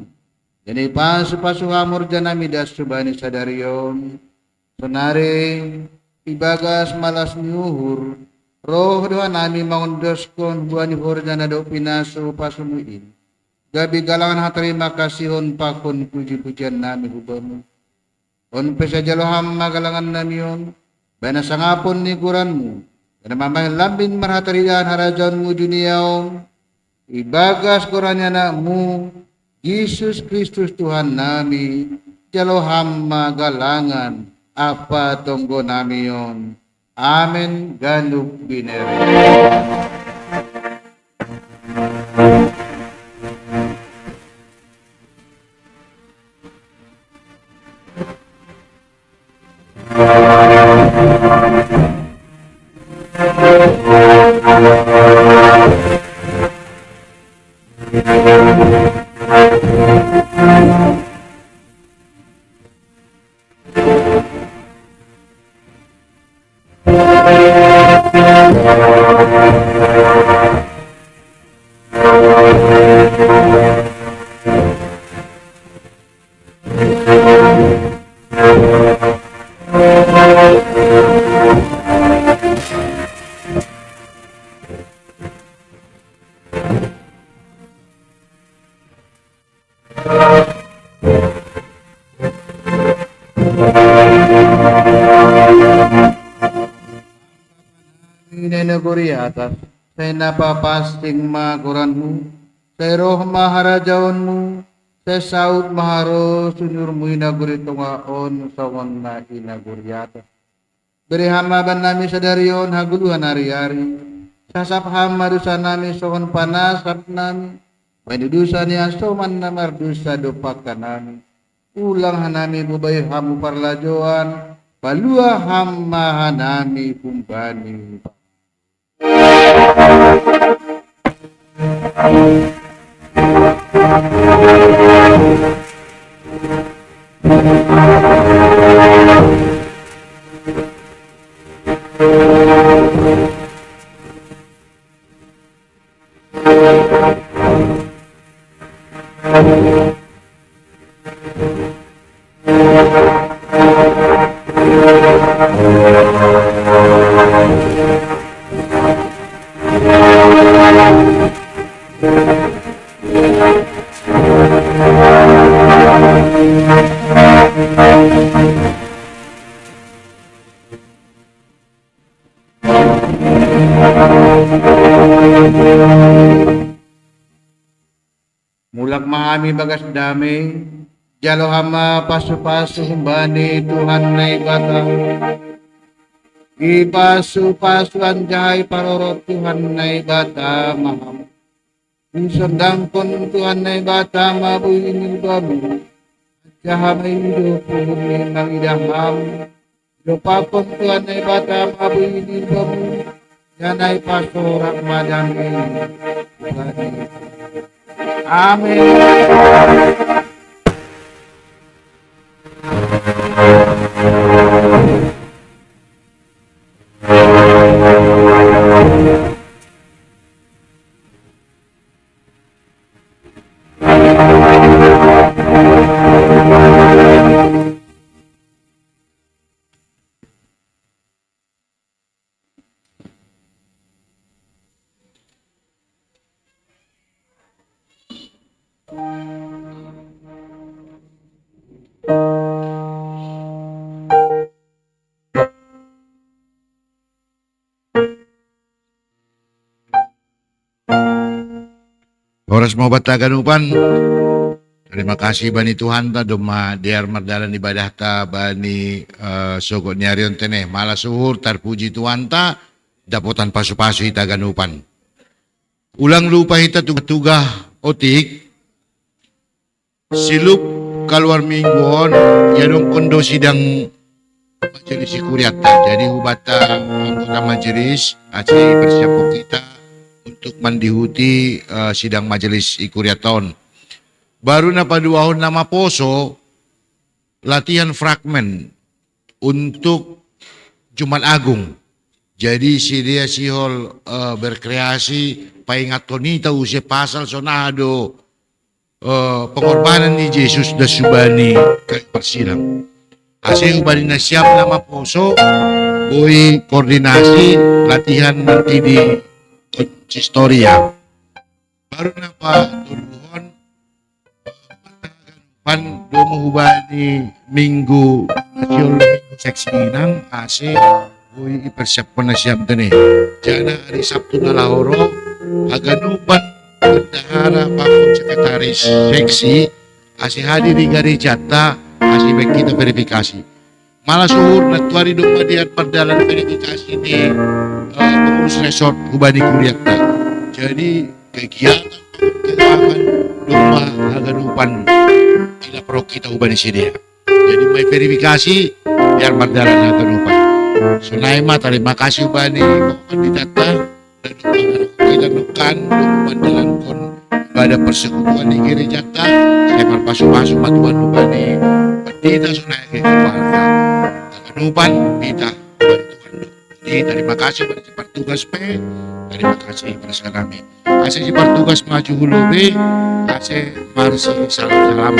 Jadi pasuhan murjana midas subani sadarion. Sonare ibagas malas nyuhur. Roh doa nami maundoskon buani hurjana do pinasu pasumuin. Gabi galangan terima kasihon pakon puji-pujian nami hubamu. On pesa jaloham magalangan nami on. Bana sangapon ni kuranmu. Dan mamay lambin marhatarian harajanmu duniaon. Ibagas kurannya nakmu. Yesus Kristus Tuhan nami. Jaloham magalangan. Apa tonggo nami on. Amin ganduk binere. Negeri atas, saya napapasting makuranmu, saya roh maharajaonmu, saya saud maharo sunyurmu inaguri tungaon sawan na inaguri atas. Beri hamaban nami sadarion haguluhan hari-hari, sasap hamadusa nami sawan panasap nami, madudusa ni asoman na mardusa dopakan nami, ulang hanami bubay hamu parlajoan, palua hamma hanami kumbani. Mulak mahami bagas damai, jalo hama pasu-pasu humbani Tuhan na ibata. Ipasu-pasu anjay parorot Tuhan na ibata maham. Isandangkon Tuhan na ibata mabuhin babu. Jahamay do puhuni ng idaham. Lupapon Tuhan na ibata mabuhin babu. Yanay pasorak madami. Amin. Maras mau batagan upan. Terima kasih bani Tuhan ta doma diar mardalan ibadah ta bani sogok nyarion teneh malah suhur terpuji Tuhan ta dapotan pasu-pasu ita ganupan. Ulang lupa hita tugah otik silup keluar mingguan yanong kondo sidang majelis kuriata. Jadi hubata anggota majelis aceh bersiap kita untuk mendihuti sidang majelis ikuriaton. Baru na paduahon nama poso latihan fragmen untuk Jumat Agung. Jadi si dia sihol berkreasi paingat konita usia pasal sonado pengorbanan ni Yesus da subani ke persilang. Hasil ubani na siap nama poso boy koordinasi latihan nanti di Consistoria. Baru na pa turuhon pan domo hubani minggu nasional minggu seksi inang AC boy ipersiapkan na siap tani. Jana hari Sabtu na lahoro aganupan bendahara pakon sekretaris seksi AC hadir di gari jata AC baik kita verifikasi. Malah suhur natuari domba dian perdalan verifikasi ini pengurus resort hubani kuriakta. Jadi kegiatan keuangan domba aganupan tidak perlu kita ubah di sini. Jadi mai verifikasi biar berjalan akan ubah. Sunaima terima kasih ubah ni di data dan kita nukan berjalan kon pada persekutuan di gereja ta. Saya berpasu-pasu matuan ubah ni. Tidak sunai keluarga. Akan ubah kita Jadi terima kasih pada cepat tugas P. Terima kasih pada kami. Kasih cepat tugas maju hulu B. Kasih marsi salam-salam.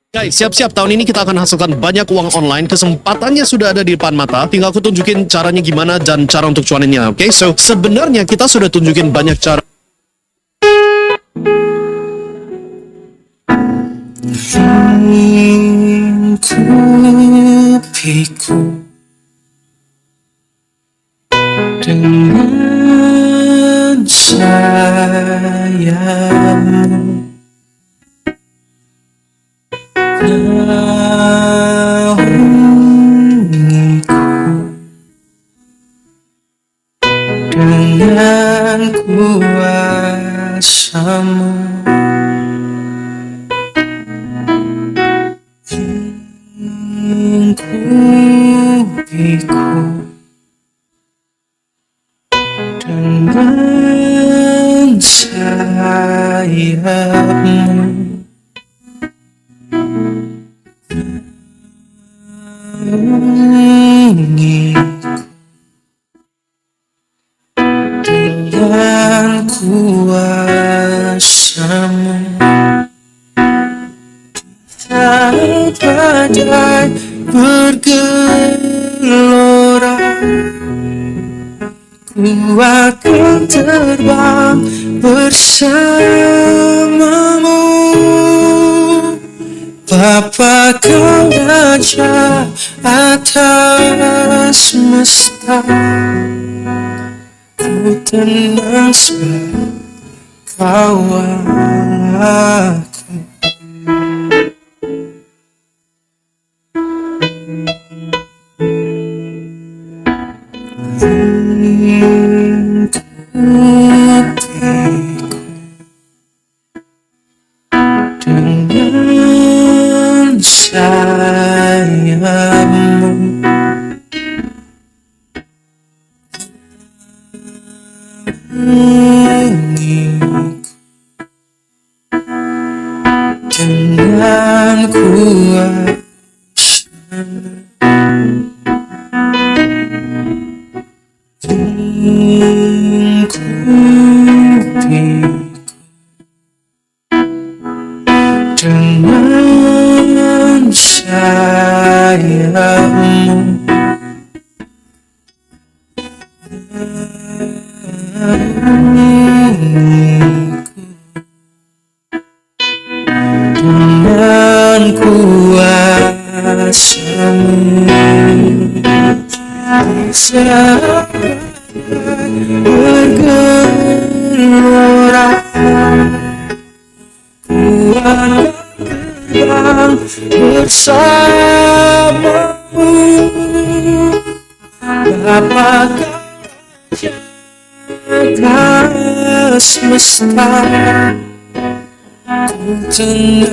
Guys, siap-siap, tahun ini kita akan hasilkan banyak uang online. Kesempatannya sudah ada di depan mata. Tinggal aku tunjukin caranya gimana dan cara untuk cuaninnya. Oke, so sebenarnya kita sudah tunjukin banyak cara. Hingkupiku dengan sayangmu, naungiku dengan kuasamu. Hingkupiku dengan sayapmu, naungiku dengan kuasamu. Saat badai bergelora, ku akan terbang bersamamu. Bapa kau raja atas semesta, ku tenang sebab kau aku. Hingkupiku dengan sayapmu, naungiku dengan kuasamu. Hingkupiku dengan sayapmu, naungiku dengan kuasamu. Saat bergelora, ku akan terbang bersamamu. Bapa kau semesta, ku tenang